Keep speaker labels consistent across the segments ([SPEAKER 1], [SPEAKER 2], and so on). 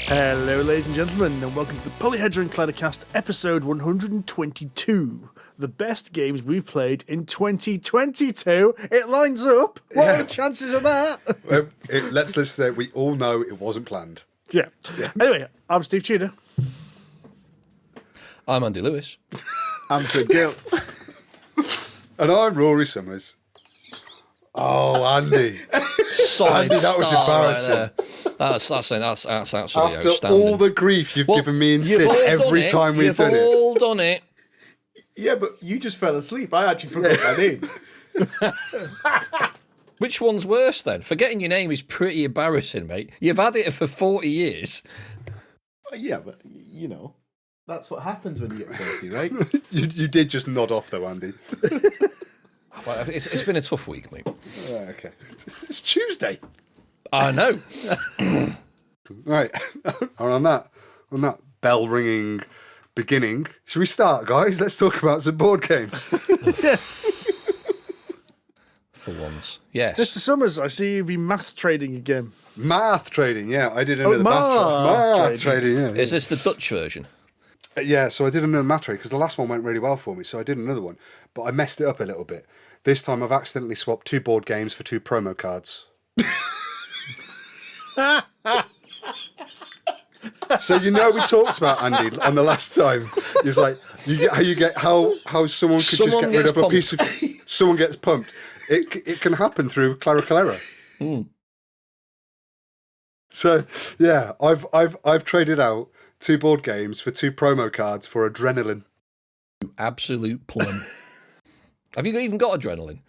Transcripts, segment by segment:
[SPEAKER 1] Hello, ladies and gentlemen, and welcome to the Polyhedra and Claddercast, episode 122. The best games we've played in 2022. It lines up. What are the chances of that?
[SPEAKER 2] Let's say we all know it wasn't planned.
[SPEAKER 1] Yeah. Anyway, I'm Steve Tudor.
[SPEAKER 3] I'm Andy Lewis.
[SPEAKER 4] I'm Sid Gill.
[SPEAKER 2] And I'm Rory Summers. Oh, Andy.
[SPEAKER 3] Solid
[SPEAKER 2] Andy, that was
[SPEAKER 3] start
[SPEAKER 2] embarrassing.
[SPEAKER 3] Right there. That's absolutely
[SPEAKER 2] After
[SPEAKER 3] outstanding.
[SPEAKER 2] all the grief you've given me and
[SPEAKER 3] you've
[SPEAKER 2] Sid
[SPEAKER 3] all
[SPEAKER 2] every
[SPEAKER 3] done it.
[SPEAKER 2] time we've done
[SPEAKER 3] You've
[SPEAKER 2] it.
[SPEAKER 3] all done it.
[SPEAKER 4] Yeah, but you just fell asleep. I actually forgot my name.
[SPEAKER 3] Which one's worse then? Forgetting your name is pretty embarrassing, mate. You've had it for 40 years.
[SPEAKER 4] Yeah, but you know, that's what happens when you get 30, right?
[SPEAKER 2] You did just nod off though, Andy.
[SPEAKER 3] It's been a tough week, mate.
[SPEAKER 2] Okay. It's Tuesday.
[SPEAKER 3] I know.
[SPEAKER 2] Right. On that bell ringing beginning, should we start, guys? Let's talk about some board games.
[SPEAKER 1] Yes.
[SPEAKER 3] For once. Yes.
[SPEAKER 1] Mr. Summers, I see you be math trading again.
[SPEAKER 2] Math trading, yeah. I did another
[SPEAKER 1] math
[SPEAKER 2] trading, yeah.
[SPEAKER 3] Is this the Dutch version?
[SPEAKER 2] Yeah, so I did another math trade because the last one went really well for me, so I did another one, but I messed it up a little bit. This time I've accidentally swapped 2 board games for 2 promo cards. So you know we talked about, Andy, on the last time. It's like how someone could just get rid of a piece of someone gets pumped. It can happen through clerical error. So yeah, I've traded out 2 board games for 2 promo cards for adrenaline.
[SPEAKER 3] You absolute plum. Have you even got adrenaline?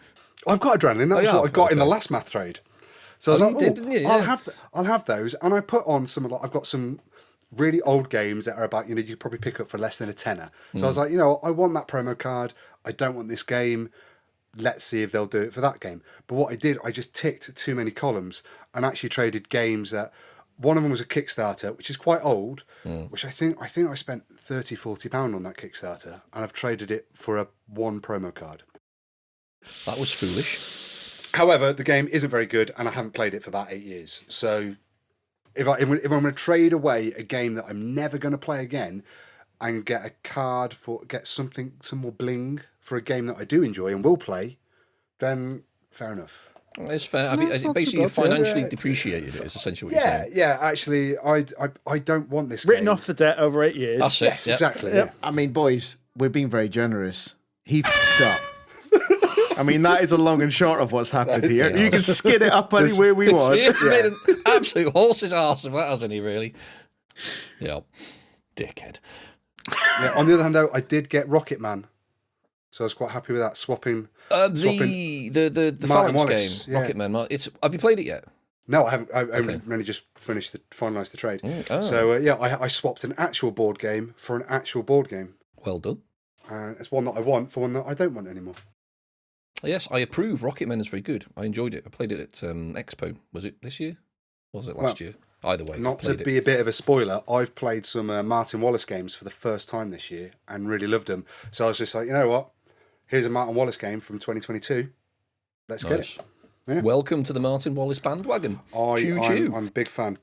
[SPEAKER 2] I've got adrenaline. That was what I got in the last math trade. So I was like,
[SPEAKER 3] didn't you? Yeah.
[SPEAKER 2] I'll have those, and I put on some. I've got some really old games that are about you could probably pick up for less than a tenner. So I was like, I want that promo card. I don't want this game. Let's see if they'll do it for that game. But what I did, I just ticked too many columns and actually traded games that. One of them was a Kickstarter, which is quite old, which I think I spent £30-40 on that Kickstarter, and I've traded it for one promo card.
[SPEAKER 3] That was foolish.
[SPEAKER 2] However, the game isn't very good, and I haven't played it for about 8 years. So if I'm going to trade away a game that I'm never going to play again and get a card get some more bling for a game that I do enjoy and will play, then fair enough.
[SPEAKER 3] It's fair. Basically, you financially depreciated it, is essentially what you're saying.
[SPEAKER 2] Yeah, actually, I don't want this
[SPEAKER 1] Written
[SPEAKER 2] game.
[SPEAKER 1] off the debt over 8 years.
[SPEAKER 3] That's it.
[SPEAKER 2] Yes,
[SPEAKER 3] Yep.
[SPEAKER 2] exactly.
[SPEAKER 1] Yep.
[SPEAKER 2] Yeah.
[SPEAKER 4] I mean, boys, we're being very generous. He f***ed up. I mean, that is a long and short of what's happened here. You can skin it up any way we want.
[SPEAKER 3] He's made an absolute horse's arse of that, hasn't he, really? Yeah. Dickhead.
[SPEAKER 2] Yeah, on the other hand, though, I did get Rocket Man, so I was quite happy with that. Swapping
[SPEAKER 3] The
[SPEAKER 2] Martin
[SPEAKER 3] Phalanx
[SPEAKER 2] Wallace,
[SPEAKER 3] game,
[SPEAKER 2] yeah.
[SPEAKER 3] Rocket Man. Have you played it yet?
[SPEAKER 2] No, I haven't. I only just finalised the trade.
[SPEAKER 3] Oh.
[SPEAKER 2] So I swapped an actual board game for an actual board game.
[SPEAKER 3] Well done.
[SPEAKER 2] And it's one that I want for one that I don't want anymore.
[SPEAKER 3] Yes, I approve. Rocket Man is very good. I enjoyed it. I played it at Expo. Was it this year? Or was it last year? Either way.
[SPEAKER 2] Not to be a bit of a spoiler, I've played some Martin Wallace games for the first time this year and really loved them. So I was just like, you know what? Here's a Martin Wallace game from 2022. Let's get it. Yeah.
[SPEAKER 3] Welcome to the Martin Wallace bandwagon. Choo-choo.
[SPEAKER 2] I'm a big fan.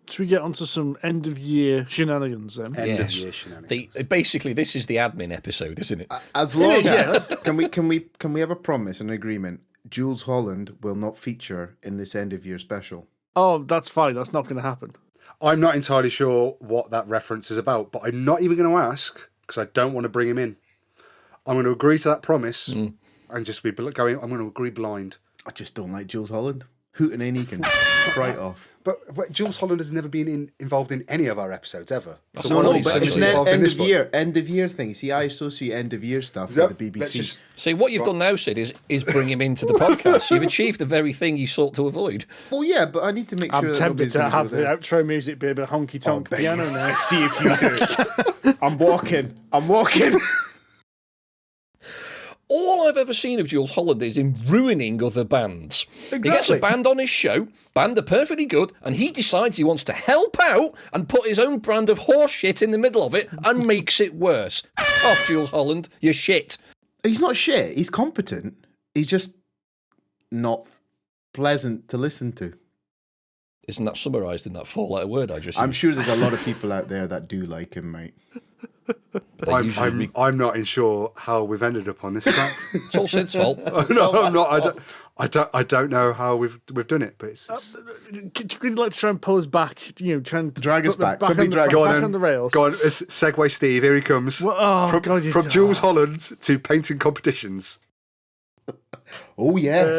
[SPEAKER 1] Should we get onto some end of year shenanigans then?
[SPEAKER 2] End of year shenanigans.
[SPEAKER 3] Basically, this is the admin episode, isn't it?
[SPEAKER 4] As long as can we have a promise, an agreement? Jules Holland will not feature in this end of year special.
[SPEAKER 1] Oh, that's fine. That's not going to happen.
[SPEAKER 2] I'm not entirely sure what that reference is about, but I'm not even going to ask because I don't want to bring him in. I'm going to agree to that promise and just be going. I'm going to agree blind.
[SPEAKER 4] I just don't like Jules Holland. Hooten and Egan. Right off.
[SPEAKER 2] But Jules Holland has never been involved in any of our episodes ever.
[SPEAKER 3] That's
[SPEAKER 4] No,
[SPEAKER 3] nice,
[SPEAKER 4] but it's
[SPEAKER 3] actually.
[SPEAKER 4] an end of year thing. See, I associate end of year stuff with the BBC.
[SPEAKER 3] See, what you've done now, Sid, is bring him into the podcast. You've achieved the very thing you sought to avoid.
[SPEAKER 4] Well, yeah, but I need to make sure.
[SPEAKER 1] I'm tempted to have the outro music be a bit honky tonk piano now.
[SPEAKER 4] See if you do. I'm walking.
[SPEAKER 3] All I've ever seen of Jules Holland is him ruining other bands. Exactly. He gets a band on his show, band are perfectly good, and he decides he wants to help out and put his own brand of horse shit in the middle of it and makes it worse. Off, Jules Holland, you're shit.
[SPEAKER 4] He's not shit. He's competent. He's just not pleasant to listen to.
[SPEAKER 3] Isn't that summarised in that four-letter word I just used?
[SPEAKER 4] I'm sure there's a lot of people out there that do like him, mate.
[SPEAKER 2] I'm not sure how we've ended up on this track.
[SPEAKER 3] It's all Sid's fault.
[SPEAKER 2] No, I'm not. I don't know how we've done it, but it's.
[SPEAKER 1] Could you like to try and pull us back? You know, try and
[SPEAKER 4] Drag us back.
[SPEAKER 1] Back,
[SPEAKER 4] Somebody drag
[SPEAKER 1] back
[SPEAKER 4] us
[SPEAKER 2] back.
[SPEAKER 1] on the rails.
[SPEAKER 2] Go on, segue Steve. Here he comes. From Jules Holland to painting competitions.
[SPEAKER 4] Oh yes.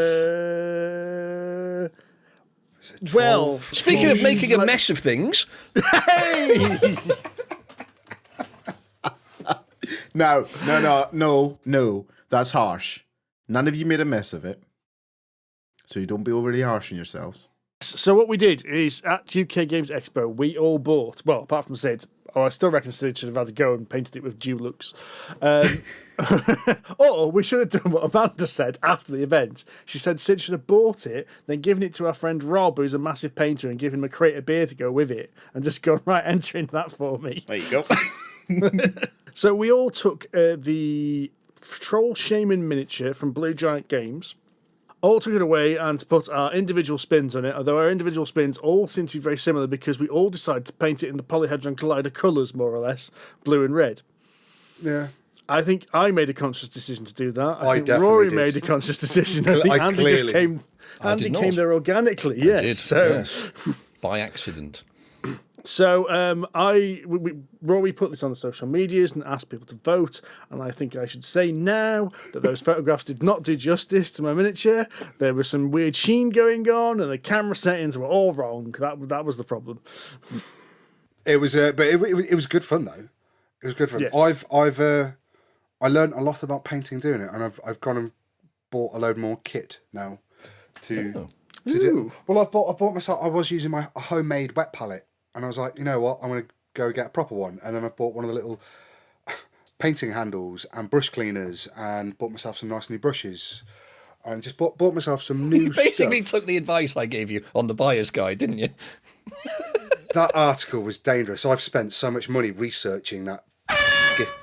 [SPEAKER 1] Well,
[SPEAKER 3] Speaking of making a mess of things,
[SPEAKER 4] No. That's harsh. None of you made a mess of it. So you don't be overly harsh on yourselves.
[SPEAKER 1] so what we did is at UK Games Expo, we all bought, well, apart from Sid, I still reckon Sid should have had to go and painted it with Dulux. Or we should have done what Amanda said after the event. She said Sid should have bought it, then given it to our friend Rob, who's a massive painter, and given him a crate of beer to go with it, and just gone, right, enter in that for me.
[SPEAKER 4] There you go.
[SPEAKER 1] So we all took the Troll Shaman miniature from Blue Giant Games, all took it away and put our individual spins on it, although our individual spins all seem to be very similar because we all decided to paint it in the Polyhedron Collider colours, more or less, blue and red.
[SPEAKER 2] Yeah.
[SPEAKER 1] I think I made a conscious decision to do that. I think
[SPEAKER 2] definitely
[SPEAKER 1] Rory
[SPEAKER 2] did.
[SPEAKER 1] made a conscious decision. I think
[SPEAKER 2] I
[SPEAKER 1] Andy just
[SPEAKER 2] clearly-
[SPEAKER 1] came. Andy
[SPEAKER 3] did
[SPEAKER 1] came
[SPEAKER 3] not.
[SPEAKER 1] there organically. Yes.
[SPEAKER 3] did,
[SPEAKER 1] So,
[SPEAKER 3] yes. By accident.
[SPEAKER 1] so Rory put this on the social medias and asked people to vote. And I think I should say now that those photographs did not do justice to my miniature. There was some weird sheen going on, and the camera settings were all wrong. That was the problem.
[SPEAKER 2] It was, but it was good fun though. It was good fun.
[SPEAKER 1] Yes.
[SPEAKER 2] I learned a lot about painting doing it, and I've gone and bought a load more kit now to do. Well, I bought myself. I was using my homemade wet palette, and I was like, you know what, I'm going to go get a proper one. And then I bought one of the little painting handles and brush cleaners, and bought myself some nice new brushes, and just bought myself some new.
[SPEAKER 3] You basically
[SPEAKER 2] stuff.
[SPEAKER 3] took the advice I gave you on the buyer's guide, didn't you?
[SPEAKER 2] That article was dangerous. I've spent so much money researching that gift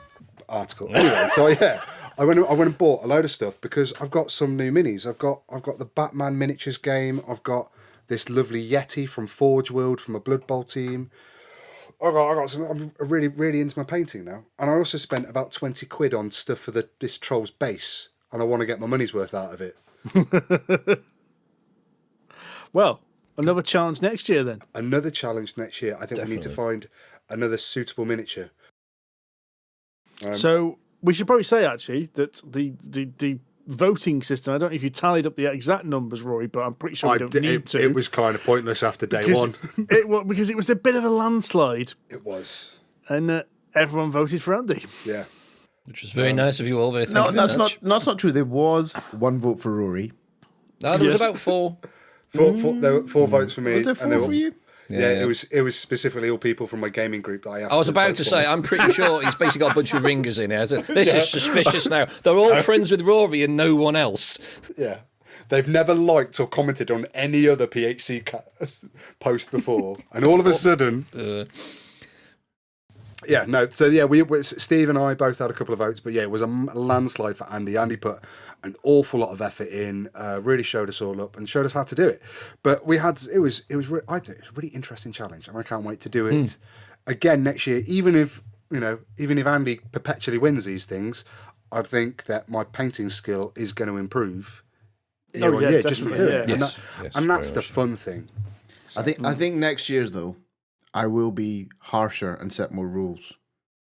[SPEAKER 2] article. Anyway, so yeah, I went and bought a load of stuff because I've got some new minis. I've got the Batman miniatures game. I've got this lovely Yeti from Forge World from a Blood Bowl team. I got some. I'm really into my painting now, and I also spent about 20 quid on stuff for this Troll's base, and I want to get my money's worth out of it.
[SPEAKER 1] Well, another challenge next year then.
[SPEAKER 2] Another challenge next year. I think we need to find another suitable miniature.
[SPEAKER 1] So we should probably say actually that the voting system. I don't know if you tallied up the exact numbers, Rory, but I'm pretty sure we don't need to.
[SPEAKER 2] It was kind of pointless after day one.
[SPEAKER 1] because it was a bit of a landslide,
[SPEAKER 2] It was.
[SPEAKER 1] and everyone voted for Andy.
[SPEAKER 2] Yeah.
[SPEAKER 3] Which was very nice of you all. Thank
[SPEAKER 4] No,
[SPEAKER 3] you very
[SPEAKER 4] that's
[SPEAKER 3] much.
[SPEAKER 4] not true. There was one vote for Rory.
[SPEAKER 3] No, there was
[SPEAKER 1] Yes.
[SPEAKER 3] about four.
[SPEAKER 2] There were 4 votes for me.
[SPEAKER 4] Was there
[SPEAKER 2] and they
[SPEAKER 4] 4 for you?
[SPEAKER 2] Yeah, it was specifically all people from my gaming group that I asked.
[SPEAKER 3] I was about
[SPEAKER 2] vote
[SPEAKER 3] to
[SPEAKER 2] for
[SPEAKER 3] say,
[SPEAKER 2] me.
[SPEAKER 3] I'm pretty sure he's basically got a bunch of ringers in here. This is suspicious now. They're all friends with Rory and no one else.
[SPEAKER 2] Yeah. They've never liked or commented on any other PHC post before. And all of a sudden... Yeah, no. So, yeah, Steve and I both had a couple of votes, but yeah, it was a landslide for Andy. Andy put an awful lot of effort in, really showed us all up and showed us how to do it. But I think it was a really interesting challenge, and I can't wait to do it again next year. Even if Andy perpetually wins these things, I think that my painting skill is going to improve year on year just from
[SPEAKER 1] definitely,
[SPEAKER 2] doing it.
[SPEAKER 1] yeah.
[SPEAKER 2] And that's the fun thing.
[SPEAKER 4] I think next year's though, I will be harsher and set more rules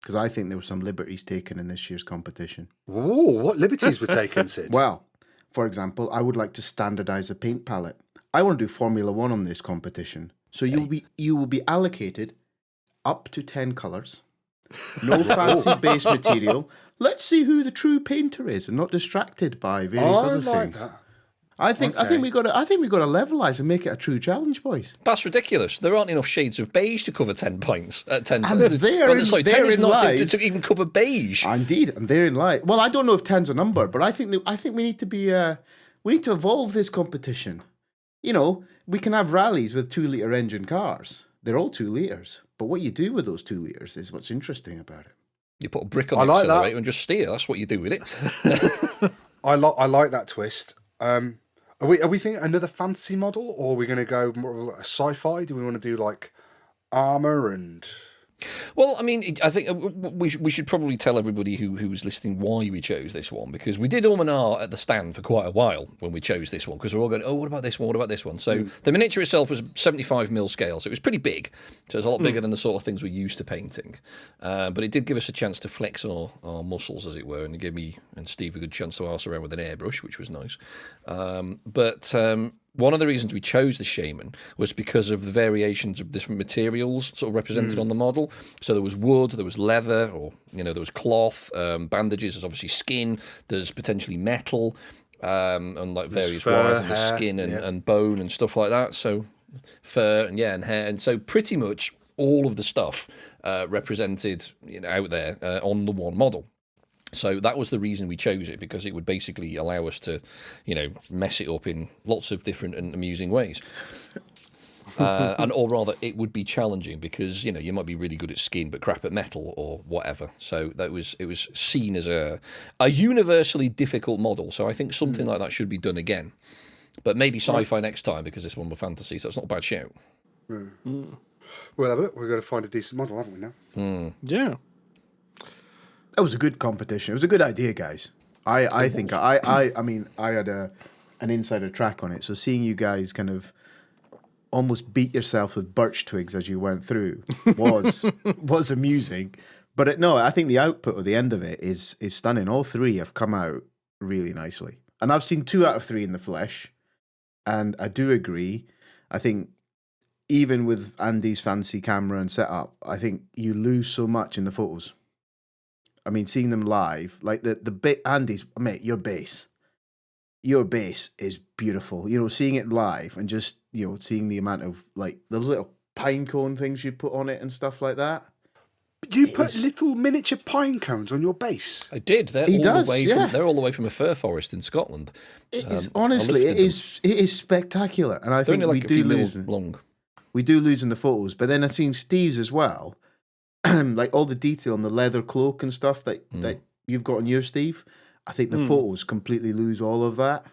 [SPEAKER 4] because I think there were some liberties taken in this year's competition.
[SPEAKER 2] Whoa, what liberties were taken, Sid?
[SPEAKER 4] Well, for example, I would like to standardise a paint palette. I want to do Formula One on this competition, so you will be allocated up to 10 colours. No fancy base material. Let's see who the true painter is, and not distracted by various other things.
[SPEAKER 2] That.
[SPEAKER 4] I think we got to levelise and make it a true challenge, boys.
[SPEAKER 3] That's ridiculous. There aren't enough shades of beige to cover 10 points. 10
[SPEAKER 4] And therein-
[SPEAKER 3] 10 is
[SPEAKER 4] therein
[SPEAKER 3] not
[SPEAKER 4] lies-
[SPEAKER 3] to even cover beige.
[SPEAKER 4] Indeed, and therein lies. Well, I don't know if 10's a number, but I think we need to be we need to evolve this competition. You know, we can have rallies with 2-litre engine cars. They're all 2 litres, but what you do with those 2 litres is what's interesting about it.
[SPEAKER 3] You put a brick on
[SPEAKER 2] I
[SPEAKER 3] the
[SPEAKER 2] like that.
[SPEAKER 3] accelerator and just steer. That's what you do with it.
[SPEAKER 2] I like that twist. Are we thinking another fantasy model, or are we going to go more like a sci-fi? Do we want to do like armor and?
[SPEAKER 3] Well, I mean, I think we should probably tell everybody who's listening why we chose this one, because we did and at the stand for quite a while when we chose this one, because we're all going, oh, what about this one? What about this one? So the miniature itself was 75mm scale, so it was pretty big. So it's a lot bigger than the sort of things we're used to painting. But it did give us a chance to flex our muscles, as it were, and it gave me and Steve a good chance to arse around with an airbrush, which was nice. One of the reasons we chose the shaman was because of the variations of different materials sort of represented on the model. So there was wood, there was leather, or there was cloth, bandages. There's obviously skin. There's potentially metal, and like various
[SPEAKER 2] fur,
[SPEAKER 3] wires, and the skin and bone and stuff like that. So fur and hair, and so pretty much all of the stuff represented out there on the one model. So that was the reason we chose it, because it would basically allow us to, mess it up in lots of different and amusing ways. Or rather, it would be challenging because, you might be really good at skin but crap at metal or whatever. So it was seen as a universally difficult model. So I think something like that should be done again. But maybe sci-fi next time, because this one was fantasy, so it's not a bad shout.
[SPEAKER 2] We'll have a look. We've got to find a decent model, haven't we, now?
[SPEAKER 1] Yeah.
[SPEAKER 4] That was a good competition. It was a good idea, guys. I think I mean I had an insider track on it, so seeing you guys kind of almost beat yourself with birch twigs as you went through was amusing. But I think the output at the end of it is stunning. All three have come out really nicely, and I've seen 2 out of 3 in the flesh, and I do agree. I think even with Andy's fancy camera and setup, I think you lose so much in the photos. I mean, seeing them live, like the bit, Andy's, mate, your bass is beautiful. Seeing it live and just, seeing the amount of, like, those little pine cone things you put on it and stuff like that.
[SPEAKER 2] You put little miniature pine cones on your base?
[SPEAKER 3] I did. They're all the way from a fir forest in Scotland.
[SPEAKER 4] It is, honestly, it is spectacular. And I think we do lose in the photos. But then I've seen Steve's as well. Like all the detail on the leather cloak and stuff that you've got on your Steve, I think the photos completely lose all of that.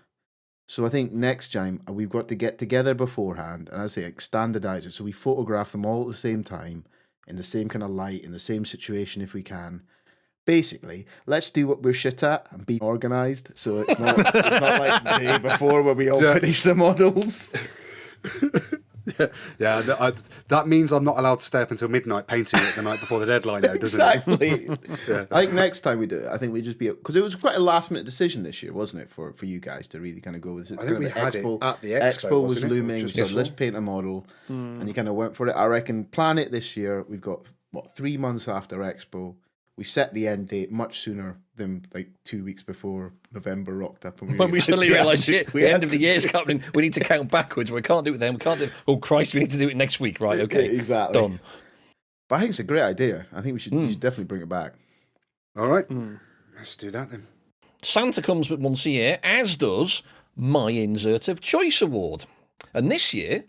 [SPEAKER 4] So I think next time we've got to get together beforehand and standardize it so we photograph them all at the same time in the same kind of light, in the same situation if we can. Basically, let's do what we're shit at and be organised. So it's not like the day before where we all finish the models.
[SPEAKER 2] Yeah, that means I'm not allowed to stay up until midnight painting it the night before the deadline, though, doesn't it?
[SPEAKER 4] Exactly. I think next time we do it, I think we just because it was quite a last-minute decision this year, wasn't it, for you guys to really kind of go with it?
[SPEAKER 2] I think we had it at the Expo.
[SPEAKER 4] Expo was looming, so let's paint a model, and you kind of went for it. I reckon plan it this year. We've got, 3 months after Expo. We set the end date much sooner than like 2 weeks before November rocked up. And
[SPEAKER 3] when we suddenly realised, the end of the year's coming, we need to count backwards. We can't do it then. We can't do it. Oh, Christ, we need to do it next week. Right, okay.
[SPEAKER 4] Exactly.
[SPEAKER 3] Done.
[SPEAKER 4] But I think it's a great idea. I think we should definitely bring it back.
[SPEAKER 2] All right. Let's do that then.
[SPEAKER 3] Santa comes but once a year, as does my Insert of Choice Award. And this year,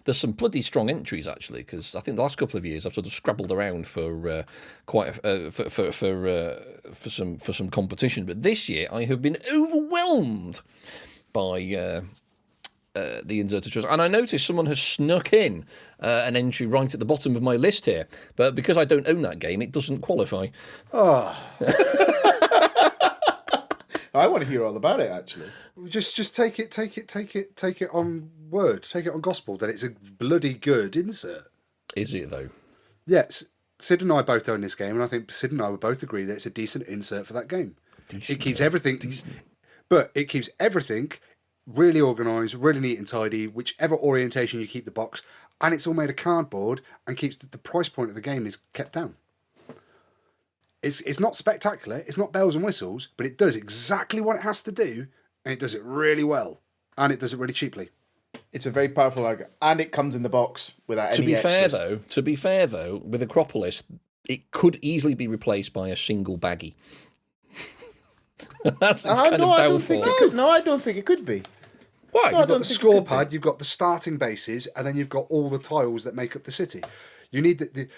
[SPEAKER 3] there's some bloody strong entries, actually, because I think the last couple of years I've sort of scrabbled around for for some competition, but this year I have been overwhelmed by the Insert of Choice, and I noticed someone has snuck in an entry right at the bottom of my list here, but because I don't own that game, it doesn't qualify.
[SPEAKER 2] Oh.
[SPEAKER 4] I want to hear all about it, actually.
[SPEAKER 2] Just take it on word, take it on gospel that it's a bloody good insert.
[SPEAKER 3] Is it, though?
[SPEAKER 2] Yes. Sid and I both own this game, and I think Sid and I would both agree that it's a decent insert for that game. It keeps everything, but it keeps everything really organised, really neat and tidy, whichever orientation you keep the box, and it's all made of cardboard and keeps the price point of the game is kept down. It's not spectacular, it's not bells and whistles, but it does exactly what it has to do, and it does it really well, and it does it really cheaply.
[SPEAKER 4] It's a very powerful argument, and it comes in the box without any extras.
[SPEAKER 3] To be fair though, with Akropolis, it could easily be replaced by a single baggie. That's kind of downfall.
[SPEAKER 4] I don't think it could be.
[SPEAKER 2] Why? You've got the score pad, you've got the starting bases, and then you've got all the tiles that make up the city. You need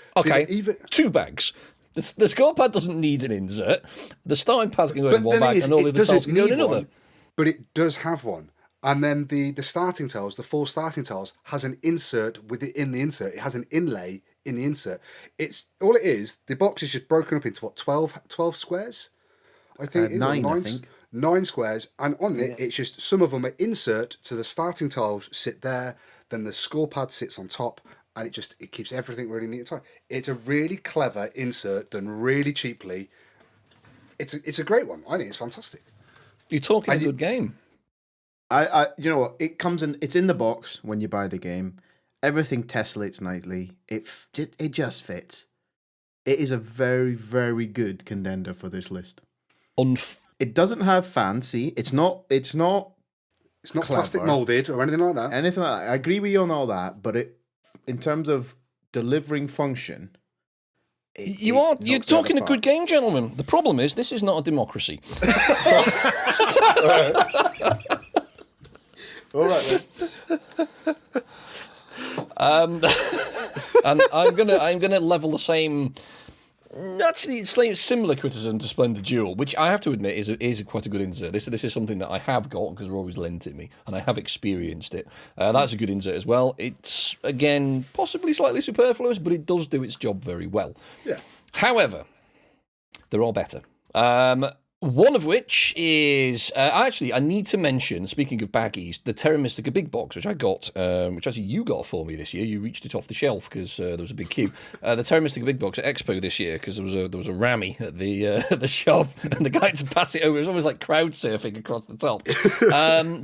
[SPEAKER 3] two bags. The score pad doesn't need an insert. The starting pad's can go in one bag, and all the other tiles can go in another.
[SPEAKER 2] But it does have one. And then the starting tiles, the 4 starting tiles, has an insert within the insert. It has an inlay in the insert. It's all it is. The box is just broken up into what 12 squares. I think it is,
[SPEAKER 4] 9.
[SPEAKER 2] 9,
[SPEAKER 4] I think
[SPEAKER 2] 9 squares, and on it, it's just some of them are insert to the starting tiles sit there. Then the score pad sits on top, and it keeps everything really neat and tight. It's a really clever insert done really cheaply. It's a great one. I think it's fantastic.
[SPEAKER 3] You're talking a good game.
[SPEAKER 4] You know what? It comes in. It's in the box when you buy the game. Everything tessellates nicely. It just fits. It is a very, very good contender for this list. It doesn't have fancy. It's not clever,
[SPEAKER 2] plastic molded or anything like that.
[SPEAKER 4] Anything like that. I agree with you on all that, but in terms of delivering function,
[SPEAKER 3] you're talking a good game, gentlemen. The problem is this is not a democracy.
[SPEAKER 4] All right,
[SPEAKER 3] then. And I'm gonna level the same. Actually, it's similar criticism to Splendid Duel, which I have to admit is quite a good insert. This is something that I have got because they're always lent it me, and I have experienced it. That's a good insert as well. It's, again, possibly slightly superfluous, but it does do its job very well.
[SPEAKER 2] Yeah.
[SPEAKER 3] However, there are better. One of which is, I need to mention, speaking of baggies, the Terra Mystica Big Box, which I got, which actually you got for me this year. You reached it off the shelf because there was a big queue. The Terra Mystica Big Box at Expo this year because there was a rammy at the shop, and the guy to pass it over, it was almost like crowd surfing across the top.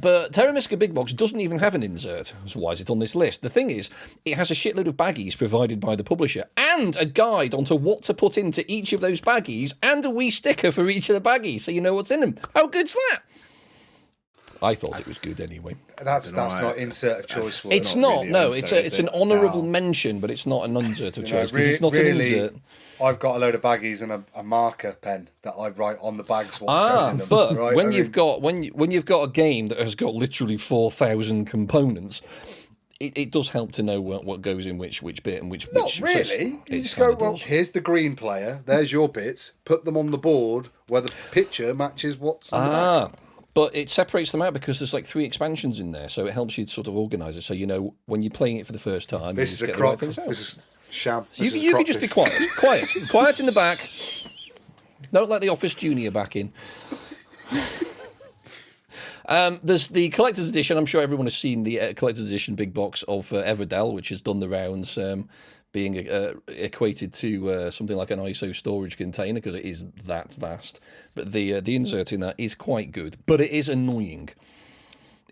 [SPEAKER 3] But Terra Mystica Big Box doesn't even have an insert, so why is it on this list? The thing is, it has a shitload of baggies provided by the publisher, and a guide onto what to put into each of those baggies, and a wee sticker for each of the baggies, so you know what's in them. How good's that? I thought it was good anyway.
[SPEAKER 2] That's not insert of choice.
[SPEAKER 3] It's not. No, it's an honourable mention, but it's not an insert of choice because it's not an insert.
[SPEAKER 2] I've got a load of baggies and a marker pen that I write on the bags what goes in them.
[SPEAKER 3] But
[SPEAKER 2] right?
[SPEAKER 3] when you've got a game that has got literally 4,000 components, it does help to know what goes in which bit and which.
[SPEAKER 2] Not really. You just go, well, here's the green player. There's your bits. Put them on the board where the picture matches what's on the back.
[SPEAKER 3] But it separates them out because there's like 3 expansions in there, so it helps you sort of organise it. So you know when you're playing it for the first time.
[SPEAKER 2] This is a
[SPEAKER 3] get
[SPEAKER 2] crop.
[SPEAKER 3] The right things out.
[SPEAKER 2] This is sham.
[SPEAKER 3] So you can just be quiet, quiet in the back. Don't let the Office Junior back in. There's the collector's edition. I'm sure everyone has seen the collector's edition big box of Everdell, which has done the rounds, being equated to something like an ISO storage container because it is that vast. But the insert in that is quite good, but it is annoying.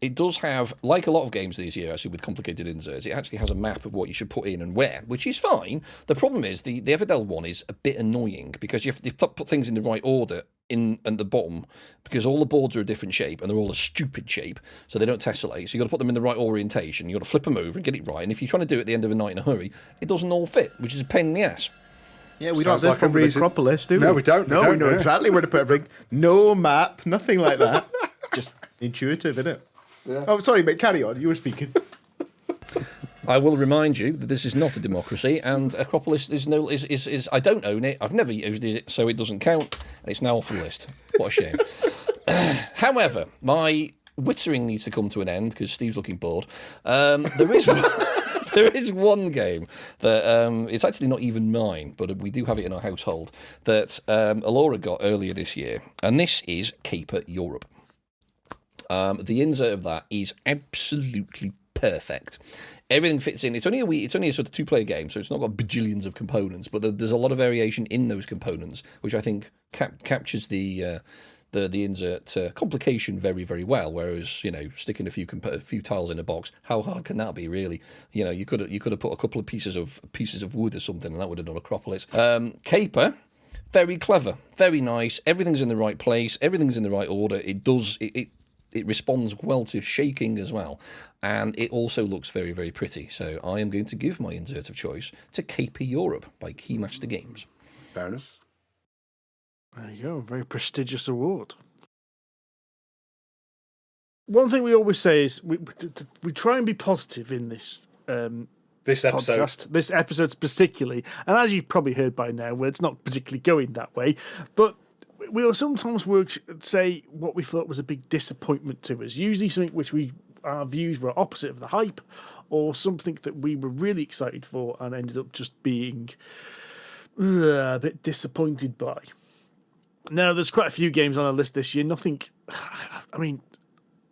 [SPEAKER 3] It does have, like a lot of games this year, actually, with complicated inserts, it actually has a map of what you should put in and where, which is fine. The problem is the Everdell one is a bit annoying because you have to put things in the right order at the bottom because all the boards are a different shape and they're all a stupid shape, so they don't tessellate. So you've got to put them in the right orientation. You've got to flip them over and get it right. And if you're trying to do it at the end of a night in a hurry, it doesn't all fit, which is a pain in the ass.
[SPEAKER 4] Yeah, we don't have this problem with Acropolis, do we?
[SPEAKER 2] No, we don't.
[SPEAKER 4] No, we know exactly where to put everything. No map, nothing like that. Just intuitive, innit? Yeah. Oh, sorry, mate, carry on. You were speaking.
[SPEAKER 3] I will remind you that this is not a democracy, and Akropolis is I don't own it. I've never used it, so it doesn't count. And it's now off the list. What a shame. However, my wittering needs to come to an end because Steve's looking bored. There is one game that it's actually not even mine, but we do have it in our household that Alora got earlier this year, and this is Caper Europe. The insert of that is absolutely perfect. Everything fits in. It's only a sort of 2-player game, so it's not got bajillions of components, but there's a lot of variation in those components, which I think captures the insert complication very, very well. Whereas, you know, sticking a few tiles in a box, how hard can that be, really? You know, you could have put a couple of pieces of wood or something, and that would have done Acropolis. Caper. Very clever, very nice. Everything's in the right place. Everything's in the right order. It responds well to shaking as well, and it also looks very, very pretty. So I am going to give my insert of choice to Caper Europe by Keymaster Games.
[SPEAKER 2] Fair enough.
[SPEAKER 1] There you go, very prestigious award. One thing we always say is we try and be positive in this
[SPEAKER 2] this episode.
[SPEAKER 1] Podcast, this episode particularly, and as you've probably heard by now, well, it's not particularly going that way, but we'll sometimes say what we thought was a big disappointment to us, usually something which we our views were opposite of the hype, or something that we were really excited for and ended up just being a bit disappointed by. Now, there's quite a few games on our list this year. Nothing, I mean,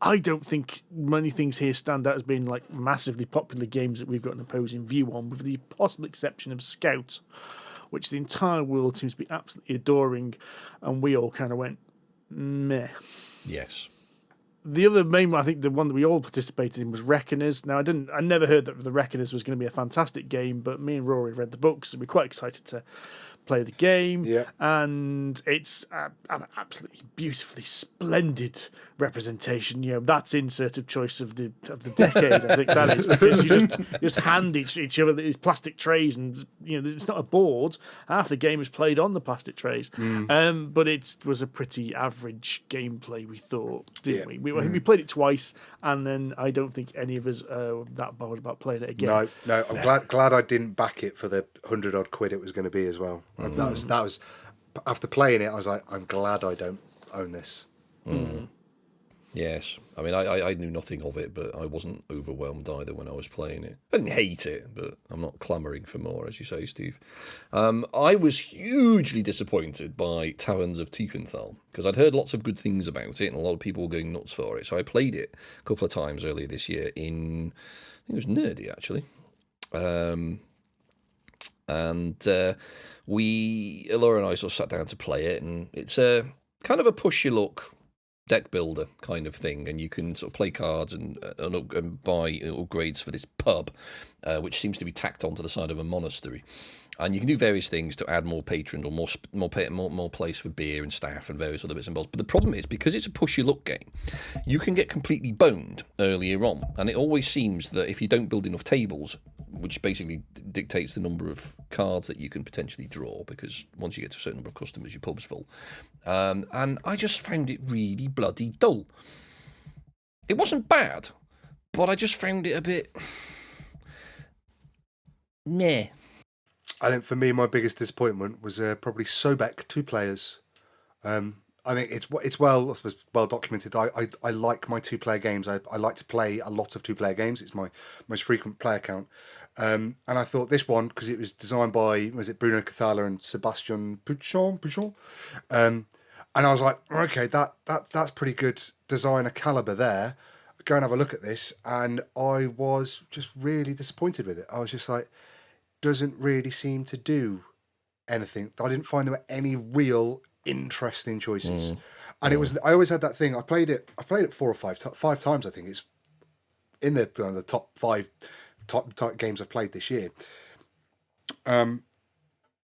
[SPEAKER 1] I don't think many things here stand out as being like massively popular games that we've got an opposing view on, with the possible exception of Scout, which the entire world seems to be absolutely adoring, and we all kind of went, meh.
[SPEAKER 3] Yes.
[SPEAKER 1] The other main one, I think the one that we all participated in, was Reckoners. Now, I never heard that the Reckoners was going to be a fantastic game, but me and Rory read the books, and we're quite excited to play the game.
[SPEAKER 2] Yeah.
[SPEAKER 1] And it's an absolutely beautifully splendid representation. You know, that's insert of choice of the decade. I think that is, because you just hand each other these plastic trays, and you know, it's not a board. Half the game is played on the plastic trays. But it was a pretty average gameplay, we thought, didn't we? We played it twice, and then I don't think any of us are that bothered about playing it again.
[SPEAKER 2] No, I'm glad I didn't back it for the 100 odd quid it was going to be as well. That was after playing it, I was like, I'm glad I don't own this.
[SPEAKER 3] Yes. I mean, I knew nothing of it, but I wasn't overwhelmed either when I was playing it. I didn't hate it, but I'm not clamouring for more, as you say, Steve. I was hugely disappointed by Taverns of Tiefenthal, because I'd heard lots of good things about it, and a lot of people were going nuts for it. So I played it a couple of times earlier this year in, I think it was Nerdy, actually. Laura and I sort of sat down to play it, and it's a kind of a push-your-luck deck builder kind of thing, and you can sort of play cards and buy upgrades for this pub, which seems to be tacked onto the side of a monastery. And you can do various things to add more patrons or more place for beer and staff and various other bits and bobs. But the problem is, because it's a push-your-luck game, you can get completely boned earlier on. And it always seems that if you don't build enough tables, which basically dictates the number of cards that you can potentially draw, because once you get to a certain number of customers, your pub's full. And I just found it really bloody dull. It wasn't bad, but I just found it a bit meh.
[SPEAKER 2] I think for me, my biggest disappointment was probably Sobek 2 players. I think it's well documented. I like my 2-player games. I like to play a lot of 2-player games. It's my most frequent player count. And I thought this one, because it was designed by, was it Bruno Cathala and Sebastian Puchon? And I was like, okay, that's pretty good designer caliber there. Go and have a look at this. And I was just really disappointed with it. I was just like, doesn't really seem to do anything. I didn't find there were any real interesting choices. And it was, I always had that thing. I played it 4 or 5 times. I think it's in the top 5 top games I've played this year.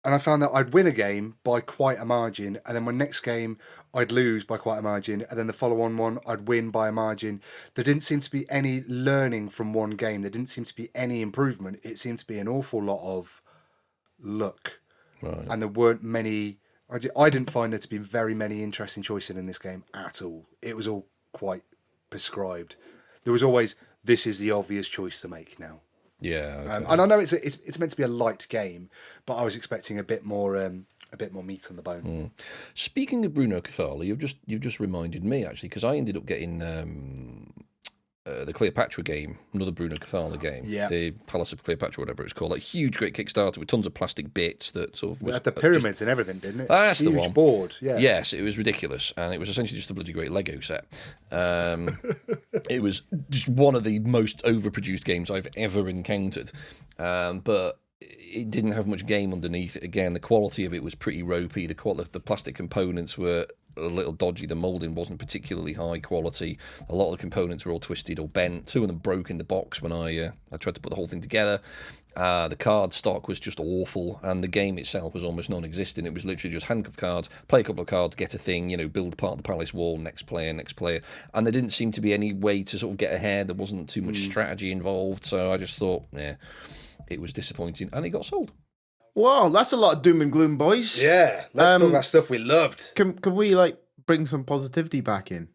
[SPEAKER 2] And I found that I'd win a game by quite a margin, and then my next game I'd lose by quite a margin, and then the follow-on one I'd win by a margin. There didn't seem to be any learning from one game. There didn't seem to be any improvement. It seemed to be an awful lot of luck. Right. And there weren't many... I didn't find there to be very many interesting choices in this game at all. It was all quite prescribed. There was always, this is the obvious choice to make now.
[SPEAKER 3] Yeah, okay.
[SPEAKER 2] And I know it's meant to be a light game, but I was expecting a bit more meat on the bone.
[SPEAKER 3] Speaking of Bruno Cathala, you've just reminded me, actually, because I ended up getting the Cleopatra game, another Bruno Cathala game, the Palace of Cleopatra, whatever it's called, like huge, great Kickstarter with tons of plastic bits that sort of was
[SPEAKER 2] had the pyramids and everything, didn't it?
[SPEAKER 3] That's
[SPEAKER 2] huge
[SPEAKER 3] the one.
[SPEAKER 2] Board, yeah.
[SPEAKER 3] Yes, it was ridiculous, and it was essentially just a bloody great Lego set. It was just one of the most overproduced games I've ever encountered, but it didn't have much game underneath it. Again, the quality of it was pretty ropey. The plastic components were a little dodgy. The moulding wasn't particularly high quality. A lot of the components were all twisted or bent. 2 of them broke in the box when I tried to put the whole thing together. The card stock was just awful, and the game itself was almost non-existent. It was literally just hand of cards, play a couple of cards, get a thing, build part of the palace wall, next player. And there didn't seem to be any way to sort of get ahead. There wasn't too much strategy involved, so I just thought, it was disappointing, and it got sold.
[SPEAKER 4] Wow, that's a lot of doom and gloom, boys.
[SPEAKER 2] Yeah, let's talk about stuff we loved.
[SPEAKER 4] Can we bring some positivity back in?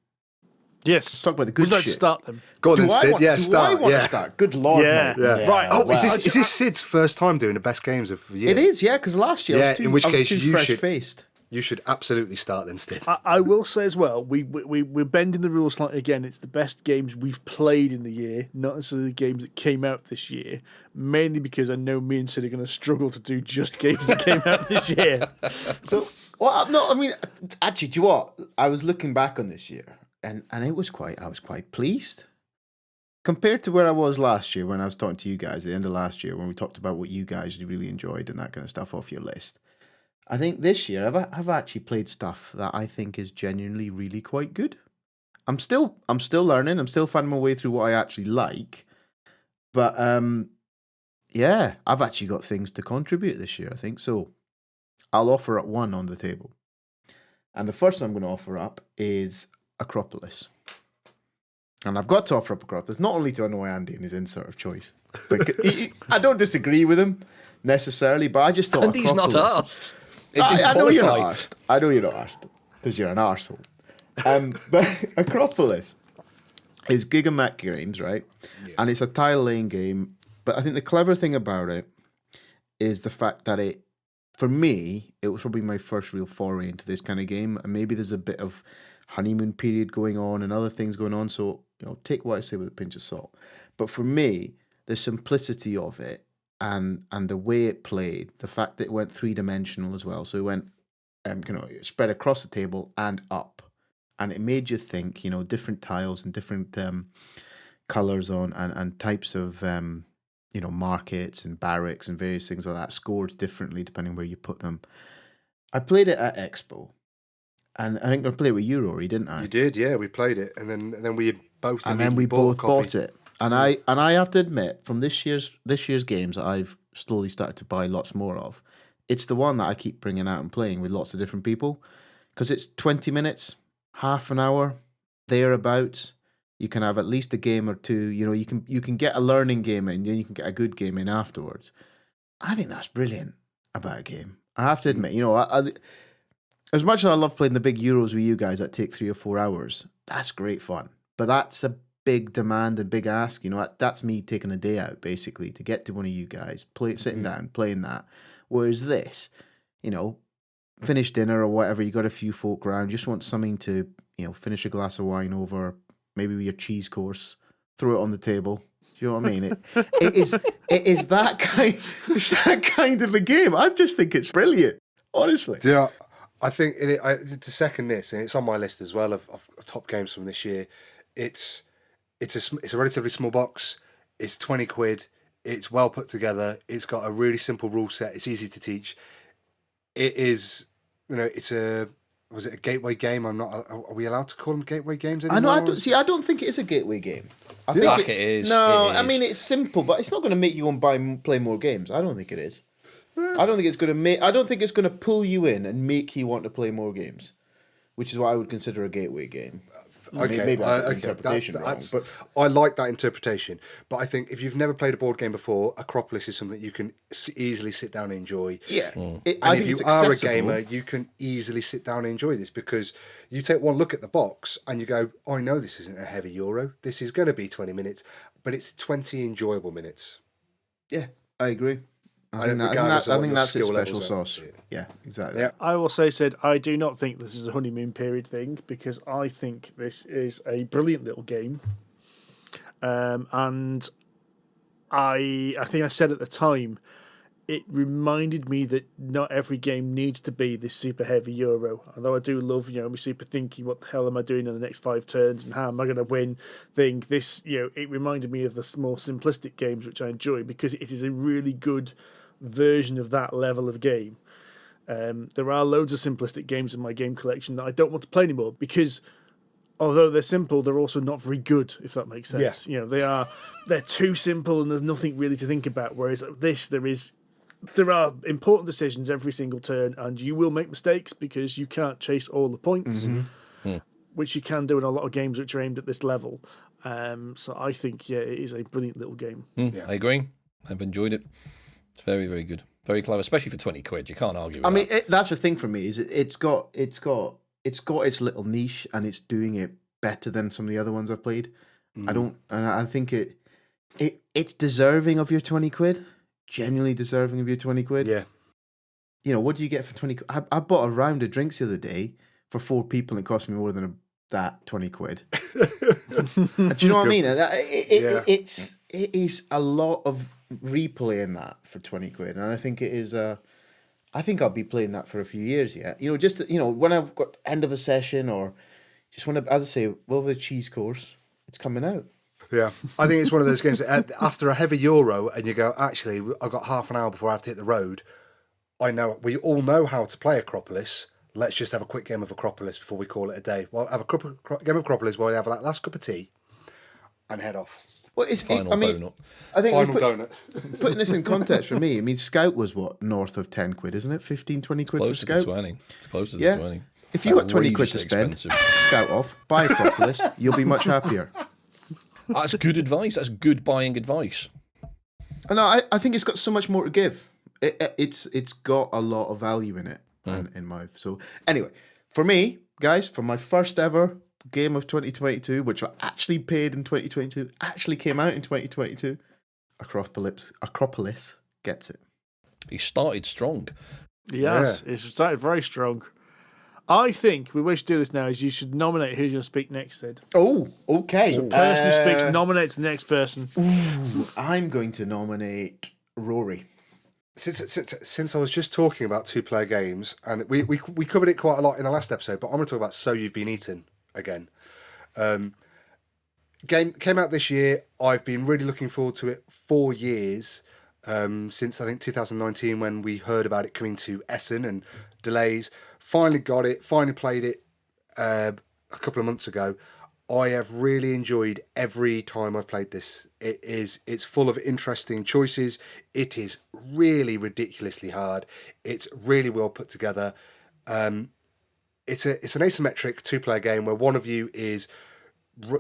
[SPEAKER 1] Yes.
[SPEAKER 4] Let's talk about the good
[SPEAKER 1] Let's
[SPEAKER 4] shit.
[SPEAKER 1] start them.
[SPEAKER 2] Go on then, Sid.
[SPEAKER 4] I want to start? Good Lord, mate.
[SPEAKER 2] Yeah. Right. Oh, is this Sid's first time doing the best games of the year?
[SPEAKER 4] It is, yeah, because last year I was too,
[SPEAKER 2] in which
[SPEAKER 4] I was
[SPEAKER 2] case
[SPEAKER 4] too
[SPEAKER 2] you
[SPEAKER 4] fresh-faced.
[SPEAKER 2] You should absolutely start then, Steve.
[SPEAKER 1] I will say as well, we're bending the rules slightly again. It's the best games we've played in the year, not necessarily the games that came out this year, mainly because I know me and Sid are going to struggle to do just games that came out this year.
[SPEAKER 4] So, well, no, I mean, actually, do you know what? I was looking back on this year, and I was quite pleased. Compared to where I was last year when I was talking to you guys at the end of last year when we talked about what you guys really enjoyed and that kind of stuff off your list. I think this year I've actually played stuff that I think is genuinely really quite good. I'm still learning. I'm still finding my way through what I actually like. But yeah, I've actually got things to contribute this year, I think. So I'll offer up one on the table. And the first I'm going to offer up is Akropolis. And I've got to offer up Akropolis, not only to annoy Andy in his insert of choice. But I don't disagree with him necessarily, but I just thought
[SPEAKER 3] Andy's
[SPEAKER 4] Akropolis,
[SPEAKER 3] not asked.
[SPEAKER 4] I know you're not asked. I know you're not asked because you're an arsehole. But Akropolis is Gigamac Games, right? Yeah. And it's a tile laying game. But I think the clever thing about it is the fact that for me, it was probably my first real foray into this kind of game. And maybe there's a bit of honeymoon period going on and other things going on. So, take what I say with a pinch of salt. But for me, the simplicity of it, and the way it played, the fact that it went 3-dimensional as well, so it went spread across the table and up, and it made you think, different tiles and different colors on and types of markets and barracks and various things like that scored differently depending where you put them. I played it at Expo, and I think I played it with you, Rory, didn't I?
[SPEAKER 2] You did, yeah. We played it, and then we both
[SPEAKER 4] bought it. And I have to admit, from this year's games that I've slowly started to buy lots more of, it's the one that I keep bringing out and playing with lots of different people, because it's 20 minutes, half an hour, thereabouts. You can have at least a game or two. You can get a learning game in, then you can get a good game in afterwards. I think that's brilliant about a game. I have to admit, I as much as I love playing the big Euros with you guys that take 3 or 4 hours, that's great fun. But that's a big demand and big ask. That's me taking a day out basically to get to one of you guys, sitting down, playing that. Whereas this, finish dinner or whatever, you got a few folk around, just want something to, finish a glass of wine over, maybe with your cheese course, throw it on the table. Do you know what I mean? It is that kind. It's that kind of a game. I just think it's brilliant, honestly.
[SPEAKER 2] Yeah, I think to second this, and it's on my list as well of top games from this year. It's a relatively small box. It's 20 quid. It's well put together. It's got a really simple rule set. It's easy to teach. It is, was it a gateway game? Are we allowed to call them gateway games anymore?
[SPEAKER 4] I don't think it is a gateway game. I
[SPEAKER 3] think it is.
[SPEAKER 4] No,
[SPEAKER 3] it is.
[SPEAKER 4] I mean, it's simple, but it's not going to make you go and play more games. I don't think it is. I don't think it's going to I don't think it's going to pull you in and make you want to play more games, which is what I would consider a gateway game.
[SPEAKER 2] Okay,
[SPEAKER 4] maybe I got the interpretation wrong, but
[SPEAKER 2] I like that interpretation. But I think if you've never played a board game before, Akropolis is something you can easily sit down and enjoy.
[SPEAKER 4] Yeah,
[SPEAKER 2] I think if you are a gamer, you can easily sit down and enjoy this because you take one look at the box and you go, "I know this isn't a heavy Euro. This is going to be 20 minutes, but it's 20 enjoyable minutes."
[SPEAKER 4] Yeah, I agree. I think that's its special sauce. Yeah, exactly.
[SPEAKER 2] Yeah.
[SPEAKER 1] I will say, Sid, I do not think this is a honeymoon period thing because I think this is a brilliant little game. And I think I said at the time, it reminded me that not every game needs to be this super heavy Euro. Although I do love, me super thinky, what the hell am I doing in the next 5 turns and how am I going to win thing. This, it reminded me of the more simplistic games, which I enjoy because it is a really good version of that level of game. There are loads of simplistic games in my game collection that I don't want to play anymore because although they're simple, they're also not very good, if that makes sense.
[SPEAKER 2] Yeah.
[SPEAKER 1] They're too simple and there's nothing really to think about. Whereas this, there are important decisions every single turn and you will make mistakes because you can't chase all the points, which you can do in a lot of games which are aimed at this level. So I think, it is a brilliant little game.
[SPEAKER 3] I agree. I've enjoyed it. It's very, very good. Very clever, especially for 20 quid. You can't argue with that.
[SPEAKER 4] I mean, that's the thing for me, is it's got its little niche and it's doing it better than some of the other ones I've played. I think it's deserving of your 20 quid. Genuinely deserving of your 20 quid.
[SPEAKER 2] Yeah.
[SPEAKER 4] what do you get for 20 quid? I bought a round of drinks the other day for 4 people, and it cost me more than that 20 quid. Do you know what I mean? It is a lot of replay in that for 20 quid, and I think it is I think I'll be playing that for a few years yet. When I've got end of a session, or just want to, as I say, the cheese course, it's coming out.
[SPEAKER 2] Yeah, I think it's one of those games that after a heavy Euro, and you go, actually, I've got half an hour before I have to hit the road. We all know how to play Akropolis. Let's just have a quick game of Akropolis before we call it a day. Well, have a game of Akropolis while we have a last cup of tea and head off.
[SPEAKER 4] Well,
[SPEAKER 3] donut.
[SPEAKER 4] I think
[SPEAKER 2] Final donut.
[SPEAKER 4] Putting this in context for me, I mean, Scout was north of 10 quid, isn't it? 15, 20 quid
[SPEAKER 3] Close
[SPEAKER 4] for
[SPEAKER 3] to
[SPEAKER 4] Scout?
[SPEAKER 3] 20. It's closer
[SPEAKER 4] Yeah.
[SPEAKER 3] to 20.
[SPEAKER 4] If you got 20 quid to
[SPEAKER 3] Outrageously
[SPEAKER 4] spend,
[SPEAKER 3] expensive.
[SPEAKER 4] Scout off, buy Akropolis, you'll be much happier.
[SPEAKER 3] That's good advice. That's good buying advice.
[SPEAKER 4] No, I think it's got so much more to give. It's got a lot of value in it, so anyway, for me, guys, for my first ever game of 2022, which I actually paid in 2022, actually came out in 2022, Akropolis gets it.
[SPEAKER 3] He started strong.
[SPEAKER 1] Yes, it started very strong. I think we should do this now. Is you should nominate who's going to speak next, Sid.
[SPEAKER 4] Oh, okay.
[SPEAKER 1] The person who speaks nominates the next person.
[SPEAKER 4] I'm going to nominate Rory.
[SPEAKER 2] Since I was just talking about 2-player games, and we covered it quite a lot in the last episode, but I'm going to talk about So You've Been Eaten again. Game came out this year. I've been really looking forward to it 4 years, since I think 2019 when we heard about it coming to Essen and delays. Finally got it, finally played it a couple of months ago. I have really enjoyed every time I've played this. It's full of interesting choices. It is really ridiculously hard. It's really well put together. It's an asymmetric 2-player game where one of you is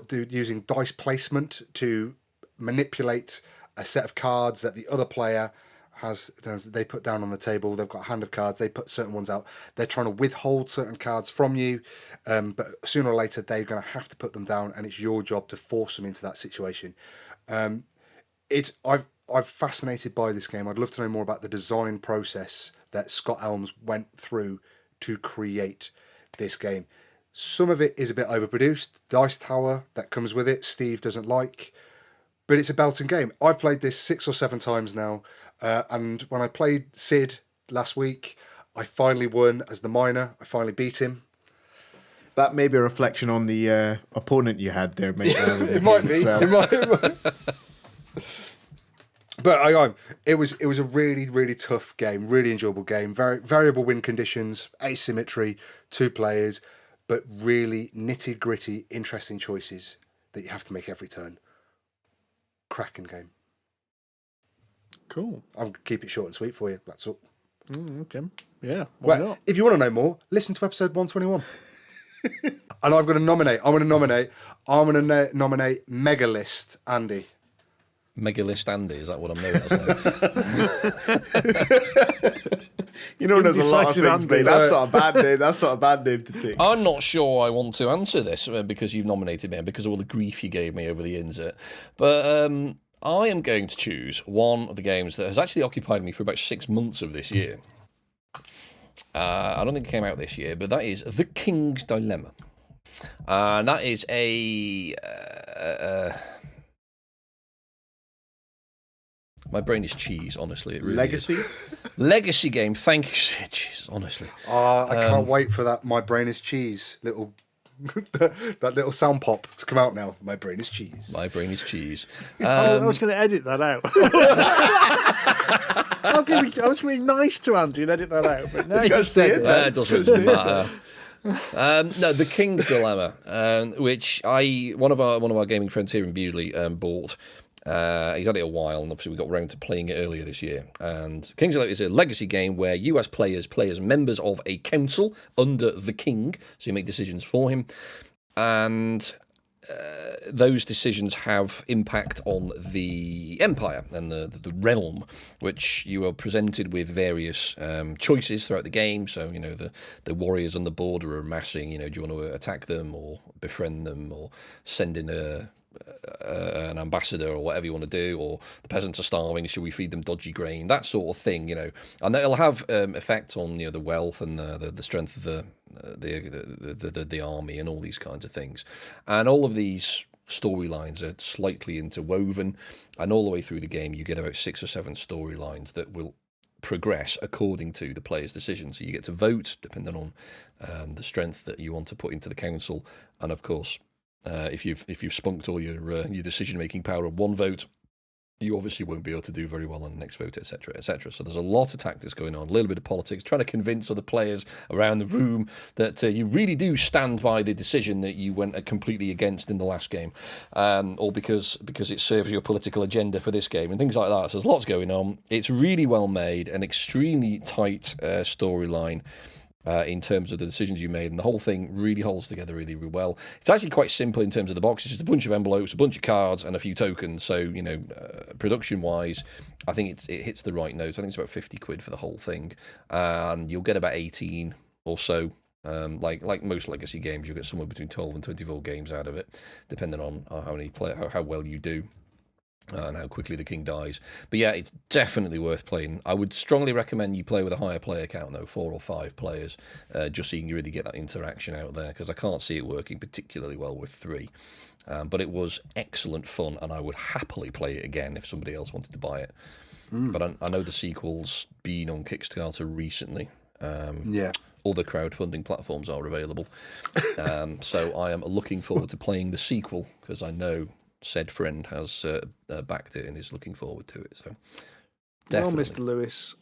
[SPEAKER 2] using dice placement to manipulate a set of cards that the other player has. They put down on the table. They've got a hand of cards. They put certain ones out. They're trying to withhold certain cards from you, but sooner or later they're going to have to put them down, and it's your job to force them into that situation. I'm fascinated by this game. I'd love to know more about the design process that Scott Elms went through to create this game. Some of it is a bit overproduced. The Dice Tower that comes with it, Steve doesn't like, but it's a belting game. I've played this 6 or 7 times now. And when I played Sid last week, I finally won as the miner. I finally beat him.
[SPEAKER 4] That may be a reflection on the opponent you had there, mate.
[SPEAKER 2] It might be. It might. But it was a really, really tough game, really enjoyable game. Very variable win conditions, asymmetry, 2 players, but really nitty gritty, interesting choices that you have to make every turn. Cracking game.
[SPEAKER 1] Cool.
[SPEAKER 2] I'll keep it short and sweet for you. That's all.
[SPEAKER 1] Okay. Yeah. Why not?
[SPEAKER 2] If you want to know more, listen to episode 121. And I've got to nominate. I'm going to nominate Megalist Andy.
[SPEAKER 3] Megalist Andy, is that what I'm known as now?
[SPEAKER 4] You know, there's a lot of things, mate. That's not a bad name. That's not a bad name to take.
[SPEAKER 3] I'm not sure I want to answer this because you've nominated me and because of all the grief you gave me over the Inset. But I am going to choose one of the games that has actually occupied me for about 6 months of this year. I don't think it came out this year, but that is The King's Dilemma. And that is a... my brain is cheese, honestly. It really
[SPEAKER 4] Legacy?
[SPEAKER 3] is. Legacy game. Thank you, Sid. Jesus, honestly.
[SPEAKER 2] I can't wait for that My Brain is Cheese little... that little sound pop to come out now. My brain is cheese.
[SPEAKER 3] My brain is cheese.
[SPEAKER 1] I was going to edit that out. I was going to be nice to Andy and edit that out. But now you said it.
[SPEAKER 3] It doesn't matter. No, The King's Dilemma, which one of our gaming friends here in Bewdley bought. He's had it a while, and obviously we got round to playing it earlier this year. And King's Dilemma is a legacy game where you as players play as members of a council under the king, so you make decisions for him. And those decisions have impact on the empire and the realm, which you are presented with various choices throughout the game. So, the warriors on the border are amassing, do you want to attack them or befriend them or send in an ambassador or whatever you want to do, or the peasants are starving, should we feed them dodgy grain, that sort of thing, and it'll have effect on the wealth and the strength of the army and all these kinds of things. And all of these storylines are slightly interwoven, and all the way through the game you get about 6 or 7 storylines that will progress according to the player's decisions. So you get to vote depending on the strength that you want to put into the council, and of course if you've spunked all your decision-making power on one vote, you obviously won't be able to do very well on the next vote, etc., etc. So there's a lot of tactics going on, a little bit of politics, trying to convince other players around the room that you really do stand by the decision that you went completely against in the last game, or because it serves your political agenda for this game, and things like that. So there's lots going on. It's really well made, an extremely tight storyline. In terms of the decisions you made, and the whole thing really holds together really, really well. It's actually quite simple in terms of the box. It's just a bunch of envelopes, a bunch of cards, and a few tokens. So, production-wise, I think it hits the right notes. I think it's about 50 quid for the whole thing, and you'll get about 18 or so. Like most legacy games, you'll get somewhere between 12 and 24 games out of it, depending on how well you do. And how quickly the king dies. But yeah, it's definitely worth playing. I would strongly recommend you play with a higher player count, though, 4 or 5 players, just so you can really get that interaction out there, because I can't see it working particularly well with 3. But it was excellent fun, and I would happily play it again if somebody else wanted to buy it. But I know the sequel's been on Kickstarter recently. All the crowdfunding platforms are available. So I am looking forward to playing the sequel, because I know said friend has backed it and is looking forward to it. So, definitely.
[SPEAKER 1] Well, Mr. Lewis,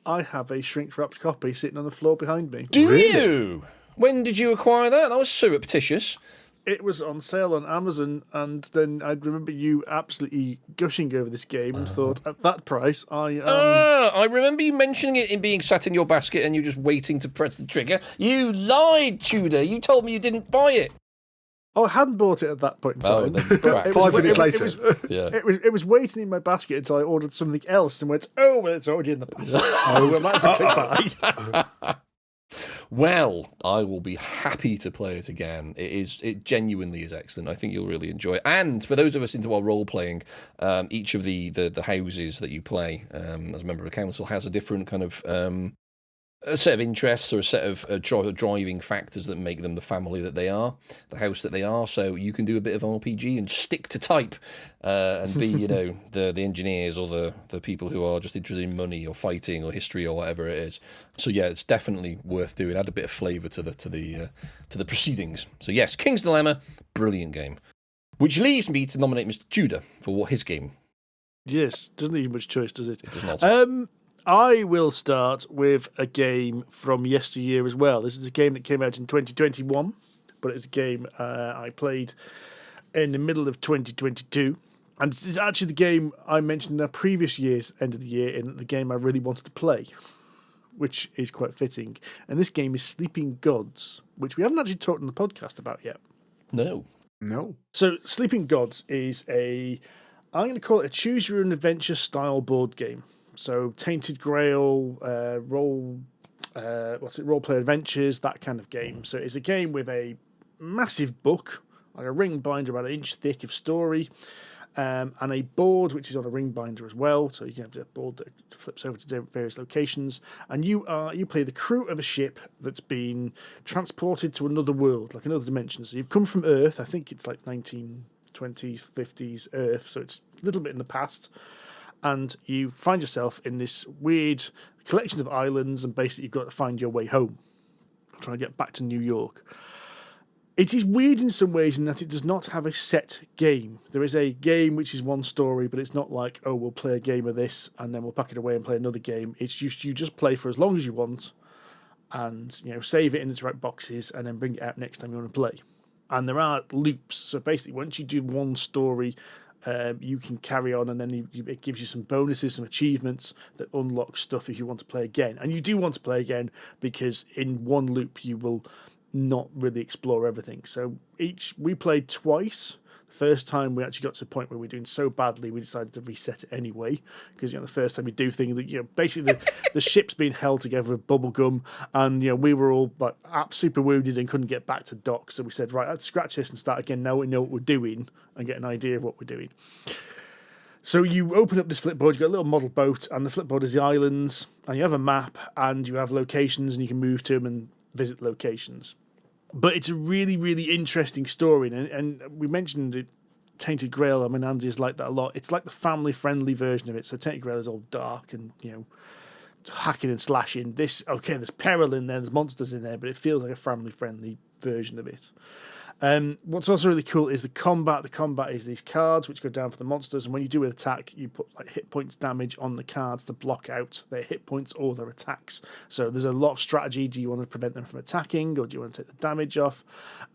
[SPEAKER 1] I have a shrink-wrapped copy sitting on the floor behind me.
[SPEAKER 3] Do you? When did you acquire that? That was surreptitious.
[SPEAKER 1] It was on sale on Amazon, and then I remember you absolutely gushing over this game and thought, at that price,
[SPEAKER 3] I remember you mentioning it in being sat in your basket and you just waiting to press the trigger. You lied, Tudor. You told me you didn't buy it.
[SPEAKER 1] Oh, I hadn't bought it at that point in time.
[SPEAKER 2] 5 minutes later.
[SPEAKER 1] It was waiting in my basket until I ordered something else and went, oh, well, it's already in the basket. So I might as well click buy.
[SPEAKER 3] Well, I will be happy to play it again. It genuinely is excellent. I think you'll really enjoy it. And for those of us into our role playing, each of the houses that you play as a member of the council has a different kind of a set of interests or a set of driving factors that make them the family that they are, the house that they are. So you can do a bit of RPG and stick to type and be, the engineers or the people who are just interested in money or fighting or history or whatever it is. So yeah, it's definitely worth doing. Add a bit of flavour to the proceedings. So yes, King's Dilemma, brilliant game. Which leaves me to nominate Mr. Tudor for his game.
[SPEAKER 1] Yes, doesn't need much choice, does it?
[SPEAKER 3] It does not.
[SPEAKER 1] I will start with a game from yesteryear as well. This is a game that came out in 2021, but it's a game I played in the middle of 2022. And it's actually the game I mentioned in the previous year's end of the year, in the game I really wanted to play, which is quite fitting. And this game is Sleeping Gods, which we haven't actually talked on the podcast about yet.
[SPEAKER 3] No.
[SPEAKER 1] So Sleeping Gods is I'm going to call it a choose-your-own-adventure style board game. So Tainted Grail, role-play adventures, that kind of game. So it's a game with a massive book, like a ring binder about an inch thick of story, and a board which is on a ring binder as well. So you can have a board that flips over to various locations, and you play the crew of a ship that's been transported to another world, like another dimension. So you've come from Earth. I think it's like 1920s, 50s Earth. So it's a little bit in the past. And you find yourself in this weird collection of islands, and basically you've got to find your way home, trying to get back to New York. It is weird in some ways in that it does not have a set game. There is a game which is one story, but it's not like, oh, we'll play a game of this and then we'll pack it away and play another game. It's just you just play for as long as you want, and save it in its right boxes and then bring it out next time you want to play. And there are loops. So basically, once you do one story, you can carry on, and then it gives you some bonuses, some achievements that unlock stuff if you want to play again. And you do want to play again, because in one loop you will not really explore everything. So we played twice. The first time we actually got to the point where we were doing so badly we decided to reset it anyway, because the first time you do things that basically the ship's being held together with bubble gum, and we were all like super wounded and couldn't get back to dock. So we said, right, let's scratch this and start again. Now we know what we're doing and get an idea of what we're doing. So you open up this flipboard, you've got a little model boat, and the flipboard is the islands, and you have a map, and you have locations, and you can move to them and visit locations. But it's a really, really interesting story, and we mentioned it, Tainted Grail. I mean, Andy has liked that a lot. It's like the family-friendly version of it. So Tainted Grail is all dark and, hacking and slashing. There's peril in there, there's monsters in there, but it feels like a family-friendly version of it. What's also really cool is the combat. The combat is these cards which go down for the monsters, and when you do an attack, you put like hit points damage on the cards to block out their hit points or their attacks. So there's a lot of strategy. Do you want to prevent them from attacking, or do you want to take the damage off?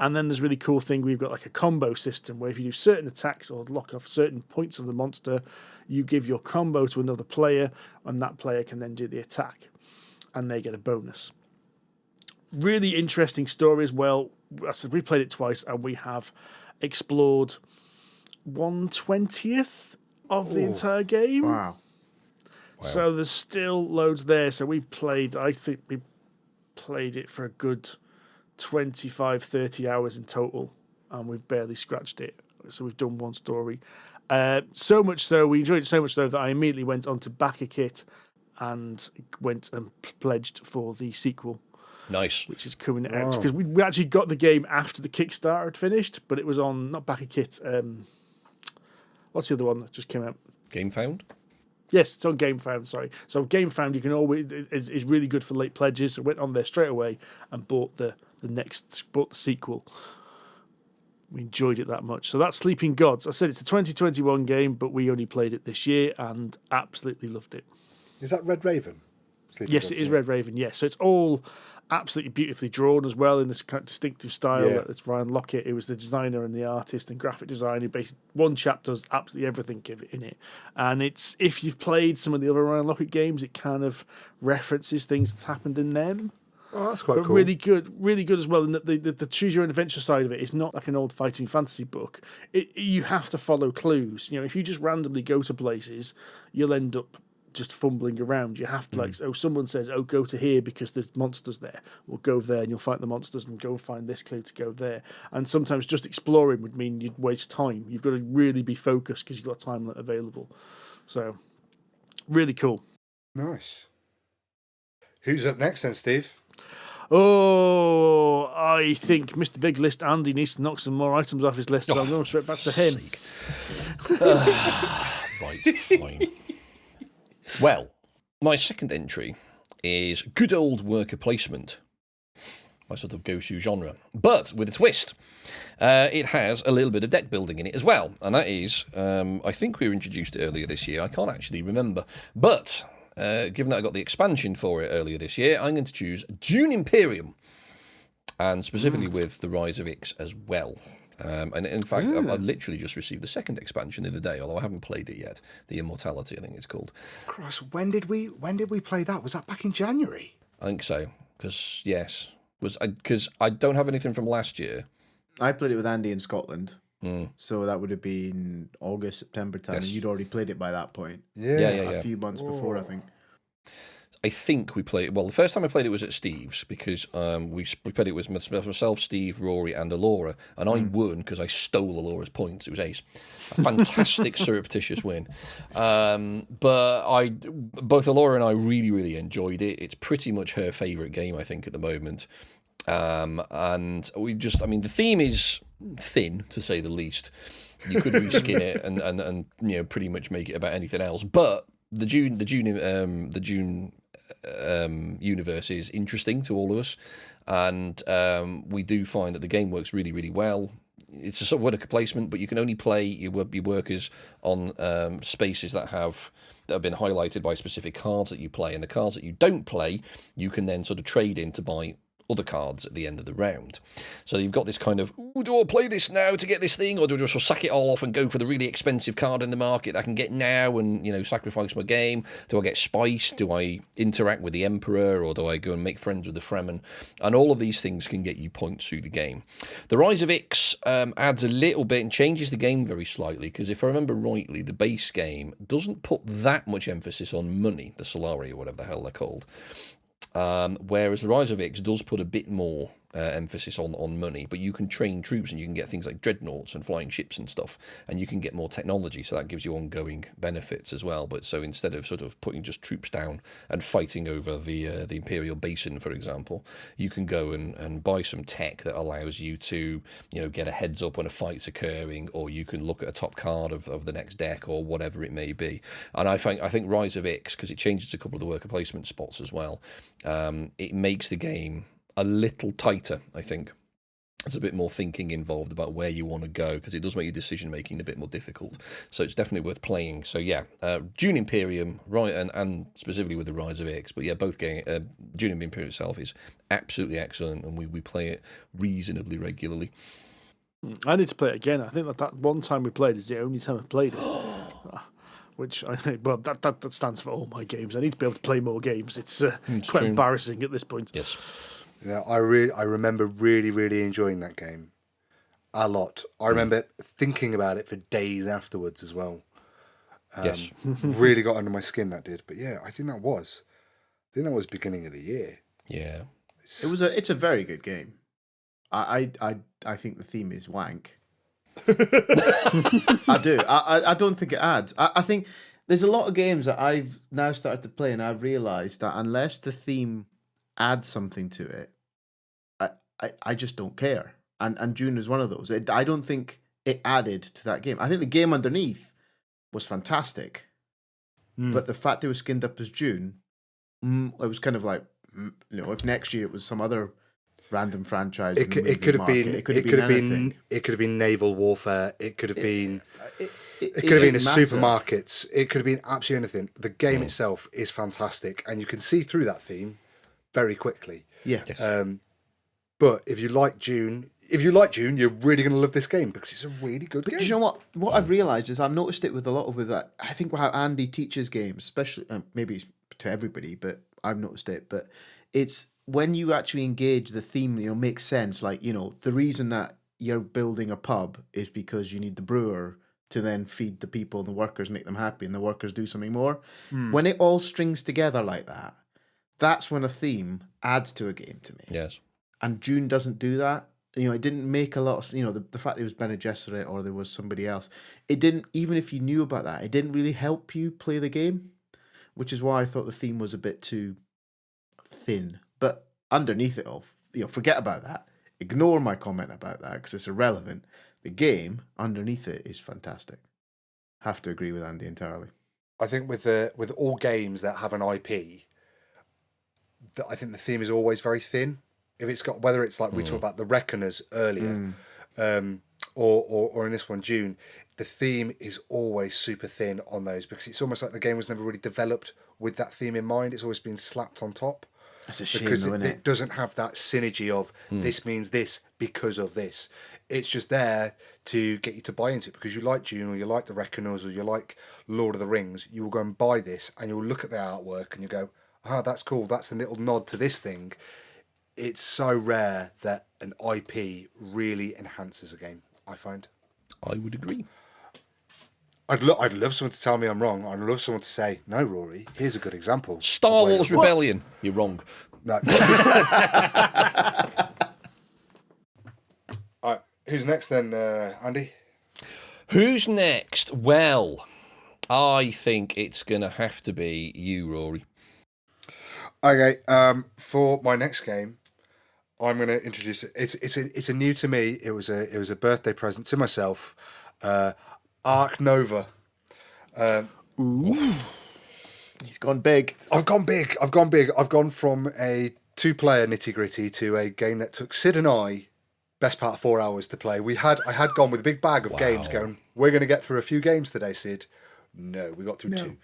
[SPEAKER 1] And then there's a really cool thing. We've got like a combo system where if you do certain attacks or lock off certain points of the monster, you give your combo to another player, and that player can then do the attack, and they get a bonus. Really interesting story as well. I said we played it twice, and we have explored 1/20th of the entire game.
[SPEAKER 4] Wow.
[SPEAKER 1] So there's still loads there. So I think we played it for a good 25, 30 hours in total, and we've barely scratched it. So we've done one story. So much so, we enjoyed it so much so that I immediately went on to back a kit and went and pledged for the sequel.
[SPEAKER 3] Nice.
[SPEAKER 1] Which is coming out, because we actually got the game after the Kickstarter had finished, but it was on, not back a kit, what's the other one that just came out?
[SPEAKER 3] Game Found?
[SPEAKER 1] Yes, it's on GameFound, sorry. So GameFound, you can always is really good for late pledges. So I went on there straight away and bought the sequel. We enjoyed it that much. So that's Sleeping Gods. I said it's a 2021 game, but we only played it this year and absolutely loved it.
[SPEAKER 2] Is that Red Raven?
[SPEAKER 1] Yes, it is Red Raven, yes. So it's all absolutely beautifully drawn as well in this kind of distinctive style.
[SPEAKER 2] Yeah.
[SPEAKER 1] It's Ryan Lockett. It was the designer and the artist and graphic designer. Basically, one chap does absolutely everything in it. And it's, if you've played some of the other Ryan Lockett games, it kind of references things that's happened in them.
[SPEAKER 2] Oh, that's quite
[SPEAKER 1] But
[SPEAKER 2] cool.
[SPEAKER 1] really good as well. And the choose your own adventure side of it is not like an old fighting fantasy book. You have to follow clues. If you just randomly go to places, you'll end up just fumbling around. You have to someone says, go to here because there's monsters there. Well, go there and you'll fight the monsters and go find this clue to go there. And sometimes just exploring would mean you'd waste time. You've got to really be focused because you've got time available. So, really cool.
[SPEAKER 2] Nice. Who's up next then, Steve?
[SPEAKER 1] Oh, I think Mr. Big List Andy needs to knock some more items off his list, so I'm going straight back to him.
[SPEAKER 3] Right, fine. Well, my second entry is good old worker placement, my sort of go-to genre, but with a twist. It has a little bit of deck building in it as well, and that is, I think we were introduced earlier this year, I can't actually remember, but given that I got the expansion for it earlier this year, I'm going to choose Dune Imperium, and specifically with the Rise of Ix as well. And in fact, I've literally just received the second expansion the other day, although I haven't played it yet. The Immortality, I think it's called.
[SPEAKER 2] Christ, when did we play that? Was that back in January?
[SPEAKER 3] I think so, because I don't have anything from last year.
[SPEAKER 4] I played it with Andy in Scotland, so that would have been August, September time, and you'd already played it by that point.
[SPEAKER 3] Yeah.
[SPEAKER 4] A few months before, I think.
[SPEAKER 3] I think we played. Well, the first time I played it was at Steve's because we played it with myself, Steve, Rory, and Alora, and I won because I stole Alora's points. It was ace, a fantastic surreptitious win. But both Alora and I really, really enjoyed it. It's pretty much her favourite game, I think, at the moment. And we just, the theme is thin to say the least. You could reskin it and pretty much make it about anything else, but the Dune universe is interesting to all of us, and we do find that the game works really, really well. It's a sort of worker placement, but you can only play your workers on spaces that have been highlighted by specific cards that you play, and the cards that you don't play, you can then sort of trade in to buy other cards at the end of the round. So you've got this kind of, do I play this now to get this thing, or do I just sack it all off and go for the really expensive card in the market I can get now and, sacrifice my game? Do I get spice? Do I interact with the Emperor, or do I go and make friends with the Fremen? And all of these things can get you points through the game. The Rise of Ix adds a little bit and changes the game very slightly, because if I remember rightly, the base game doesn't put that much emphasis on money, the Solari or whatever the hell they're called. Whereas the Rise of Ix does put a bit more emphasis on money, but you can train troops and you can get things like dreadnoughts and flying ships and stuff, and you can get more technology, so that gives you ongoing benefits as well. But so instead of sort of putting just troops down and fighting over the Imperial Basin, for example, you can go and buy some tech that allows you to get a heads up when a fight's occurring, or you can look at a top card of the next deck or whatever it may be. And I think Rise of Ix, because it changes a couple of the worker placement spots as well, it makes the game a little tighter, I think. There's a bit more thinking involved about where you want to go, because it does make your decision making a bit more difficult. So it's definitely worth playing. So yeah, Dune Imperium, right, and specifically with the Rise of Ix. But yeah, both game Dune Imperium itself is absolutely excellent, and we play it reasonably regularly.
[SPEAKER 1] I need to play it again. I think that one time we played is the only time I've played it. Which I think, well, that stands for all my games. I need to be able to play more games. It's quite
[SPEAKER 3] true.
[SPEAKER 1] embarrassing at this point.
[SPEAKER 3] Yes.
[SPEAKER 2] Yeah, I remember really, really enjoying that game a lot. I remember thinking about it for days afterwards as well.
[SPEAKER 3] Yes.
[SPEAKER 2] Really got under my skin, that did. But yeah, I think that was beginning of the year.
[SPEAKER 3] Yeah.
[SPEAKER 4] It's a very good game. I think the theme is wank. I do. I don't think it adds. I think there's a lot of games that I've now started to play, and I've realised that unless the theme adds something to it, I just don't care. And Dune is one of those. I don't think it added to that game. I think the game underneath was fantastic, but the fact it was skinned up as Dune, it was kind of like, if next year it was some other random franchise,
[SPEAKER 2] It could have been.
[SPEAKER 4] It could have been.
[SPEAKER 2] It could have been naval warfare. It could have been. It could have been a supermarkets. It could have been absolutely anything. The game itself is fantastic, and you can see through that theme very quickly.
[SPEAKER 4] Yeah.
[SPEAKER 3] Yes.
[SPEAKER 2] But if you like Dune, you're really going to love this game, because it's a really good game.
[SPEAKER 4] Do you know what? What I've realised is I've noticed it with a lot of that. I think how Andy teaches games, especially maybe it's to everybody, but I've noticed it. But it's when you actually engage the theme, makes sense. Like the reason that you're building a pub is because you need the brewer to then feed the people and the workers, make them happy, and the workers do something more. When it all strings together like that, that's when a theme adds to a game to me.
[SPEAKER 3] Yes.
[SPEAKER 4] And Dune doesn't do that. It didn't make a lot of, the fact there was Bene Gesserit or there was somebody else, it didn't, even if you knew about that, it didn't really help you play the game, which is why I thought the theme was a bit too thin. But underneath it all, forget about that. Ignore my comment about that because it's irrelevant. The game underneath it is fantastic. Have to agree with Andy entirely.
[SPEAKER 2] I think with all games that have an IP, I think the theme is always very thin. If it's got, whether it's like we talked about the Reckoners earlier, or in this one Dune, the theme is always super thin on those, because it's almost like the game was never really developed with that theme in mind. It's always been slapped on top.
[SPEAKER 4] That's a shame,
[SPEAKER 2] because
[SPEAKER 4] though, isn't
[SPEAKER 2] it doesn't have that synergy of this means this because of this. It's just there to get you to buy into it because you like Dune, or you like the Reckoners, or you like Lord of the Rings. You will go and buy this, and you'll look at the artwork and you go, that's cool. That's a little nod to this thing. It's so rare that an IP really enhances a game, I find.
[SPEAKER 3] I would agree.
[SPEAKER 2] I'd love someone to tell me I'm wrong. I'd love someone to say, no, Rory, here's a good example.
[SPEAKER 3] Star Wars Rebellion. You're wrong.
[SPEAKER 2] No. All right, who's next then, Andy?
[SPEAKER 3] Who's next? Well, I think it's going to have to be you, Rory.
[SPEAKER 2] Okay, for my next game, I'm going to introduce it. It's a new to me. It was a birthday present to myself. Ark Nova.
[SPEAKER 4] Ooh. He's gone big.
[SPEAKER 2] I've gone big. I've gone from a 2-player nitty-gritty to a game that took Sid and I best part of 4 hours to play. I had gone with a big bag of games going, we're going to get through a few games today, Sid. No, we got through 2.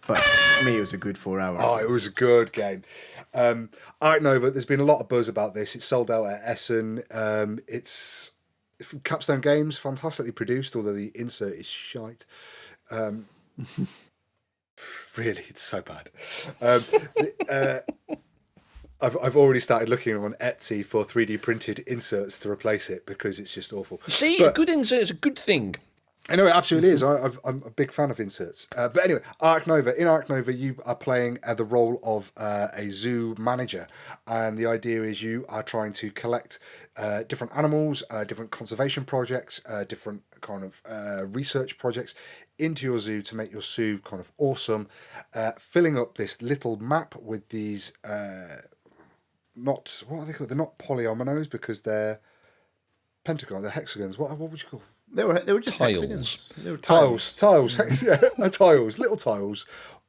[SPEAKER 4] But for me, it was a good 4 hours.
[SPEAKER 2] Oh, it was a good game. Ark Nova, there's been a lot of buzz about this. It's sold out at Essen. It's from Capstone Games, fantastically produced, although the insert is shite. Really, it's so bad. I've already started looking on Etsy for 3D printed inserts to replace it because it's just awful.
[SPEAKER 3] See, a good insert is a good thing.
[SPEAKER 2] I know it absolutely is. I'm a big fan of inserts. But anyway, Ark Nova. In Ark Nova, you are playing the role of a zoo manager. And the idea is you are trying to collect different animals, different conservation projects, different kind of research projects into your zoo to make your zoo kind of awesome. Filling up this little map with these, what are they called? They're not polyominoes because they're pentagons, they're hexagons. What would you call them?
[SPEAKER 4] They were just
[SPEAKER 3] Tiles.
[SPEAKER 4] hexagons. They were
[SPEAKER 2] Tiles, little tiles,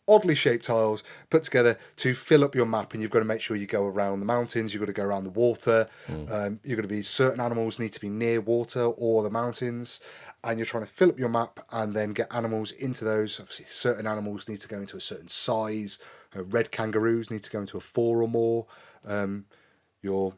[SPEAKER 2] oddly shaped tiles put together to fill up your map. And you've got to make sure you go around the mountains. You've got to go around the water. You've got to be certain animals need to be near water or the mountains, and you're trying to fill up your map and then get animals into those. Obviously, certain animals need to go into a certain size. Red kangaroos need to go into a 4 or more. Your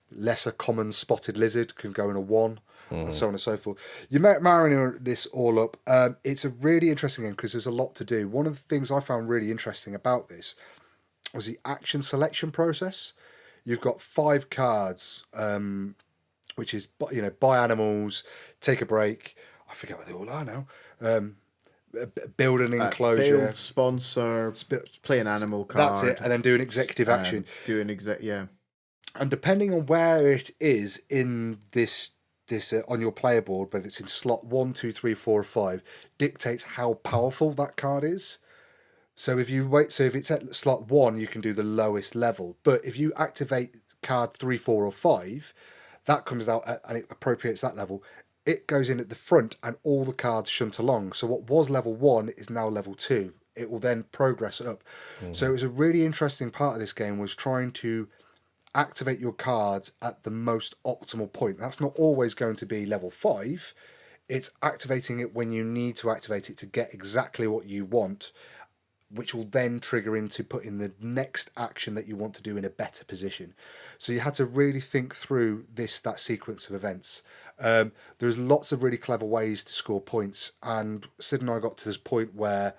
[SPEAKER 2] lesser common spotted lizard can go in a 1. And so on and so forth. You marrying this all up. It's a really interesting game because there's a lot to do. One of the things I found really interesting about this was the action selection process. You've got 5 cards, which is buy animals, take a break. I forget what they all are now. Build an enclosure,
[SPEAKER 4] build, sponsor, play an animal card.
[SPEAKER 2] That's it, and then do an executive action. And depending on where it is in this on your player board, whether it's in slot 1, 2, 3, 4, or 5, dictates how powerful that card is. So if it's at slot 1, you can do the lowest level. But if you activate card 3, 4, or 5, that comes out and it appropriates that level. It goes in at the front and all the cards shunt along. So what was level 1 is now level 2. It will then progress up. So it was a really interesting part of this game was trying to activate your cards at the most optimal point. That's not always going to be level 5. It's activating it when you need to activate it to get exactly what you want, which will then trigger into putting the next action that you want to do in a better position. So you had to really think through that sequence of events. There's lots of really clever ways to score points, and Sid and I got to this point where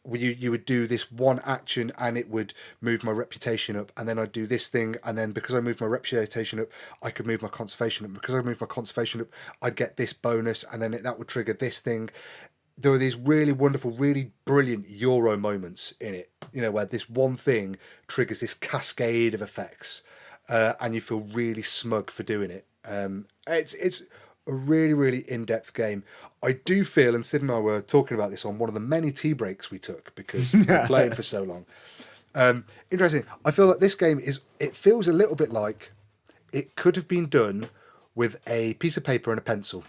[SPEAKER 2] you would do this one action and it would move my reputation up, and then I'd do this thing, and then because I moved my reputation up, I could move my conservation up. Because I moved my conservation up, I'd get this bonus, and then that would trigger this thing. There were these really wonderful, really brilliant Euro moments in it, where this one thing triggers this cascade of effects, and you feel really smug for doing it. It's a really, really in-depth game. I do feel, and Sid and I were talking about this on one of the many tea breaks we took because we've been playing for so long. Interesting. I feel like this game it feels a little bit like it could have been done with a piece of paper and a pencil.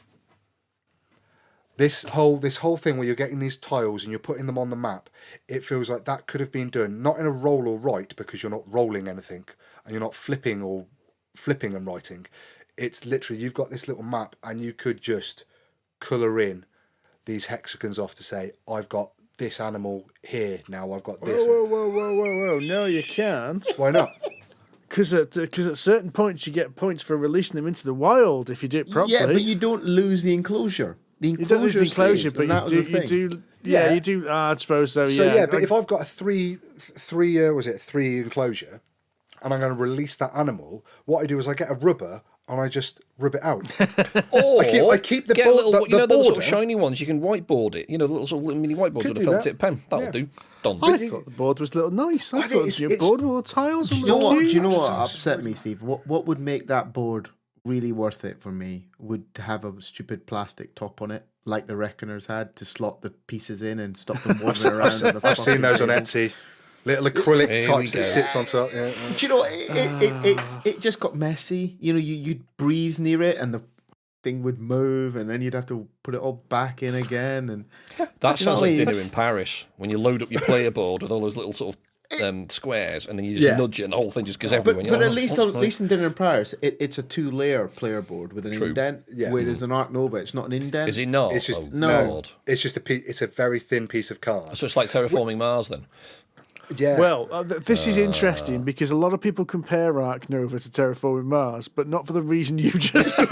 [SPEAKER 2] This whole thing where you're getting these tiles and you're putting them on the map, it feels like that could have been done, not in a roll or write, because you're not rolling anything and you're not flipping and writing. It's literally, you've got this little map and you could just colour in these hexagons off to say, I've got this animal here, now I've got this.
[SPEAKER 1] Whoa. No, you can't.
[SPEAKER 2] Why not?
[SPEAKER 1] Because at certain points you get points for releasing them into the wild if you do it properly.
[SPEAKER 4] Yeah, but you don't lose the enclosure. The
[SPEAKER 1] You don't lose the enclosure, but you do. Yeah, you do. I suppose so.
[SPEAKER 2] So yeah, but if I've got a three enclosure, and I'm going to release that animal, what I do is I get a rubber and I just rub it out.
[SPEAKER 3] Or
[SPEAKER 2] I keep the
[SPEAKER 3] get
[SPEAKER 2] board,
[SPEAKER 3] a little,
[SPEAKER 2] the
[SPEAKER 3] the little sort of
[SPEAKER 2] border.
[SPEAKER 3] shiny ones. You can whiteboard it. The little sort of mini whiteboards
[SPEAKER 2] Could
[SPEAKER 3] with a
[SPEAKER 2] do
[SPEAKER 3] felt
[SPEAKER 2] that.
[SPEAKER 3] tip pen. That'll
[SPEAKER 2] Yeah.
[SPEAKER 3] do. Done.
[SPEAKER 1] I thought the board was a little nice. I
[SPEAKER 2] think
[SPEAKER 1] thought your
[SPEAKER 2] it's-
[SPEAKER 1] board with all the tiles.
[SPEAKER 4] Do you know what? Do you know what upset me, Steve? What would make that board really worth it for me would have a stupid plastic top on it, like the Reckoners had, to slot the pieces in and stop them wandering around.
[SPEAKER 2] I've seen those on Etsy. Little acrylic
[SPEAKER 3] Here we
[SPEAKER 2] types
[SPEAKER 3] go.
[SPEAKER 2] that sits on top. Yeah.
[SPEAKER 4] Do you know it just got messy. You'd breathe near it and the thing would move, and then you'd have to put it all back in again. And
[SPEAKER 3] That sounds like dinner
[SPEAKER 4] it's-
[SPEAKER 3] in Paris when you load up your player board with all those little sort of squares, and then you just nudge it, and the whole thing just goes everywhere.
[SPEAKER 4] But at least in Dinner and Prayers, it's a 2-layer player board with an indent.
[SPEAKER 2] Yeah.
[SPEAKER 4] Whereas in Ark Nova, it's not an indent.
[SPEAKER 3] Is it not?
[SPEAKER 2] It's just
[SPEAKER 4] no.
[SPEAKER 2] It's just it's a very thin piece of card.
[SPEAKER 3] So it's like terraforming Mars, then.
[SPEAKER 2] Yeah.
[SPEAKER 1] Well, this is interesting because a lot of people compare Ark Nova to Terraforming Mars, but not for the reason you've just said.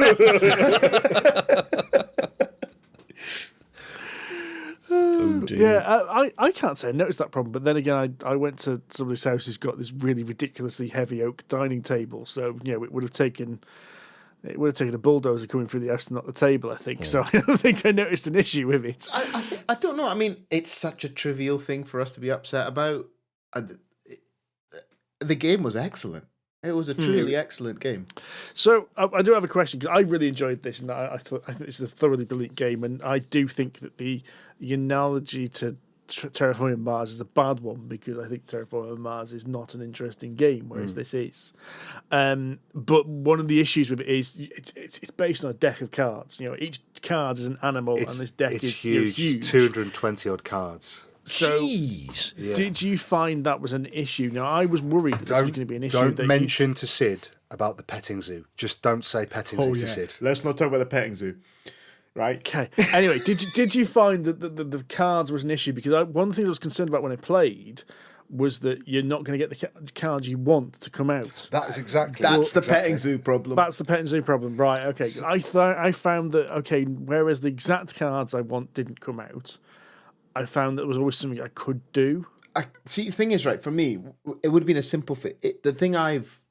[SPEAKER 3] Oh, dear.
[SPEAKER 1] Yeah, I can't say I noticed that problem, but then again, I went to somebody's house who's got this really ridiculously heavy oak dining table, so it would have taken a bulldozer coming through the house to knock the table, I think. So I don't think I noticed an issue with it.
[SPEAKER 4] I don't know. I mean, it's such a trivial thing for us to be upset about. The game was excellent. It was a truly excellent game.
[SPEAKER 1] So I do have a question because I really enjoyed this, and I think it's a thoroughly brilliant game, and I do think that the analogy to Terraforming Mars is a bad one because I think Terraforming Mars is not an interesting game, whereas this is. But one of the issues with it is it's based on a deck of cards. Each card is an animal, and this deck is huge.
[SPEAKER 2] It's 220 odd cards.
[SPEAKER 1] So,
[SPEAKER 3] Jeez.
[SPEAKER 1] did you find that was an issue? Now, I was worried that this was going to be an issue.
[SPEAKER 2] Don't mention to Sid about the petting zoo. Just don't say petting zoo to Sid.
[SPEAKER 4] Let's not talk about the petting zoo. Right.
[SPEAKER 1] Okay. Anyway, did you find that the cards was an issue? Because one of the things I was concerned about when I played was that you're not going to get the cards you want to come out.
[SPEAKER 2] That's exactly.
[SPEAKER 4] Petting zoo problem.
[SPEAKER 1] That's the petting zoo problem, right? Okay. I found that whereas the exact cards I want didn't come out, I found that there was always something I could do.
[SPEAKER 4] See, the thing is, right, for me, it would have been a simple fit. The thing I've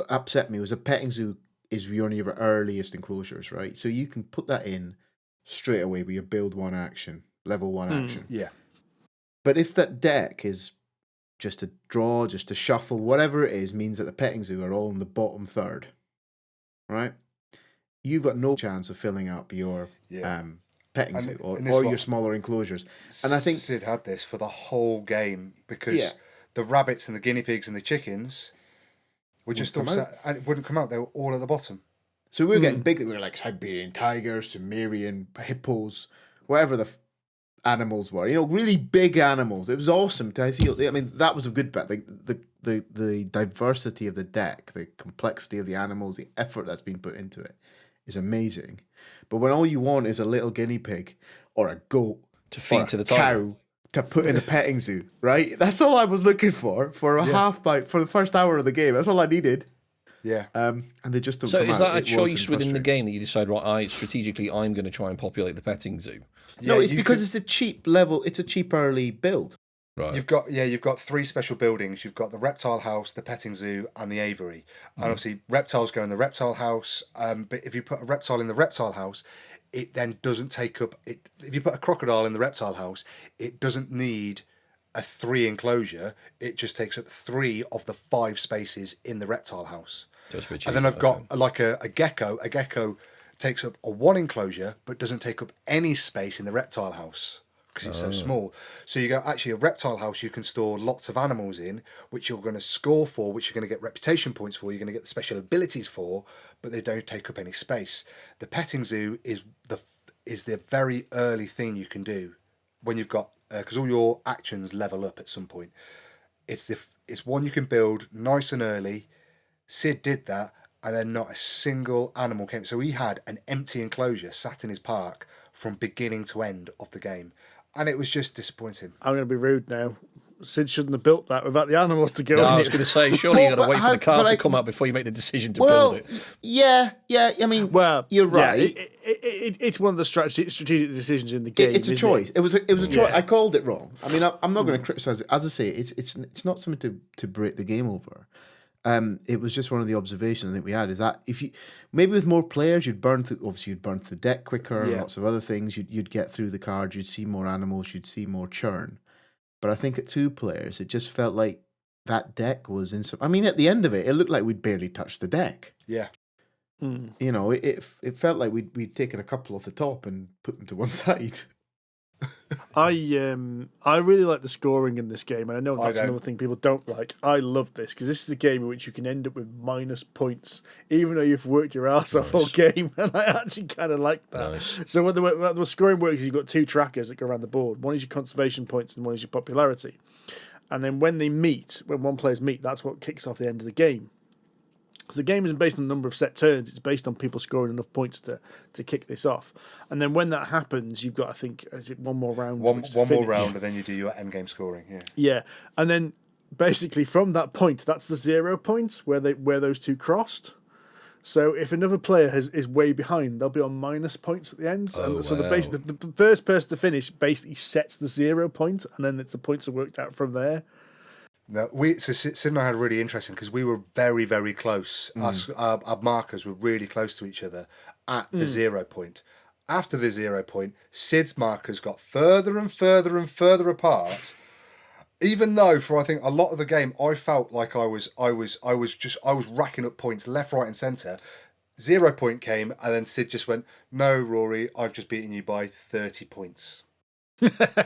[SPEAKER 4] upset me was a petting zoo is one of your earliest enclosures, right? So you can put that in straight away with your build one action, level one action.
[SPEAKER 2] Yeah.
[SPEAKER 4] But if that deck is just a draw, just a shuffle, whatever it is, means that the petting zoo are all in the bottom third, right? You've got no chance of filling up your petting zoo or your smaller enclosures. And I think
[SPEAKER 2] Sid had this for the whole game because the rabbits and the guinea pigs and the chickens were just all set, and it wouldn't come out. They were all at the bottom.
[SPEAKER 4] So we were getting big. We were like Siberian tigers, Sumerian hippos, whatever the animals were. Really big animals. It was awesome to see. I mean, that was a good bit. The diversity of the deck, the complexity of the animals, the effort that's been put into it is amazing. But when all you want is a little guinea pig or a goat
[SPEAKER 3] to feed to the
[SPEAKER 4] cow to put in the petting zoo, right? That's all I was looking for for the first hour of the game. That's all I needed.
[SPEAKER 2] Yeah.
[SPEAKER 4] And they just don't.
[SPEAKER 3] So
[SPEAKER 4] come
[SPEAKER 3] is
[SPEAKER 4] out.
[SPEAKER 3] that a
[SPEAKER 4] It
[SPEAKER 3] choice
[SPEAKER 4] wasn't
[SPEAKER 3] within the
[SPEAKER 4] frustrating.
[SPEAKER 3] game that you decide, right? I'm going to try and populate the petting zoo.
[SPEAKER 4] No, it's because it's a cheap level. It's a cheap early build.
[SPEAKER 3] Right.
[SPEAKER 2] You've got 3 special buildings. You've got the reptile house, the petting zoo, and the aviary. And obviously, reptiles go in the reptile house. But if you put a reptile in the reptile house, it then doesn't take up. If you put a crocodile in the reptile house, it doesn't need a 3 enclosure. It just takes up 3 of the 5 spaces in the reptile house. And then I've got like a gecko. A gecko takes up a 1 enclosure, but doesn't take up any space in the reptile house because it's so small. So you go, actually, a reptile house you can store lots of animals in, which you're going to score for, which you're going to get reputation points for, you're going to get the special abilities for, but they don't take up any space. The petting zoo is the very early thing you can do when you've got, because all your actions level up at some point. It's one you can build nice and early. Sid did that, and then not a single animal came. So he had an empty enclosure sat in his park from beginning to end of the game. And it was just disappointing.
[SPEAKER 1] I'm going to be rude now. Sid shouldn't have built that without the animals to go
[SPEAKER 3] No,
[SPEAKER 1] in
[SPEAKER 3] I was
[SPEAKER 1] it.
[SPEAKER 3] going to say, surely you've got to wait for the card
[SPEAKER 4] but
[SPEAKER 3] to come out before you make the decision to
[SPEAKER 4] Well,
[SPEAKER 3] build it.
[SPEAKER 4] yeah. I mean, you're right.
[SPEAKER 1] It's one of the strategic decisions in the game.
[SPEAKER 4] It's a choice. It was a choice.
[SPEAKER 1] Yeah.
[SPEAKER 4] I called it wrong. I mean, I'm not going to criticize it. As I say, it's not something to break the game over. It was just one of the observations I think we had is that if you maybe with more players you'd burn through the deck quicker and lots of other things. You'd get through the cards. You'd see more animals. You'd see more churn. But I think at 2 players, it just felt like that deck was in some. I mean, at the end of it, it looked like we'd barely touched the deck.
[SPEAKER 2] Yeah.
[SPEAKER 4] It felt like we'd taken a couple off the top and put them to one side.
[SPEAKER 1] I really like the scoring in this game, and I know that's another thing people don't like. I love this because this is a game in which you can end up with minus points, even though you've worked your ass off all game, and I actually kind of like that.
[SPEAKER 3] Nice.
[SPEAKER 1] So what the scoring works is you've got 2 trackers that go around the board. One is your conservation points, and one is your popularity. And then when one players meet, that's what kicks off the end of the game. So the game isn't based on the number of set turns, it's based on people scoring enough points to kick this off. And then when that happens, you've got, I think, is it one more round?
[SPEAKER 2] One more round, and then you do your end game scoring. Yeah.
[SPEAKER 1] Yeah. And then basically from that point, that's the 0 point where those two crossed. So if another player is way behind, they'll be on minus points at the end. So the first person to finish basically sets the 0 point, and then the points are worked out from there.
[SPEAKER 2] No, Sid and I had really interesting because we were very, very close. Our markers were really close to each other at the 0 point. After the 0 point, Sid's markers got further and further and further apart. Even though for I think a lot of the game, I felt like I was racking up points left, right, and centre. 0 point came, and then Sid just went, "No, Rory, I've just beaten you by 30 points."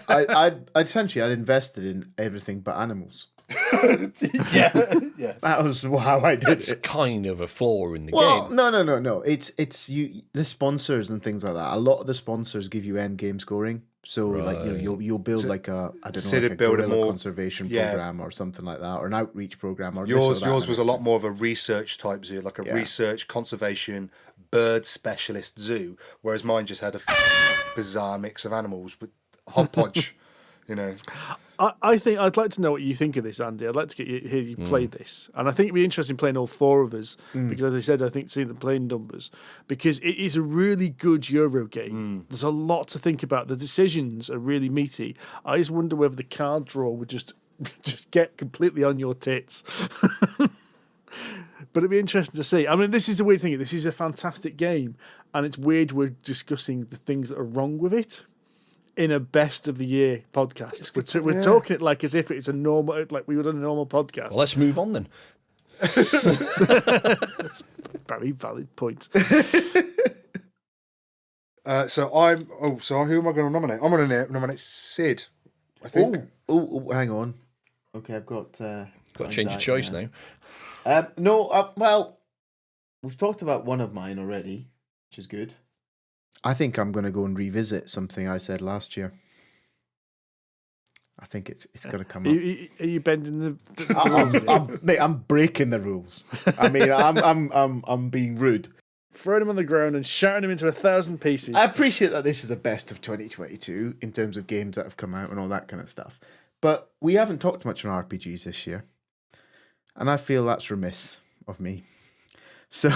[SPEAKER 4] I'd invested in everything but animals.
[SPEAKER 2] yeah.
[SPEAKER 4] That was how I did
[SPEAKER 3] It's
[SPEAKER 4] it.
[SPEAKER 3] kind of a flaw in the
[SPEAKER 4] Well,
[SPEAKER 3] game.
[SPEAKER 4] no. It's you. The sponsors and things like that. A lot of the sponsors give you end game scoring. So like you'll build like a gorilla conservation program or something like that, or an outreach program. Or
[SPEAKER 2] yours was a lot more of a research type zoo, like a research conservation bird specialist zoo, whereas mine just had a bizarre mix of animals with hodgepodge.
[SPEAKER 1] I think I'd like to know what you think of this, Andy. I'd like to hear you play this, and I think it'd be interesting playing all 4 of us because, as I said, I think seeing the playing numbers because it is a really good Euro game. There's a lot to think about. The decisions are really meaty. I just wonder whether the card draw would just get completely on your tits. But it'd be interesting to see. I mean, this is the weird thing. This is a fantastic game, and it's weird we're discussing the things that are wrong with it in a best of the year podcast. We're talking it like as if it's a normal, like we would on a normal podcast.
[SPEAKER 3] Well, let's move on then.
[SPEAKER 1] That's a very valid point.
[SPEAKER 2] So who am I going to nominate? I'm going to nominate Sid, I think.
[SPEAKER 4] Oh, hang on. Okay, I've got
[SPEAKER 3] to change your choice now.
[SPEAKER 4] Well, we've talked about one of mine already, which is good. I think I'm going to go and revisit something I said last year. I think it's going to come up.
[SPEAKER 1] Are you bending the
[SPEAKER 4] mate, I'm breaking the rules. I mean, I'm being rude.
[SPEAKER 1] Throwing him on the ground and shouting him into 1,000 pieces.
[SPEAKER 4] I appreciate that this is a best of 2022 in terms of games that have come out and all that kind of stuff. But we haven't talked much on RPGs this year. And I feel that's remiss of me. So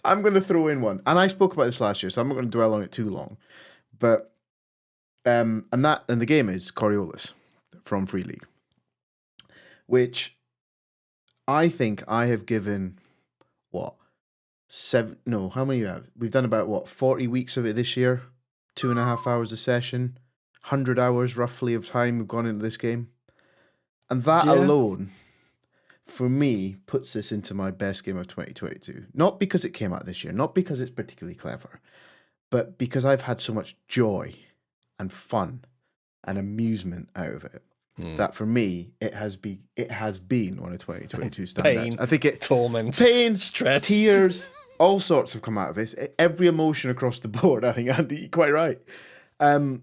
[SPEAKER 4] I'm going to throw in one. And I spoke about this last year, so I'm not going to dwell on it too long. But and the game is Coriolis from Free League, which I think I have given how many have we've done about 40 weeks of it this year, 2.5 hours a session, 100 hours roughly of time we've gone into this game, and that alone for me puts this into my best game of 2022. Not because it came out this year, not because it's particularly clever, but because I've had so much joy and fun and amusement out of it. That for me, it has been one of 2022 standouts.
[SPEAKER 3] Pain,
[SPEAKER 4] I think
[SPEAKER 3] torment,
[SPEAKER 4] stress, tears, all sorts have come out of this. Every emotion across the board. I think Andy, you're quite right. And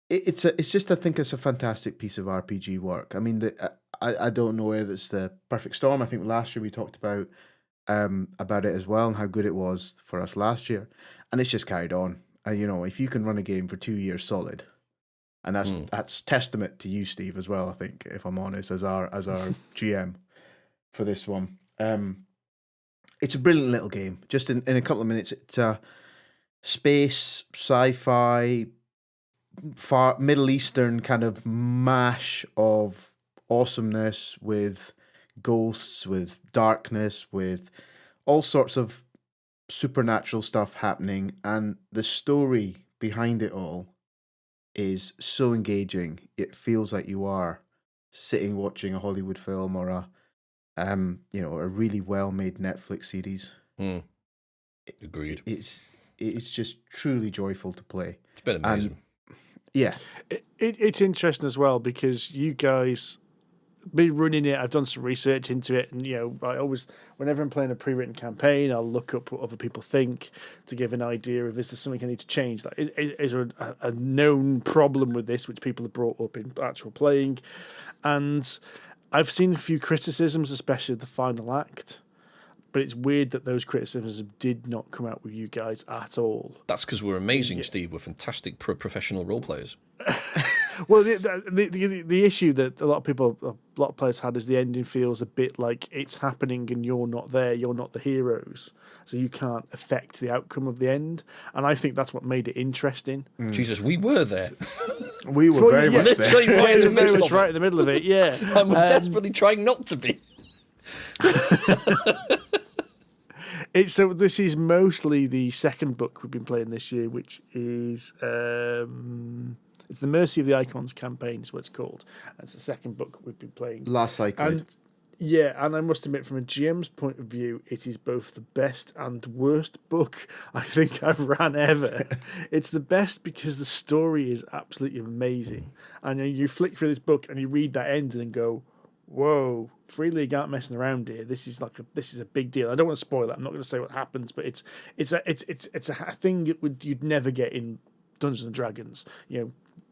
[SPEAKER 4] it's just I think it's a fantastic piece of RPG work. I mean, I don't know whether it's the perfect storm. I think last year we talked about it as well and how good it was for us last year, and it's just carried on. And if you can run a game for 2 years solid. And that's testament to you, Steve, as well, I think, if I'm honest, as our GM for this one. It's a brilliant little game. Just in a couple of minutes, it's a space, sci-fi, far Middle Eastern kind of mash of awesomeness with ghosts, with darkness, with all sorts of supernatural stuff happening. And the story behind it all is so engaging. It feels like you are sitting watching a Hollywood film or a really well made Netflix series.
[SPEAKER 3] Agreed.
[SPEAKER 4] It's just truly joyful to play.
[SPEAKER 3] It's been amazing.
[SPEAKER 1] It's interesting as well because you guys, been running it. I've done some research into it, and I always, whenever I'm playing a pre-written campaign, I'll look up what other people think to give an idea of is there something I need to change. Like, is there a known problem with this which people have brought up in actual playing? And I've seen a few criticisms, especially of the final act. But it's weird that those criticisms did not come out with you guys at all.
[SPEAKER 3] That's because we're amazing, Steve. We're fantastic professional role players.
[SPEAKER 1] Well, the issue that a lot of players had is the ending feels a bit like it's happening and you're not there. You're not the heroes, so you can't affect the outcome of the end. And I think that's what made it interesting.
[SPEAKER 3] Jesus, we were there.
[SPEAKER 4] We were very much there.
[SPEAKER 3] Literally right in the middle of it.
[SPEAKER 1] Right in the middle of it. Yeah,
[SPEAKER 3] and we're desperately trying not to be.
[SPEAKER 1] So this is mostly the second book we've been playing this year, which is it's the Mercy of the Icons campaign is what it's called. It's the second book we've been playing.
[SPEAKER 4] Last cycle.
[SPEAKER 1] And I must admit, from a GM's point of view, it is both the best and worst book I think I've ran ever. It's the best because the story is absolutely amazing. And you flick through this book and you read that ending and go, whoa, Free League aren't messing around here. This is a big deal. I don't want to spoil it. I'm not going to say what happens, but it's a thing you'd never get in Dungeons and Dragons.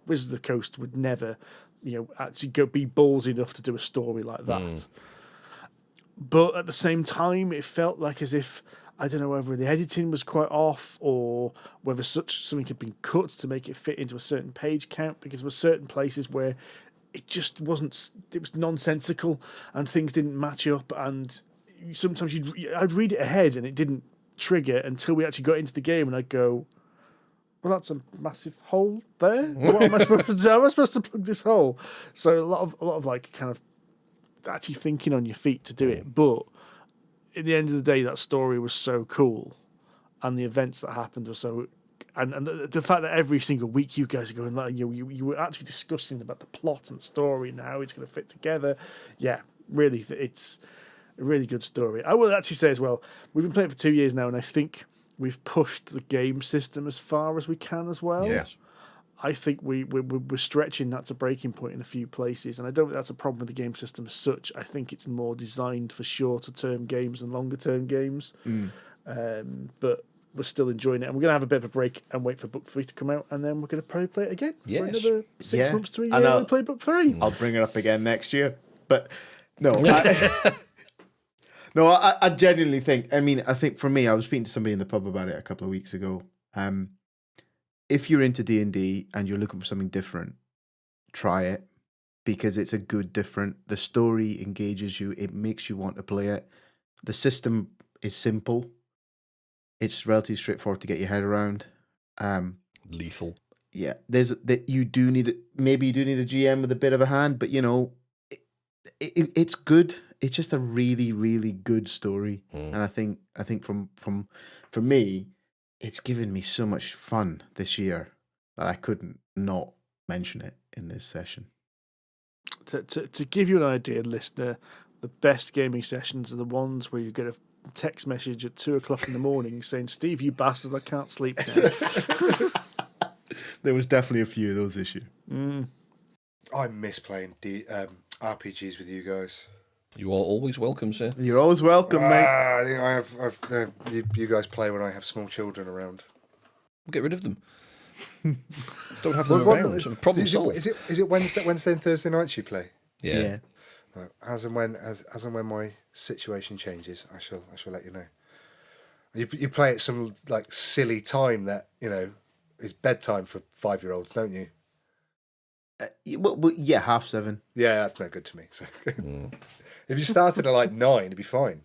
[SPEAKER 1] Wizards of the Coast would never, actually be ballsy enough to do a story like that. But at the same time, it felt like as if, I don't know whether the editing was quite off or whether something had been cut to make it fit into a certain page count, because there were certain places where it just wasn't, it was nonsensical and things didn't match up, and sometimes I'd read it ahead and it didn't trigger until we actually got into the game, and I'd go, well, that's a massive hole there. What am I supposed to do? Am I supposed to plug this hole? So a lot of like kind of actually thinking on your feet to do it. But at the end of the day, that story was so cool, and the events that happened were so. And the fact that every single week you guys are going, like, you were actually discussing about the plot and story and how it's going to fit together. Yeah, really, it's a really good story. I will actually say as well, we've been playing for 2 years now, and I think we've pushed the game system as far as we can as well.
[SPEAKER 3] Yes.
[SPEAKER 1] I think we're stretching that to breaking point in a few places, and I don't think that's a problem with the game system as such. I think it's more designed for shorter term games and longer term games. But we're still enjoying it, and we're going to have a bit of a break and wait for book 3 to come out, and then we're going to probably play it again for another 6 months to a year. We'll play book 3.
[SPEAKER 4] I'll bring it up again next year. But no, I genuinely think. I think for me, I was speaking to somebody in the pub about it a couple of weeks ago. If you're into D&D and you're looking for something different, try it, because it's a good different. The story engages you. It makes you want to play it. The system is simple. It's relatively straightforward to get your head around.
[SPEAKER 3] Lethal.
[SPEAKER 4] Yeah, you do need a GM with a bit of a hand, but it's good. It's just a really, really good story, and I think for me, it's given me so much fun this year that I couldn't not mention it in this session.
[SPEAKER 1] To give you an idea, listener, the best gaming sessions are the ones where you get a text message at 2:00 in the morning saying, "Steve, you bastard, I can't sleep now."
[SPEAKER 4] There was definitely a few of those this year.
[SPEAKER 2] I miss playing RPGs with you guys.
[SPEAKER 3] You are always welcome, sir.
[SPEAKER 4] You're always welcome, mate.
[SPEAKER 2] I think you guys play when I have small children around.
[SPEAKER 3] We'll get rid of them. Don't have them around. So problem solved.
[SPEAKER 2] Is it Wednesday and Thursday nights you play?
[SPEAKER 3] Yeah.
[SPEAKER 2] As and when my situation changes, I shall let you know. You play at some like silly time that is bedtime for 5-year-olds, don't you?
[SPEAKER 4] Well, yeah, 7:30.
[SPEAKER 2] Yeah, that's no good to me. So. If you started at like 9, it'd be fine.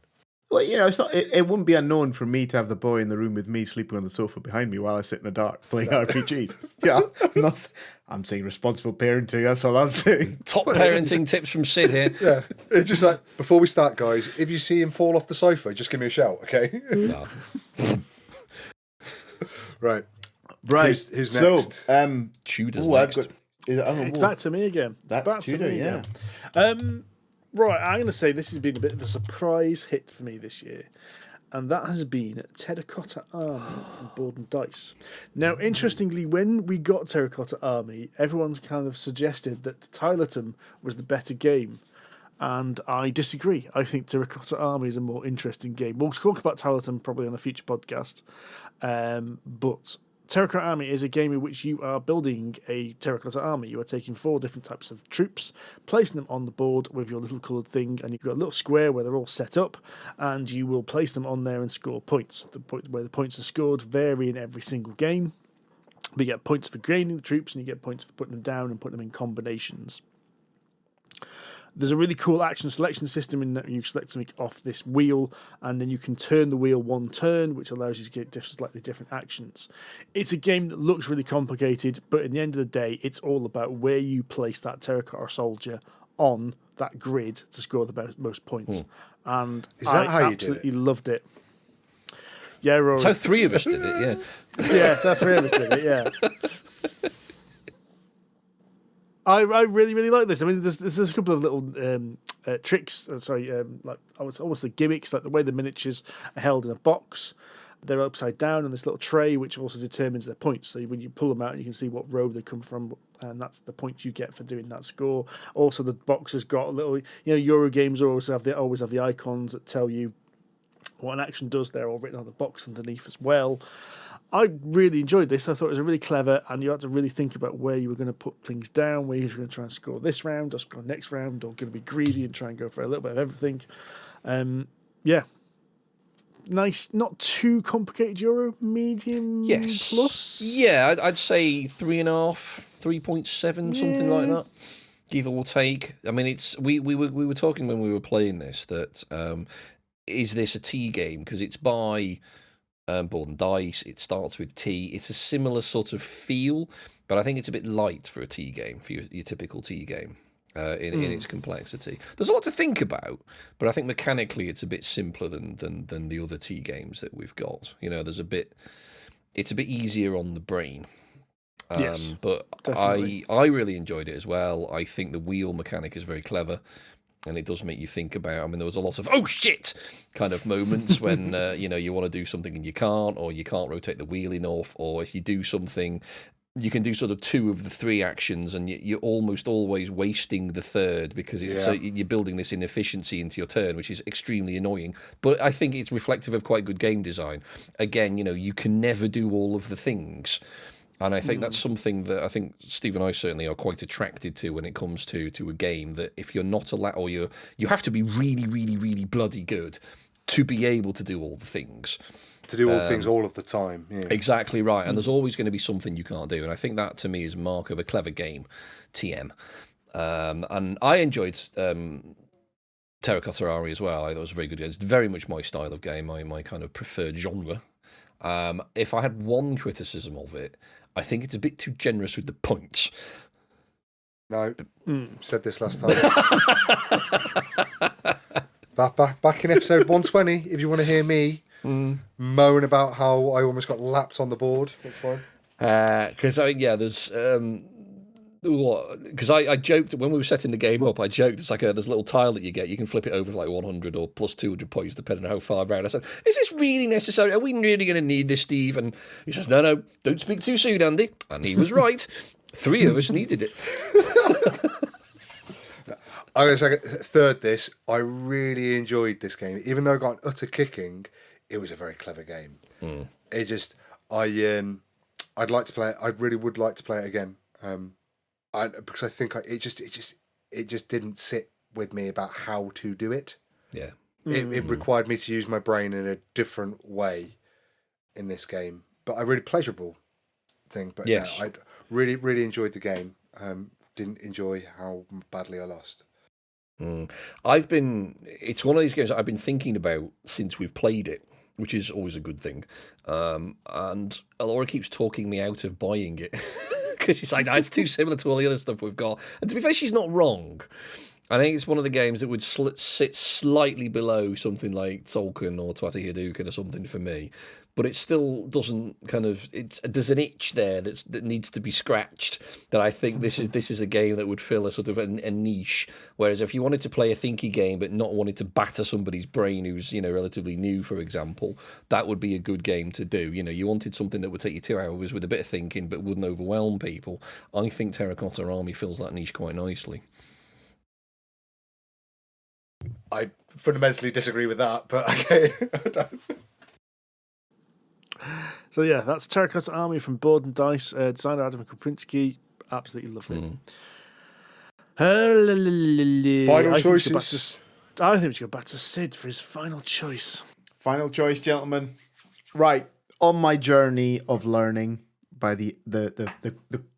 [SPEAKER 4] Well, it's not. It wouldn't be unknown for me to have the boy in the room with me sleeping on the sofa behind me while I sit in the dark playing RPGs. Yeah, I'm saying responsible parenting. That's all I'm saying.
[SPEAKER 3] Top parenting tips from Sid here.
[SPEAKER 2] Yeah, it's just like, before we start, guys, if you see him fall off the sofa, just give me a shout, okay?
[SPEAKER 3] No.
[SPEAKER 2] Right. Who's next?
[SPEAKER 4] So,
[SPEAKER 3] Tudor's next.
[SPEAKER 1] It's back to me again.
[SPEAKER 4] That's Tudor, yeah.
[SPEAKER 1] Right, I'm going to say this has been a bit of a surprise hit for me this year, and that has been Terracotta Army from Board and Dice. Now, interestingly, when we got Terracotta Army, everyone kind of suggested that Tylerton was the better game, and I disagree. I think Terracotta Army is a more interesting game. We'll talk about Talaton probably on a future podcast, but Terracotta Army is a game in which you are building a terracotta army. You are taking 4 different types of troops, placing them on the board with your little coloured thing, and you've got a little square where they're all set up, and you will place them on there and score points. The point where the points are scored vary in every single game, but you get points for gaining the troops, and you get points for putting them down and putting them in combinations. There's a really cool action selection system in that you select something off this wheel, and then you can turn the wheel one turn, which allows you to get slightly different actions. It's a game that looks really complicated, but at the end of the day, it's all about where you place that terracotta soldier on that grid to score the most points. And
[SPEAKER 2] Is that
[SPEAKER 1] I
[SPEAKER 2] how you do
[SPEAKER 1] absolutely loved it. Yeah, Rory.
[SPEAKER 3] So 3 of us did it, yeah.
[SPEAKER 1] Yeah, so 3 of us did it, yeah. I really, really like this. I mean, there's a couple of little tricks. Like almost the gimmicks, like the way the miniatures are held in a box. They're upside down on this little tray, which also determines their points. So when you pull them out, you can see what row they come from, and that's the points you get for doing that score. Also, the box has got a little, Euro games always have the icons that tell you what an action does. They're all written on the box underneath as well. I really enjoyed this. I thought it was really clever, and you had to really think about where you were going to put things down, where you were going to try and score this round or score next round, or going to be greedy and try and go for a little bit of everything. Yeah. Nice, not too complicated Euro, medium plus?
[SPEAKER 3] Yeah, I'd say 3.5, 3.7, something like that. Give or take. I mean, it's we were talking when we were playing this that is this a tea game? Because it's by board and dice. It starts with tea. It's a similar sort of feel, but I think it's a bit light for a tea game, for your typical tea game. In its complexity, there's a lot to think about, but I think mechanically it's a bit simpler than the other tea games that we've got. It's a bit easier on the brain.
[SPEAKER 1] Yes,
[SPEAKER 3] but definitely. I really enjoyed it as well. I think the wheel mechanic is very clever, and it does make you think about. I mean, there was a lot of "oh shit" kind of moments when you want to do something and you can't, or you can't rotate the wheel enough, or if you do something, you can do sort of 2 of the 3 actions, and you're almost always wasting the third because you're building this inefficiency into your turn, which is extremely annoying. But I think it's reflective of quite good game design. Again, you can never do all of the things. And I think that's something that I think Steve and I certainly are quite attracted to when it comes to a game, that if you're not allowed, or you have to be really, really, really bloody good to be able to do all the things.
[SPEAKER 2] To do all things all of the time. Yeah.
[SPEAKER 3] Exactly right. And there's always going to be something you can't do. And I think that, to me, is a mark of a clever game, TM. And I enjoyed Terracotta Army as well. I thought it was a very good game. It's very much my style of game, my kind of preferred genre. If I had one criticism of it, I think it's a bit too generous with the points.
[SPEAKER 2] No, said this last time. Back in episode 120, if you want to hear me moan about how I almost got lapped on the board, it's fine.
[SPEAKER 3] Because there's because I joked when we were setting the game up. I joked it's like there's a little tile that you get. You can flip it over for like 100 or plus 200 points depending on how far around. I said, "Is this really necessary? Are we really going to need this, Steve?" And he says, "No, don't speak too soon, Andy." And he was right. 3 of us needed it.
[SPEAKER 2] I was like, third this, I really enjoyed this game. Even though I got an utter kicking, it was a very clever game. It just, I'd like to play it. I really would like to play it again. Because I think it just didn't sit with me about how to do it.
[SPEAKER 3] Yeah.
[SPEAKER 2] It required me to use my brain in a different way in this game. But a really pleasurable thing. But
[SPEAKER 3] yes.
[SPEAKER 2] Yeah, I really, really enjoyed the game. Didn't enjoy how badly I lost.
[SPEAKER 3] It's one of these games that I've been thinking about since we've played it, which is always a good thing. And Alora keeps talking me out of buying it because she's like, it's too similar to all the other stuff we've got. And to be fair, she's not wrong. I think it's one of the games that would sit slightly below something like Tolkien or Twatty Hadouken or something for me. But it still doesn't there's an itch there that needs to be scratched, that I think this is a game that would fill a sort of a niche. Whereas if you wanted to play a thinky game but not wanted to batter somebody's brain who's relatively new, for example, that would be a good game to do. You wanted something that would take you 2 hours with a bit of thinking but wouldn't overwhelm people. I think Terracotta Army fills that niche quite nicely.
[SPEAKER 2] I fundamentally disagree with that, but okay.
[SPEAKER 1] So yeah, that's Terracotta Army from Board and Dice, designed by Adam Koprinski. Absolutely lovely.
[SPEAKER 2] Final choices.
[SPEAKER 1] I think we should go back to Sid for his final choice.
[SPEAKER 4] Final choice, gentlemen. Right. On my journey of learning by the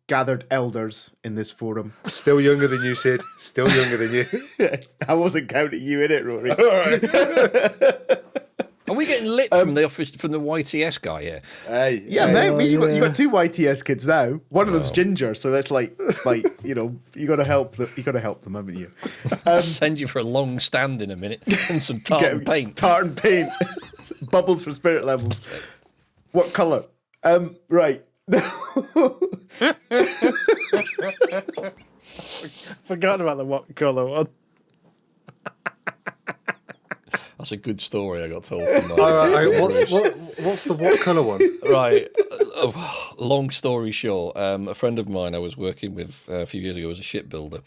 [SPEAKER 4] gathered elders in this forum.
[SPEAKER 2] Still younger than you, Sid. Still younger than you.
[SPEAKER 4] I wasn't counting you in it, Rory.
[SPEAKER 2] All right.
[SPEAKER 3] Are we getting lit from the office from the YTS guy here?
[SPEAKER 2] Hey.
[SPEAKER 4] Yeah,
[SPEAKER 2] hey.
[SPEAKER 4] man. You got two YTS kids now. One of them's ginger, so that's like you got to help them. You got to help them, haven't you?
[SPEAKER 3] Send you for a long stand in a minute and some tartan paint.
[SPEAKER 4] Tartan paint. Bubbles for spirit levels. What colour? Right.
[SPEAKER 1] Forgot about the what colour one.
[SPEAKER 3] That's a good story I got told. From
[SPEAKER 2] All right, what's the what colour one?
[SPEAKER 3] Right. Long story short, a friend of mine I was working with a few years ago was a shipbuilder,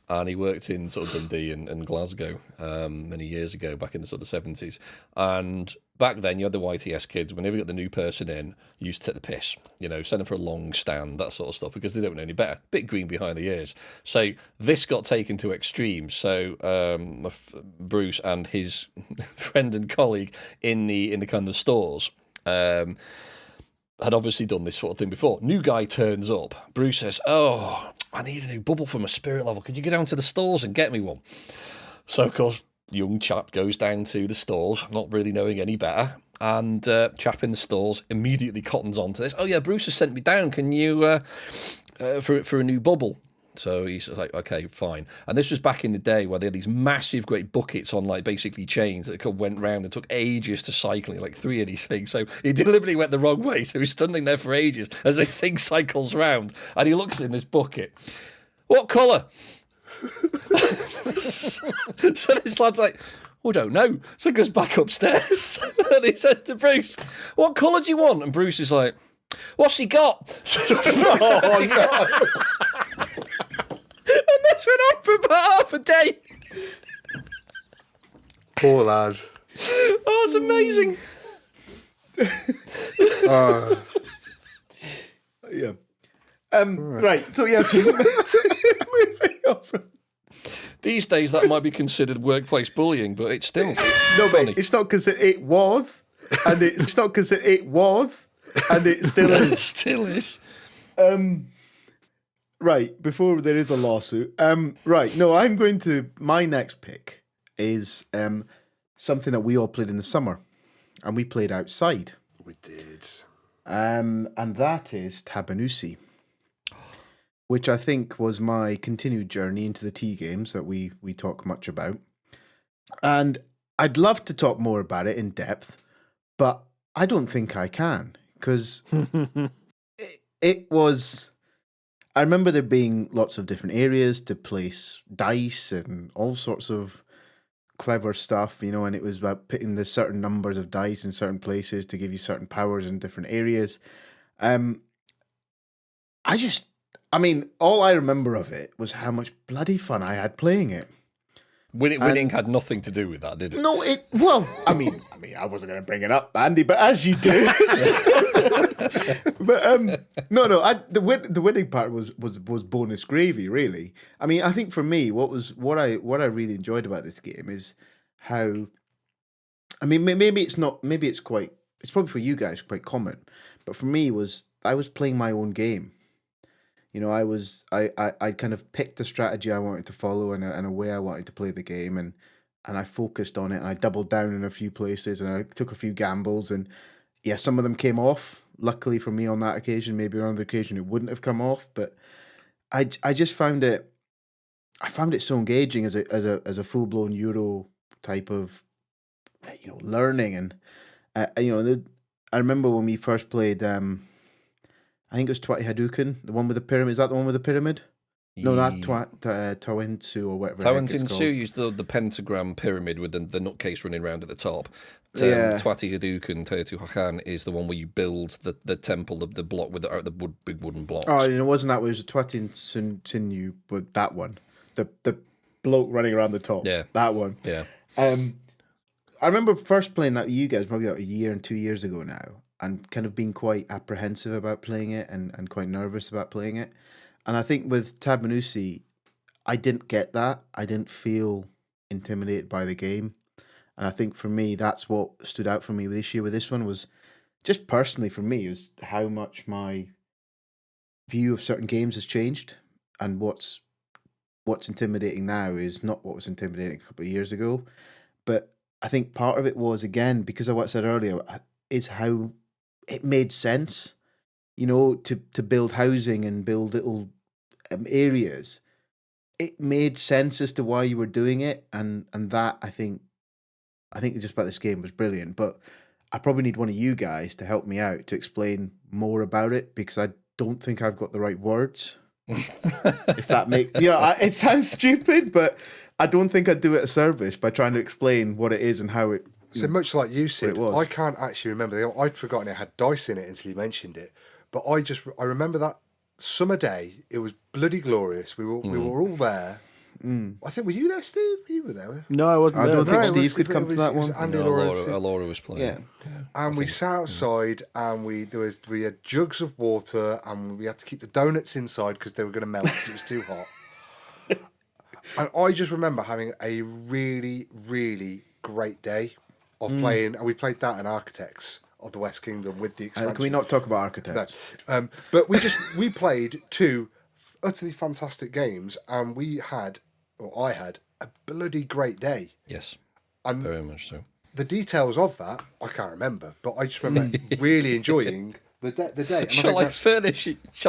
[SPEAKER 3] and he worked in sort of Dundee and Glasgow many years ago, back in the sort of 70s. And back then, you had the YTS kids. Whenever you got the new person in, you used to take the piss, send them for a long stand, that sort of stuff, because they don't know any better. Bit green behind the ears. So this got taken to extremes. So Bruce and his friend and colleague in the kind of stores had obviously done this sort of thing before. New guy turns up. Bruce says, "Oh, I need a new bubble for my spirit level. Could you go down to the stores and get me one?" So, of course, young chap goes down to the stores, not really knowing any better, and chap in the stores immediately cottons onto this. "Oh yeah, Bruce has sent me down. Can you for a new bubble?" So he's like, "Okay, fine." And this was back in the day where they had these massive, great buckets on, like, basically chains that went round and took ages to cycle, like 3 of these things. So he deliberately went the wrong way. So he's standing there for ages as this thing cycles round, and he looks in this bucket. "What colour?" So this lad's like, "We don't know." So he goes back upstairs and he says to Bruce, "What colour do you want?" And Bruce is like, "What's he got?"
[SPEAKER 2] Oh, no.
[SPEAKER 3] And this went on for about half a day.
[SPEAKER 2] Poor lad.
[SPEAKER 3] Oh, it's amazing.
[SPEAKER 4] Yeah. Right. So yes. Moving on from.
[SPEAKER 3] These days, that might be considered workplace bullying, but it's still
[SPEAKER 4] No,
[SPEAKER 3] funny.
[SPEAKER 4] mate, it's not considered. It was, and it's not considered. It was, and it still
[SPEAKER 3] It
[SPEAKER 4] is.
[SPEAKER 3] still is.
[SPEAKER 4] Right, before there is a lawsuit. Right, no, I'm going to. My next pick is something that we all played in the summer, and we played outside.
[SPEAKER 2] We did.
[SPEAKER 4] And that is Tabbanusi, which I think was my continued journey into the tea games that we talk much about. And I'd love to talk more about it in depth, but I don't think I can, because it was... I remember there being lots of different areas to place dice and all sorts of clever stuff, and it was about putting the certain numbers of dice in certain places to give you certain powers in different areas. All I remember of it was how much bloody fun I had playing it.
[SPEAKER 3] Winning had nothing to do with that, did it?
[SPEAKER 4] No, I wasn't going to bring it up, Andy, but as you do. But the winning part was bonus gravy, really. I mean, I think for me, what I really enjoyed about this game is how, I mean, maybe it's probably for you guys quite common, but for me I was playing my own game. I kind of picked the strategy I wanted to follow and a way I wanted to play the game, and I focused on it, and I doubled down in a few places, and I took a few gambles, and yeah, some of them came off. Luckily for me on that occasion, maybe on another occasion it wouldn't have come off, but I just found it so engaging as a full blown Euro type of learning, and I remember when we first played. I think it was Twati Hadouken, the one with the pyramid. Is that the one with the pyramid? No, not Tawensu or whatever.
[SPEAKER 3] Tawensu used the pentagram pyramid with the nutcase running around at the top. Twati Hadouken, Teotihuacan Hakan is the one where you build the temple, the block with the big wooden blocks.
[SPEAKER 4] Oh, it wasn't that. It was Twati Sinu with that one. The bloke running around the top.
[SPEAKER 3] Yeah.
[SPEAKER 4] That one.
[SPEAKER 3] Yeah.
[SPEAKER 4] I remember first playing that with you guys probably about a year and 2 years ago now, and kind of being quite apprehensive about playing it and quite nervous about playing it. And I think with Tabbanusi, I didn't get that. I didn't feel intimidated by the game. And I think for me, that's what stood out for me this year with this one was just personally for me, is how much my view of certain games has changed. And what's intimidating now is not what was intimidating a couple of years ago. But I think part of it was, again, because of what I said earlier, is how it made sense, to build housing and build little areas. It made sense as to why you were doing it, and that I think just about this game was brilliant. But I probably need one of you guys to help me out to explain more about it, because I don't think I've got the right words. If that makes it sounds stupid, but I don't think I'd do it a service by trying to explain what it is and how it.
[SPEAKER 2] So much like you said,
[SPEAKER 4] it was.
[SPEAKER 2] I can't actually remember. I'd forgotten it had dice in it until you mentioned it. But I remember that summer day. It was bloody glorious. We were all there. I think, were you there, Steve? You were there.
[SPEAKER 1] No, I wasn't
[SPEAKER 4] I
[SPEAKER 1] there.
[SPEAKER 4] don't think
[SPEAKER 2] No,
[SPEAKER 4] Steve could come to that
[SPEAKER 2] it was
[SPEAKER 4] one.
[SPEAKER 2] Andy
[SPEAKER 3] No,
[SPEAKER 2] Laura.
[SPEAKER 3] Laura was playing.
[SPEAKER 4] Yeah.
[SPEAKER 2] And we sat outside, and we had jugs of water, and we had to keep the donuts inside because they were going to melt because it was too hot. And I just remember having a really, really great day of playing, and we played that in Architects of the West Kingdom with the expansion.
[SPEAKER 4] Can we not talk about architects?
[SPEAKER 2] No. But we played two utterly fantastic games, and I had a bloody great day.
[SPEAKER 3] Yes,
[SPEAKER 2] And
[SPEAKER 3] very much so.
[SPEAKER 2] the details of that I can't remember, but I just remember really enjoying the day. And
[SPEAKER 3] Shall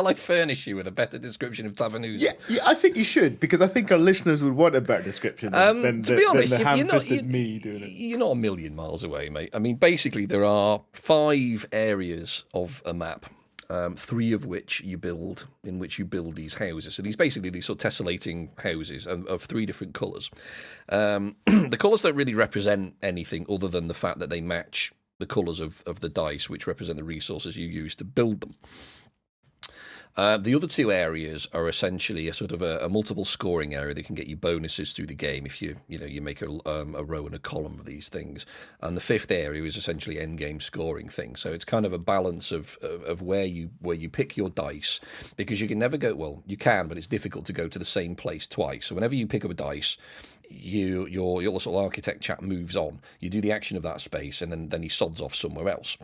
[SPEAKER 3] I furnish you with a better description of Tabbanusi?
[SPEAKER 4] Yeah, I think you should, because I think our listeners would want a better description than
[SPEAKER 3] to be honest,
[SPEAKER 4] the ham-fisted me doing it.
[SPEAKER 3] You're not a million miles away, mate. I mean, basically, there are 5 areas of a map. 3 of which you build these houses. So these sort of tessellating houses of 3 different colours. The colours don't really represent anything other than the fact that they match the colours of the dice, which represent the resources you use to build them. The other 2 areas are essentially a sort of a multiple scoring area that can get you bonuses through the game if you make a row and a column of these things. And the 5th area is essentially end game scoring thing. So it's kind of a balance of where you pick your dice, because you can never go, well, you can, but it's difficult to go to the same place twice. So whenever you pick up a dice, your little sort of architect chap moves on. You do the action of that space, and then he sods off somewhere else.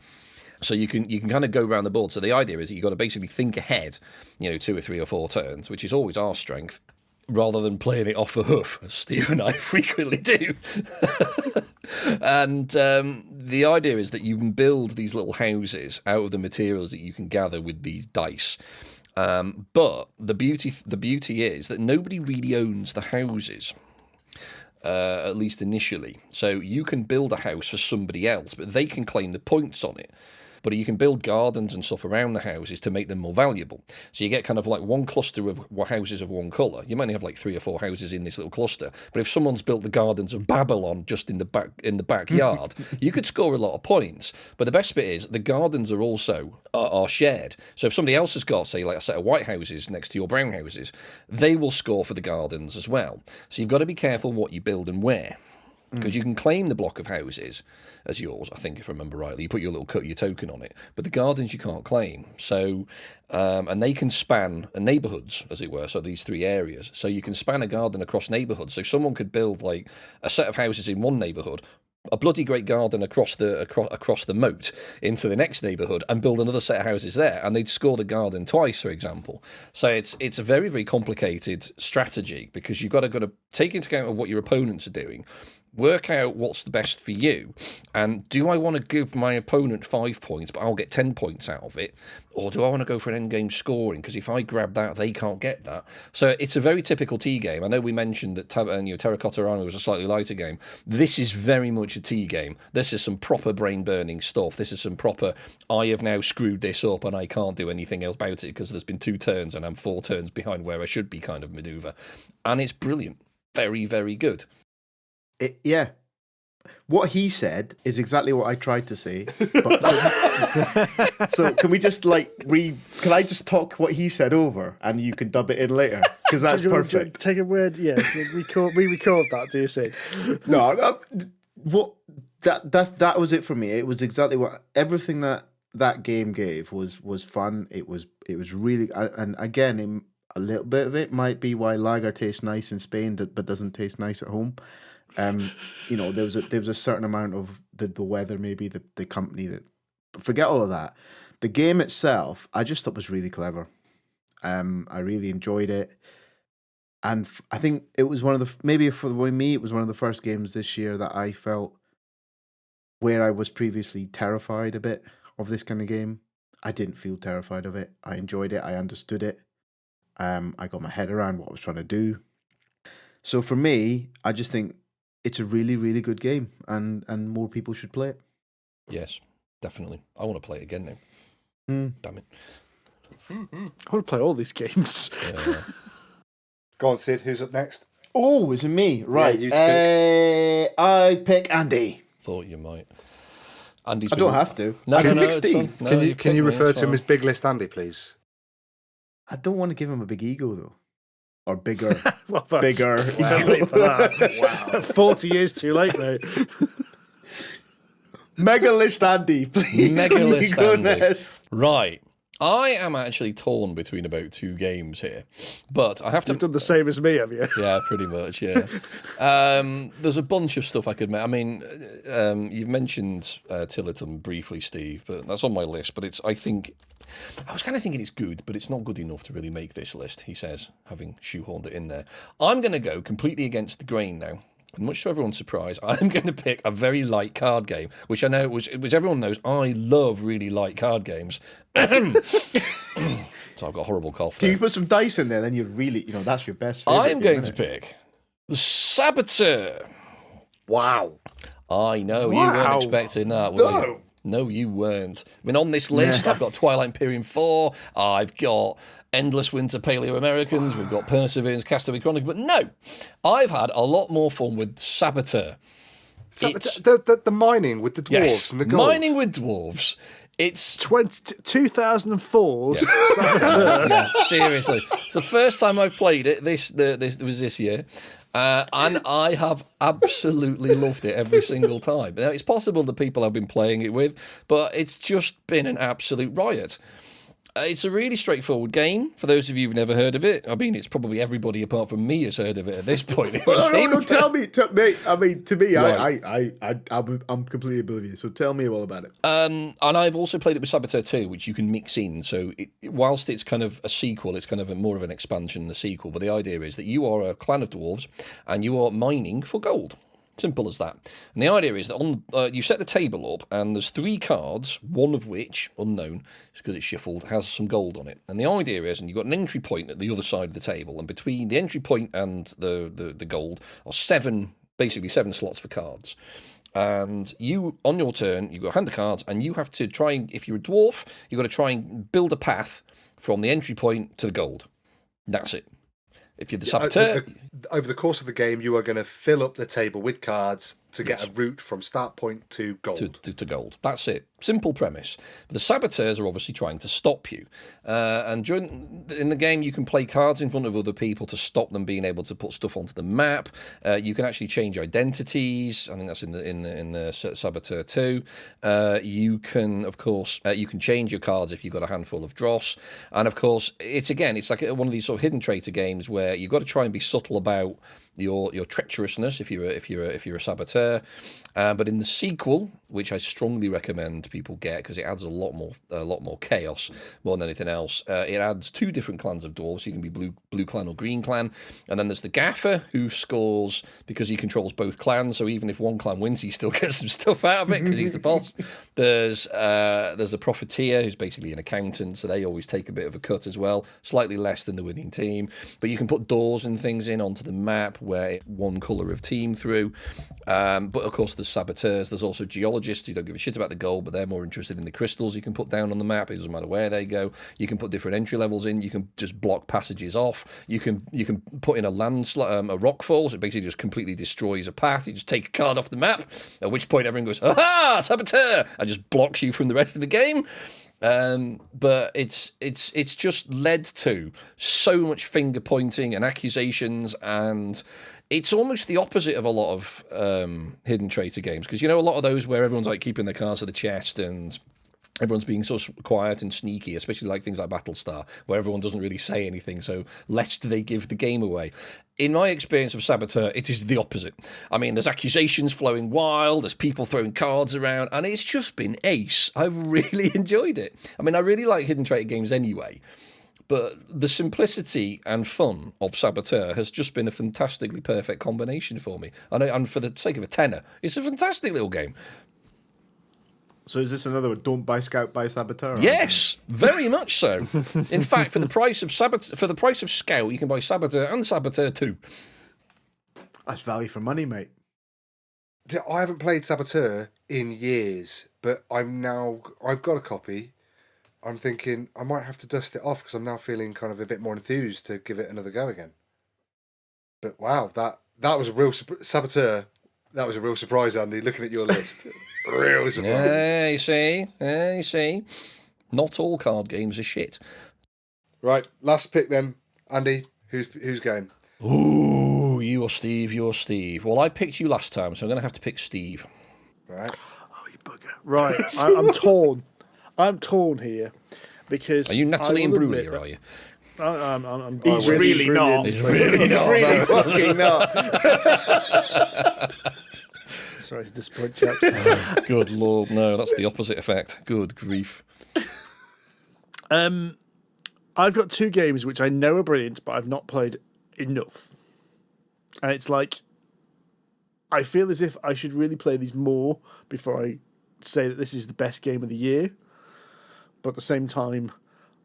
[SPEAKER 3] So you can kind of go around the board. So the idea is that you've got to basically think ahead, 2 or 3 or 4 turns, which is always our strength, rather than playing it off the hoof, as Steve and I frequently do. And the idea is that you can build these little houses out of the materials that you can gather with these dice. But the beauty is that nobody really owns the houses. At least initially. So you can build a house for somebody else, but they can claim the points on it. But you can build gardens and stuff around the houses to make them more valuable. So you get kind of like one cluster of houses of one colour. You might only have like 3 or 4 houses in this little cluster. But if someone's built the gardens of Babylon just in the backyard, you could score a lot of points. But the best bit is the gardens are also are shared. So if somebody else has got, say, like a set of white houses next to your brown houses, they will score for the gardens as well. So you've got to be careful what you build and where. Because you can claim the block of houses as yours, I think, if I remember rightly. You put your token on it. But the gardens you can't claim. So, and they can span neighbourhoods, as it were, so these 3 areas. So you can span a garden across neighbourhoods. So someone could build, like, a set of houses in one neighbourhood, a bloody great garden across the moat into the next neighbourhood, and build another set of houses there, and they'd score the garden twice, for example. So it's a very, very complicated strategy, because you've got to take into account what your opponents are doing, work out what's the best for you, and do I want to give my opponent 5 points, but I'll get 10 points out of it, or do I want to go for an endgame scoring, because if I grab that, they can't get that. So it's a very typical T game. I know we mentioned that Terracotta was a slightly lighter game. This is very much a T game. This is some proper brain-burning stuff. This is some proper, I have now screwed this up and I can't do anything else about it because there's been 2 turns and I'm 4 turns behind where I should be kind of manoeuvre. And it's brilliant. Very, very good.
[SPEAKER 4] Yeah. what he said is exactly what I tried to say. But, so can we just can I just talk what he said over and you can dub it in later? Because that's perfect.
[SPEAKER 1] Take a word, yeah. We record that, do you see?
[SPEAKER 4] No, what that was it for me. It was exactly what everything that game gave was fun. It was really, and again, a little bit of it might be why lager tastes nice in Spain but doesn't taste nice at home. There was a certain amount of the weather, maybe the company that. But forget all of that. The game itself, I just thought was really clever. I really enjoyed it, and I think it was one of the maybe for me it was one of the first games this year that I felt where I was previously terrified a bit of this kind of game. I didn't feel terrified of it. I enjoyed it. I understood it. I got my head around what I was trying to do. So for me, I just think it's a really, really good game, and more people should play it.
[SPEAKER 3] Yes, definitely. I want to play it again now. Damn it.
[SPEAKER 1] I want to play all these games.
[SPEAKER 3] Yeah.
[SPEAKER 2] Go on, Sid. Who's up next?
[SPEAKER 4] Oh, is it me? Right.
[SPEAKER 2] you pick.
[SPEAKER 4] I pick Andy.
[SPEAKER 3] Thought you might. Andy's
[SPEAKER 4] I don't have to.
[SPEAKER 3] No,
[SPEAKER 4] I can
[SPEAKER 3] no,
[SPEAKER 4] pick
[SPEAKER 3] it's
[SPEAKER 4] Steve.
[SPEAKER 3] fine. No,
[SPEAKER 2] Can you refer
[SPEAKER 3] it's
[SPEAKER 2] to him
[SPEAKER 3] fine.
[SPEAKER 2] as Big List Andy, please?
[SPEAKER 4] I don't want to give him a big ego though, or bigger.
[SPEAKER 1] Well, that's
[SPEAKER 4] Bigger.
[SPEAKER 1] too late for that. Wow. 40 years too late, though.
[SPEAKER 4] Mega List Andy, please.
[SPEAKER 3] Mega
[SPEAKER 4] Can
[SPEAKER 3] List
[SPEAKER 4] you go
[SPEAKER 3] Andy.
[SPEAKER 4] next?
[SPEAKER 3] Right. I am actually torn between about two games here, but I have to.
[SPEAKER 1] You've done the same as me, have you?
[SPEAKER 3] Yeah, pretty much. Yeah. There's a bunch of stuff I could make. I mean, you've mentioned Tilliton briefly, Steve, but that's on my list. But I was kind of thinking it's good, but it's not good enough to really make this list. He says, having shoehorned it in there. I'm going to go completely against the grain now. And much to everyone's surprise, I'm going to pick a very light card game, which I know, which everyone knows, I love really light card games. So I've got a horrible cough
[SPEAKER 4] Can
[SPEAKER 3] there.
[SPEAKER 4] you put some dice in there? Then you're really, that's your best. Favorite
[SPEAKER 3] I am
[SPEAKER 4] game,
[SPEAKER 3] going to
[SPEAKER 4] isn't it?
[SPEAKER 3] pick the Sabatour.
[SPEAKER 2] Wow.
[SPEAKER 3] I know, you
[SPEAKER 1] Wow.
[SPEAKER 3] weren't expecting that, were you? No, you weren't. I mean, on this list, I've got Twilight Imperium 4, I've got Endless Winter Paleo Americans, we've got Perseverance, Castaway Chronicle, but no, I've had a lot more fun with Sabatour.
[SPEAKER 2] The mining with the dwarves
[SPEAKER 3] Yes,
[SPEAKER 2] and the gold.
[SPEAKER 3] mining with dwarves. It's
[SPEAKER 1] 2004's
[SPEAKER 3] yeah, seriously. It's the first time I've played it. This was this year, and I have absolutely loved it every single time. Now, it's possible the people I've been playing it with, but it's just been an absolute riot. It's a really straightforward game. For those of you who've never heard of it, I mean, it's probably everybody apart from me has heard of it at this point.
[SPEAKER 4] No, tell me. I mean, to me,
[SPEAKER 3] Right.
[SPEAKER 4] I'm completely oblivious. So tell me all about it.
[SPEAKER 3] And I've also played it with Sabatour 2, which you can mix in. So whilst it's kind of a sequel, it's kind of more of an expansion than a sequel. But the idea is that you are a clan of dwarves and you are mining for gold. Simple as that. And the idea is that you set the table up and there's 3 cards, one of which, unknown, because it's shuffled, has some gold on it. And the idea is, and you've got an entry point at the other side of the table, and between the entry point and the gold are 7 slots for cards. And you, on your turn, you've got a hand of cards, and you have to try and, if you're a dwarf, you've got to try and build a path from the entry point to the gold. That's it. If you're the Sabatour...
[SPEAKER 2] Over the course of the game, you are going to fill up the table with cards to get a route from start point to gold.
[SPEAKER 3] To gold. That's it. Simple premise. But the Saboteurs are obviously trying to stop you. And in the game, you can play cards in front of other people to stop them being able to put stuff onto the map. You can actually change identities. I think that's in the Saboteur 2. You can, of course, you can change your cards if you've got a handful of dross. And of course, it's like one of these sort of hidden traitor games where you've got to try and be subtle about your treacherousness if you're a saboteur, but in the sequel, which I strongly recommend people get because it adds a lot more chaos more than anything else. It adds 2 different clans of dwarves. You can be blue clan or green clan, and then there's the gaffer who scores because he controls both clans. So even if one clan wins, he still gets some stuff out of it because he's the boss. There's the profiteer who's basically an accountant, so they always take a bit of a cut as well, slightly less than the winning team. But you can put doors and things in onto the map, wear one colour of team through. But of course, there's saboteurs. There's also geologists who don't give a shit about the gold, but they're more interested in the crystals you can put down on the map. It doesn't matter where they go. You can put different entry levels in. You can just block passages off. You can put in a rockfall, so it basically just completely destroys a path. You just take a card off the map, at which point everyone goes, "Aha, saboteur!" and just blocks you from the rest of the game. But it's just led to so much finger pointing and accusations, and it's almost the opposite of a lot of hidden traitor games, because a lot of those where everyone's like keeping their cards to the chest and everyone's being sort of quiet and sneaky, especially like things like Battlestar, where everyone doesn't really say anything, so lest they give the game away. In my experience of Saboteur, it is the opposite. I mean, there's accusations flowing wild, there's people throwing cards around, and it's just been ace. I've really enjoyed it. I mean, I really like hidden traitor games anyway, but the simplicity and fun of Saboteur has just been a fantastically perfect combination for me. And for the sake of a tenner, it's a fantastic little game.
[SPEAKER 4] So is this another one? Don't buy Scout, buy Saboteur?
[SPEAKER 3] Yes, very much so. In fact, for the price of Scout, you can buy Saboteur and Saboteur 2.
[SPEAKER 4] That's value for money, mate.
[SPEAKER 2] I haven't played Saboteur in years, but I've got a copy. I'm thinking I might have to dust it off because I'm now feeling kind of a bit more enthused to give it another go again. But wow, that was a real Saboteur. That was a real surprise, Andy, looking at your list. Real surprise.
[SPEAKER 3] Yeah, you see. Not all card games are shit.
[SPEAKER 2] Right, last pick then. Andy, who's going?
[SPEAKER 3] Ooh, you're Steve. Well, I picked you last time, so I'm going to have to pick Steve.
[SPEAKER 2] Right.
[SPEAKER 1] Oh, you bugger. Right, I'm torn. I'm torn here because...
[SPEAKER 3] Are you Natalie Imbruglia, are you?
[SPEAKER 1] I'm
[SPEAKER 4] He's really not.
[SPEAKER 3] He's really
[SPEAKER 2] fucking not.
[SPEAKER 1] Sorry to disappoint chaps.
[SPEAKER 3] Good Lord, no, that's the opposite effect. Good grief.
[SPEAKER 1] I've got two games which I know are brilliant, but I've not played enough. And it's like, I feel as if I should really play these more before I say that this is the best game of the year. But at the same time,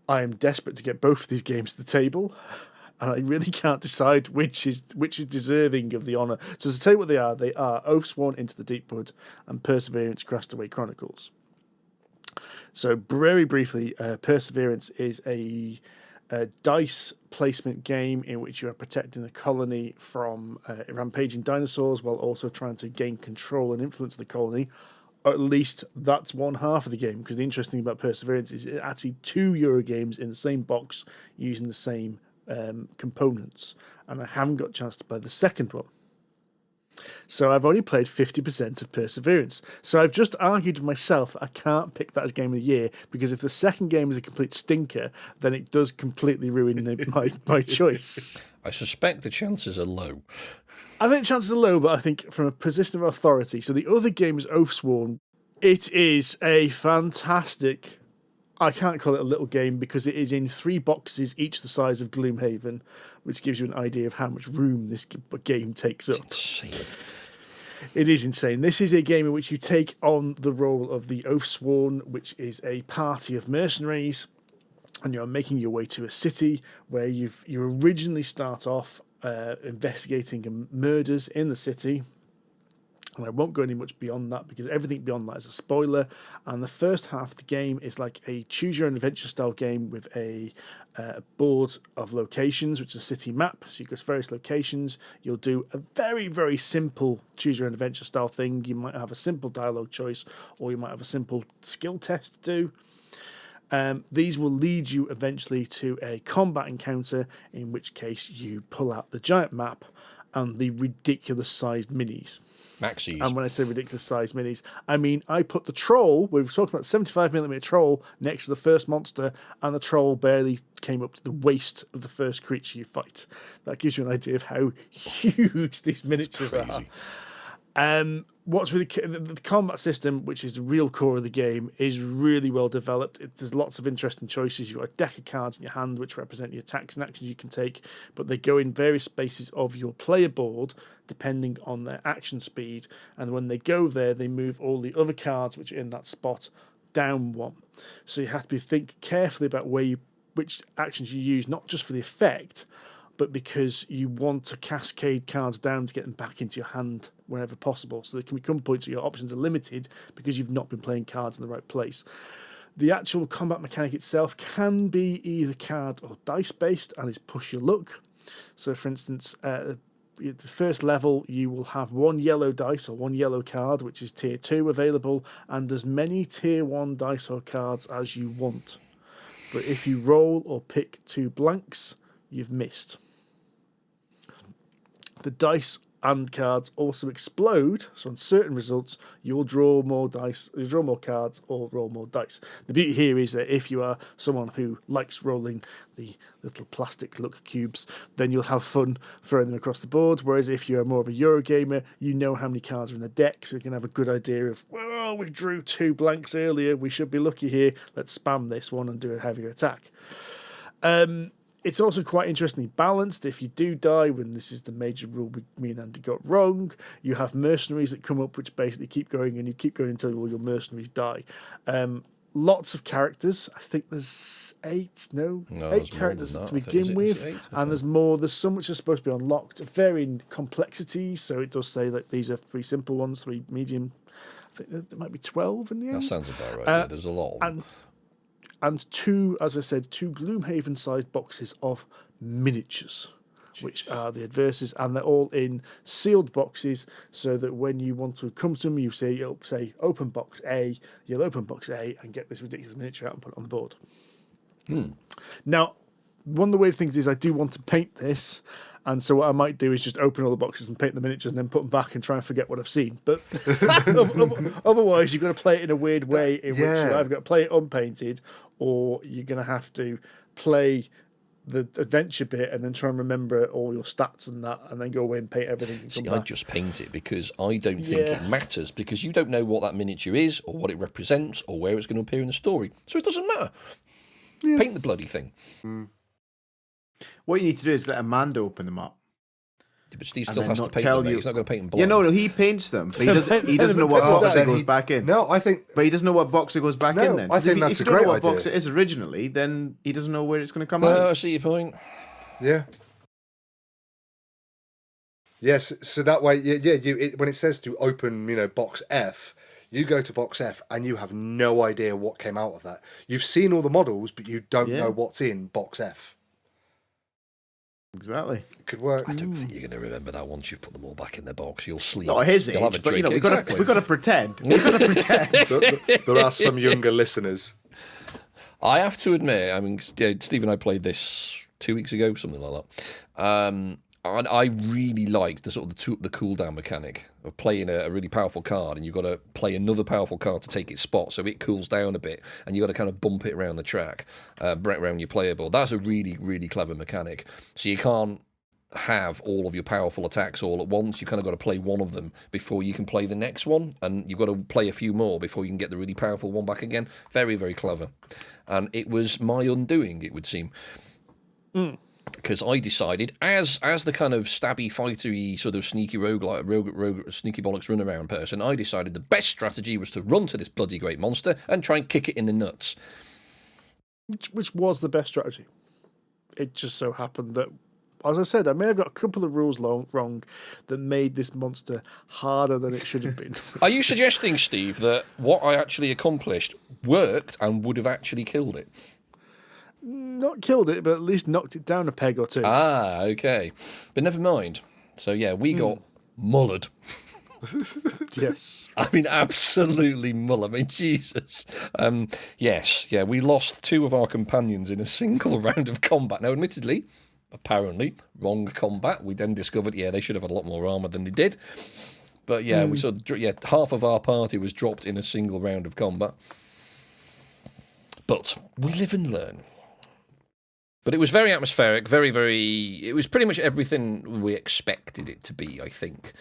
[SPEAKER 1] I am desperate to get both of these games to the table, and I really can't decide which is deserving of the honour. So to tell you what they are Oathsworn Into the Deepwood and Perseverance Castaway Chronicles. So very briefly, Perseverance is a dice placement game in which you are protecting the colony from rampaging dinosaurs while also trying to gain control and influence the colony. Or at least that's one half of the game, because the interesting thing about Perseverance is it's actually 2 Euro games in the same box using the same components, and I haven't got a chance to play the second one. So I've only played 50% of Perseverance. So I've just argued with myself that I can't pick that as game of the year, because if the second game is a complete stinker, then it does completely ruin my choice.
[SPEAKER 3] I suspect the chances are low.
[SPEAKER 1] I think chances are low, but I think from a position of authority. So the other game is Oathsworn. It is a fantastic... I can't call it a little game because it is in 3 boxes, each the size of Gloomhaven, which gives you an idea of how much room this game takes up.
[SPEAKER 3] It's insane.
[SPEAKER 1] It is insane. This is a game in which you take on the role of the Oathsworn, which is a party of mercenaries, and you're making your way to a city where you originally start off investigating murders in the city. And I won't go any much beyond that because everything beyond that is a spoiler. And the first half of the game is like a choose-your-own-adventure style game with a board of locations, which is a city map. So you go to various locations. You'll do a very, very simple choose-your-own-adventure style thing. You might have a simple dialogue choice, or you might have a simple skill test to do. These will lead you eventually to a combat encounter, in which case you pull out the giant map and the ridiculous-sized minis.
[SPEAKER 3] Maxis.
[SPEAKER 1] And when I say ridiculous-sized minis, I mean I put the troll, we were talking about 75mm troll, next to the first monster, and the troll barely came up to the waist of the first creature you fight. That gives you an idea of how huge these miniatures are. What's really the combat system, which is the real core of the game, is really well developed. There's lots of interesting choices. You've got a deck of cards in your hand which represent your attacks and actions you can take, but they go in various spaces of your player board depending on their action speed. And when they go there, they move all the other cards which are in that spot down one. So you have to think carefully about which actions you use, not just for the effect, but because you want to cascade cards down to get them back into your hand whenever possible. So there can become points where your options are limited because you've not been playing cards in the right place. The actual combat mechanic itself can be either card or dice based, and is push your luck. So, for instance, the first level, you will have one yellow dice or one yellow card, which is tier 2 available, and as many tier 1 dice or cards as you want. But if you roll or pick 2 blanks, you've missed. The dice and cards also explode, so on certain results, you'll draw more dice, you draw more cards, or roll more dice. The beauty here is that if you are someone who likes rolling the little plastic luck cubes, then you'll have fun throwing them across the board. Whereas if you're more of a Eurogamer, you know how many cards are in the deck, so you can have a good idea of, well, we drew 2 blanks earlier, we should be lucky here, let's spam this one and do a heavier attack. It's also quite interestingly balanced. If you do die, when this is the major rule me and Andy got wrong, you have mercenaries that come up which basically keep going, and you keep going until all your mercenaries die. Lots of characters. I think there's 8 characters to begin with, and there's more. There's some which are supposed to be unlocked, varying complexity. So it does say that these are 3 simple ones, 3 medium. I think there might be 12 in the end.
[SPEAKER 3] That sounds about right. Yeah, there's a lot of them.
[SPEAKER 1] And 2, as I said, 2 Gloomhaven-sized boxes of miniatures, which are the adversaries, and they're all in sealed boxes, so that when you want to come to them, you'll say, open box A, you'll open box A and get this ridiculous miniature out and put it on the board. Now, one of the weird things is I do want to paint this, and so what I might do is just open all the boxes and paint the miniatures and then put them back and try and forget what I've seen. But otherwise, you've got to play it in a weird way in which you've either got to play it unpainted, or you're going to have to play the adventure bit and then try and remember all your stats and that, and then go away and paint everything. And come back.
[SPEAKER 3] I just paint it because I don't think it matters, because you don't know what that miniature is or what it represents or where it's going to appear in the story. So it doesn't matter. Yeah. Paint the bloody thing.
[SPEAKER 4] What you need to do is let Amanda open them up.
[SPEAKER 3] Yeah, but Steve still has to paint them. He's not going to paint them blind.
[SPEAKER 4] Yeah, no, he paints them. But he doesn't know what box it goes back in.
[SPEAKER 2] No, I think...
[SPEAKER 4] But he doesn't know what box it goes back in then.
[SPEAKER 2] I think that's a great idea. If you don't know what box it
[SPEAKER 4] is originally, then he doesn't know where it's going to come out.
[SPEAKER 3] I see your point.
[SPEAKER 2] Yeah. Yes, so that way, when it says to open, box F, you go to box F and you have no idea what came out of that. You've seen all the models, but you don't know what's in box F.
[SPEAKER 4] Exactly.
[SPEAKER 2] It could work.
[SPEAKER 3] I don't think you're going to remember that once you've put them all back in their box. You'll sleep.
[SPEAKER 4] Not his age, but we've got to pretend. We've got to pretend.
[SPEAKER 2] There are some younger listeners.
[SPEAKER 3] I have to admit, I mean, Steve and I played this 2 weeks ago, something like that. And I really liked the sort of the cooldown mechanic of playing a really powerful card, and you've got to play another powerful card to take its spot, so it cools down a bit, and you've got to kind of bump it around the track, around your player board. That's a really, really clever mechanic. So you can't have all of your powerful attacks all at once. You've kind of got to play one of them before you can play the next one, and you've got to play a few more before you can get the really powerful one back again. Very, very clever. And it was my undoing, it would seem. Because I decided, as the kind of stabby, fightery, sort of sneaky rogue sneaky bollocks runaround person, I decided the best strategy was to run to this bloody great monster and try and kick it in the nuts.
[SPEAKER 1] Which was the best strategy. It just so happened that, as I said, I may have got a couple of rules wrong that made this monster harder than it should have been.
[SPEAKER 3] Are you suggesting, Steve, that what I actually accomplished worked and would have actually killed it?
[SPEAKER 1] Not killed it, but at least knocked it down a peg or 2.
[SPEAKER 3] Ah, okay. But never mind. So, yeah, we got mullered.
[SPEAKER 1] Yes.
[SPEAKER 3] I mean, absolutely mullered. I mean, Jesus. Yes, we lost 2 of our companions in a single round of combat. Now, admittedly, apparently, wrong combat. We then discovered, they should have had a lot more armour than they did. But, we sort of, half of our party was dropped in a single round of combat. But we live and learn. But it was very atmospheric, very, very... It was pretty much everything we expected it to be, I think,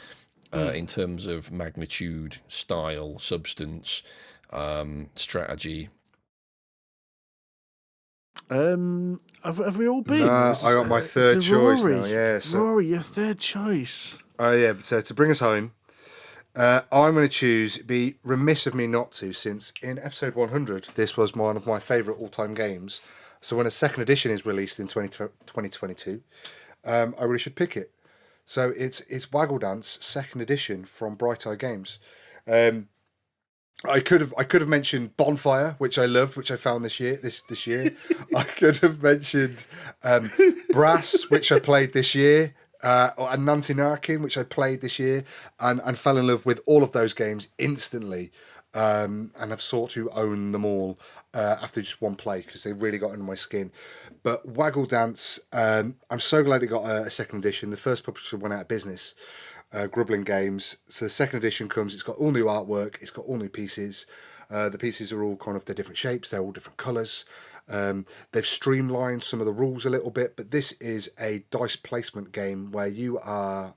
[SPEAKER 3] in terms of magnitude, style, substance, strategy.
[SPEAKER 1] Have we all been?
[SPEAKER 2] No, I got my third choice now,
[SPEAKER 1] Rory, your third choice.
[SPEAKER 2] Oh, yeah, so to bring us home, I'm going to choose, be remiss of me not to, since in episode 100, this was one of my favourite all-time games. So when a second edition is released in 2022, I really should pick it. So it's Waggle Dance second edition from Bright Eye Games. I could have mentioned Bonfire, which I loved, which I found this year. I could have mentioned Brass, which I played this year, and Nantinarkin, which I played this year, and fell in love with all of those games instantly, and have sought to own them all after just one play because they really got under my skin. But Waggle Dance, I'm so glad it got a second edition. The first publisher went out of business. Grubbling Games. So the second edition comes, it's got all new artwork, it's got all new pieces. The pieces are all kind of, they're different shapes, they're all different colours. They've streamlined some of the rules a little bit, but this is a dice placement game where you are...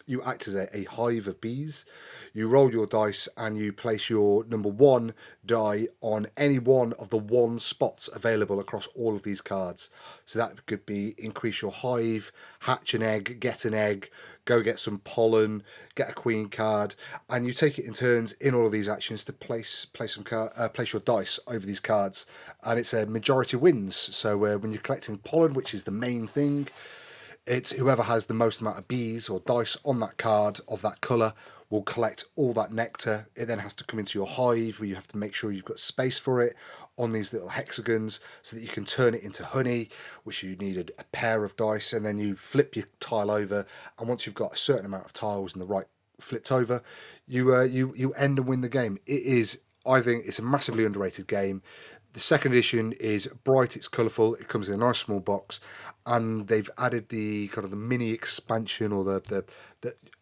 [SPEAKER 2] you act as a hive of bees. You roll your dice and you place your number 1 die on any one of the 1 spots available across all of these cards. So that could be increase your hive, hatch an egg, get an egg, go get some pollen, get a queen card, and you take it in turns in all of these actions to place your dice over these cards, and it's a majority wins. So when you're collecting pollen, which is the main thing, it's whoever has the most amount of bees or dice on that card of that colour will collect all that nectar. It then has to come into your hive where you have to make sure you've got space for it on these little hexagons so that you can turn it into honey, which you need a pair of dice, and then you flip your tile over, and once you've got a certain amount of tiles in the right flipped over, you end and win the game. I think it's a massively underrated game. The second edition is bright, it's colourful, it comes in a nice small box, and they've added the kind of the mini expansion or the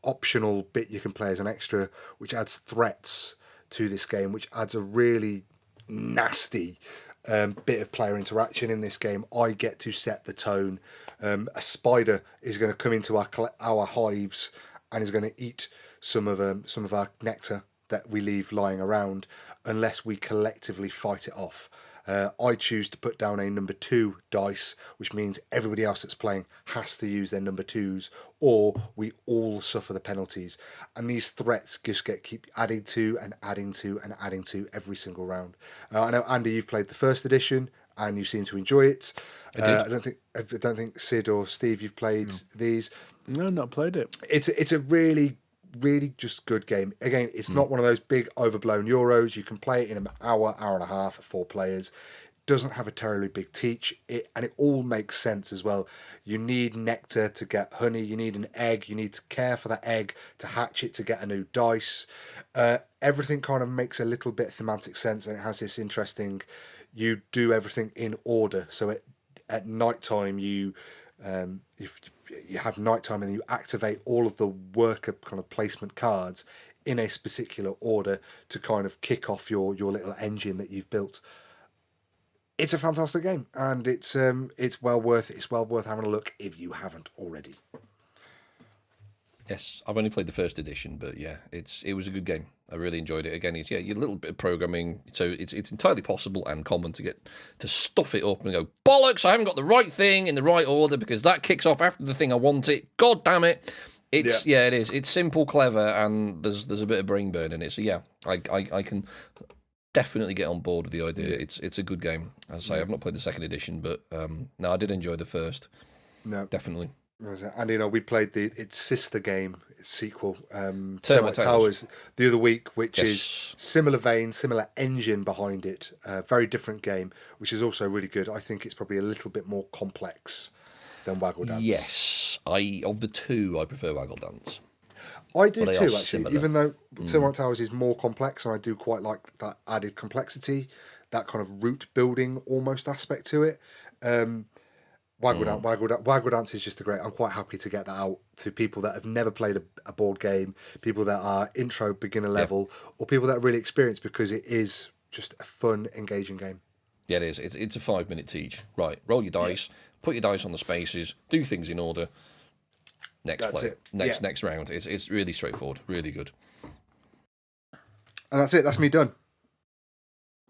[SPEAKER 2] optional bit you can play as an extra, which adds threats to this game, which adds a really nasty bit of player interaction in this game. I get to set the tone. A spider is going to come into our hives and is going to eat some of our nectar that we leave lying around unless we collectively fight it off. I choose to put down a number 2 dice, which means everybody else that's playing has to use their number 2s, or we all suffer the penalties. And these threats just keep adding to and adding to and adding to every single round. I know, Andy, you've played the first edition and you seem to enjoy it. I don't think Sid or Steve, you've played these.
[SPEAKER 1] No, not played it.
[SPEAKER 2] It's a really just good game. Again, it's not one of those big overblown Euros. You can play it in an hour and a half for 4 players. Doesn't have a terribly big teach, and it all makes sense as well. You need nectar to get honey, you need an egg, you need to care for that egg to hatch it to get a new dice. Everything kind of makes a little bit of thematic sense, and it has this interesting, you do everything in order. So at night time if you have nighttime and you activate all of the worker kind of placement cards in a particular order to kind of kick off your little engine that you've built. It's a fantastic game, and it's well worth having a look if you haven't already.
[SPEAKER 3] Yes, I've only played the first edition, but yeah, it was a good game. I really enjoyed it. Again, a little bit of programming, so it's entirely possible and common to stuff it up and go, bollocks, I haven't got the right thing in the right order because that kicks off after the thing I want it. God damn it. It is. It's simple, clever, and there's a bit of brain burn in it. So yeah, I can definitely get on board with the idea. It's a good game. As I say, I've not played the second edition, but no, I did enjoy the first. No, definitely.
[SPEAKER 2] And we played its sister game, its sequel, Terracotta Towers, the other week, which is similar vein, similar engine behind it, very different game, which is also really good. I think it's probably a little bit more complex than Waggle Dance.
[SPEAKER 3] Yes, of the two, I prefer Waggle Dance.
[SPEAKER 2] I do too, actually, similar. Even though Terracotta Towers is more complex, and I do quite like that added complexity, that kind of route building almost aspect to it. Waggle Dance is just a great. I'm quite happy to get that out to people that have never played a board game, people that are intro, beginner level, or people that are really experienced, because it is just a fun, engaging game.
[SPEAKER 3] Yeah, it is. It's a 5-minute teach. Right, roll your dice, put your dice on the spaces, do things in order. Next round. It's really straightforward, really good.
[SPEAKER 2] And that's it. That's me done.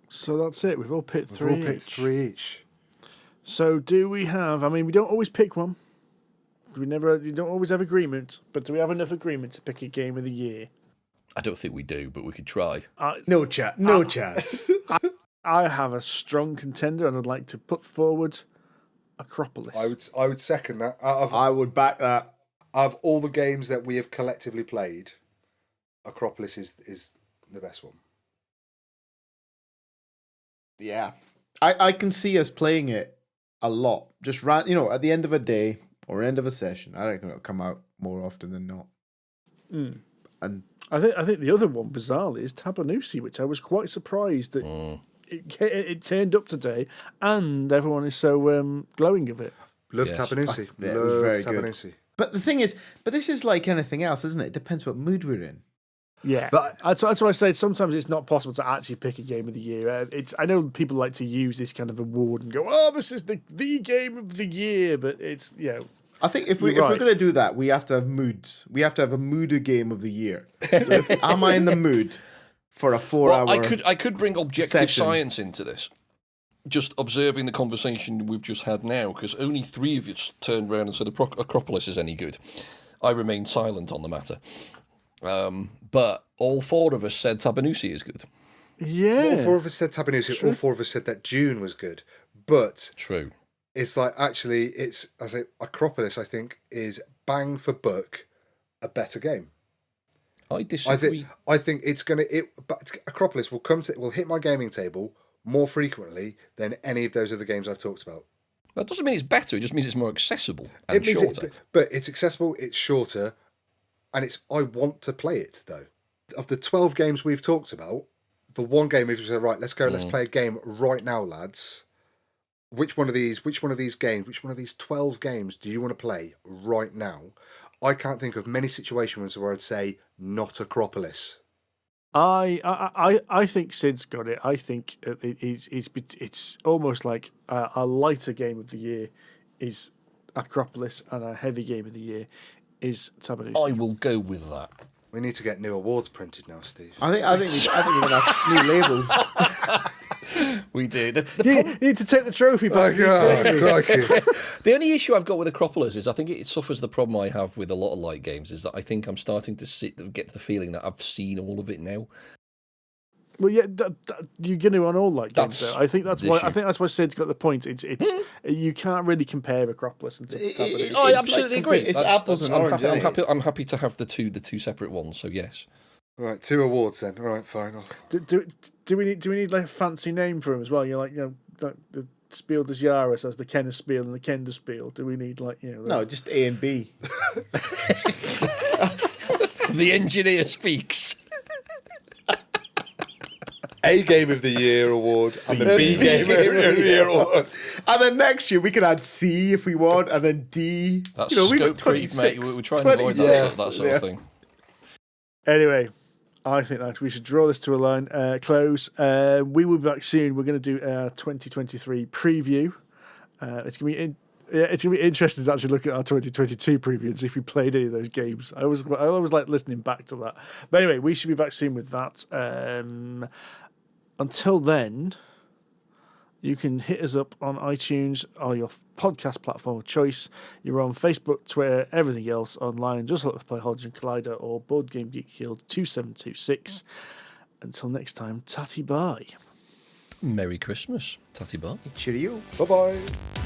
[SPEAKER 1] So that's it. We've all picked three each. So do we have... I mean, we don't always pick one. You don't always have agreement, but do we have enough agreement to pick a game of the year?
[SPEAKER 3] I don't think we do, but we could try.
[SPEAKER 4] No chance.
[SPEAKER 1] I have a strong contender, and I'd like to put forward a Acropolis.
[SPEAKER 2] I would second that.
[SPEAKER 4] I would back that.
[SPEAKER 2] Of all the games that we have collectively played, Akropolis is the best one.
[SPEAKER 4] Yeah. I can see us playing it a lot. Just at the end of a day or end of a session. I reckon it'll come out more often than not. And
[SPEAKER 1] I think the other one, bizarrely, is Tabbanusi, which I was quite surprised that it turned up today, and everyone is so glowing of it.
[SPEAKER 2] Love Tabbanusi.
[SPEAKER 4] Yeah, it was very
[SPEAKER 2] Tabbanusi.
[SPEAKER 4] good. But the thing is, this is like anything else, isn't it? It depends what mood we're in.
[SPEAKER 1] Yeah, but that's why I say sometimes it's not possible to actually pick a game of the year. I know people like to use this kind of award and go, "Oh, this is the game of the year," but it's
[SPEAKER 4] I think if we're going to do that, we have to have moods. We have to have a moody game of the year. So am I in the mood for a 4-hour?
[SPEAKER 3] I could bring objective
[SPEAKER 4] session.
[SPEAKER 3] science into this. Just observing the conversation we've just had now, because only 3 of you turned around and said Akropolis is any good. I remained silent on the matter. But all 4 of us said Tabbanusi is good.
[SPEAKER 1] Yeah.
[SPEAKER 2] All 4 of us said Tabbanusi. All 4 of us said that Dune was good. But
[SPEAKER 3] True.
[SPEAKER 2] it's like, actually, Akropolis, I think, is bang for buck a better game.
[SPEAKER 3] I disagree.
[SPEAKER 2] I think it's going to... Akropolis will hit my gaming table more frequently than any of those other games I've talked about.
[SPEAKER 3] That doesn't mean it's better, it just means it's more accessible and shorter.
[SPEAKER 2] But it's accessible, it's shorter, and I want to play it, though. Of the 12 games we've talked about, the one game we've said, right, let's play a game right now, lads. Which one of these games, which one of these 12 games do you want to play right now? I can't think of many situations where I'd say not Akropolis.
[SPEAKER 1] I think Sid's got it. I think it's almost like a lighter game of the year is Akropolis, and a heavy game of the year is Tabbanusi.
[SPEAKER 3] I will go with that.
[SPEAKER 2] We need to get new awards printed now, Steve.
[SPEAKER 4] I think we're going to have new labels.
[SPEAKER 3] We do.
[SPEAKER 1] You need to take the trophy back.
[SPEAKER 3] The only issue I've got with Akropolis is I think it suffers the problem I have with a lot of light games, is that I think I'm starting to get the feeling that I've seen all of it now.
[SPEAKER 1] Well, yeah, you're going to on all light games. Though. I think that's why Sid's got the point. It's you can't really compare Akropolis and Tabbanusi.
[SPEAKER 3] I absolutely agree.
[SPEAKER 4] It's apples and oranges.
[SPEAKER 3] I'm happy to have the two separate ones. So yes.
[SPEAKER 2] Right, 2 awards then. All right, fine.
[SPEAKER 1] Do we need like a fancy name for him as well? You're like the Spiel des Jahres as the Kenner Spiel and the Kender Spiel. Do we need
[SPEAKER 4] No, just A and B.
[SPEAKER 3] The engineer speaks.
[SPEAKER 2] A Game of the Year award and the B Game of the Year award.
[SPEAKER 4] And then next year we can add C if we want, and then D.
[SPEAKER 3] That's
[SPEAKER 4] we got
[SPEAKER 3] scope creep, mate.
[SPEAKER 4] 26.
[SPEAKER 3] We're trying to avoid that sort of thing.
[SPEAKER 1] Anyway, I think that we should draw this to a line close. We will be back soon. We're going to do our 2023 preview. It's going to be interesting to actually look at our 2022 preview and see if we played any of those games. I always like listening back to that. But anyway, we should be back soon with that. Until then, you can hit us up on iTunes or your podcast platform of choice. You're on Facebook, Twitter, everything else online. Just look to play Hodge and Collider or Board Game Geek Guild 2726. Until next time, tatty bye.
[SPEAKER 3] Merry Christmas. Tatty bye.
[SPEAKER 4] Cheerio.
[SPEAKER 2] Bye-bye.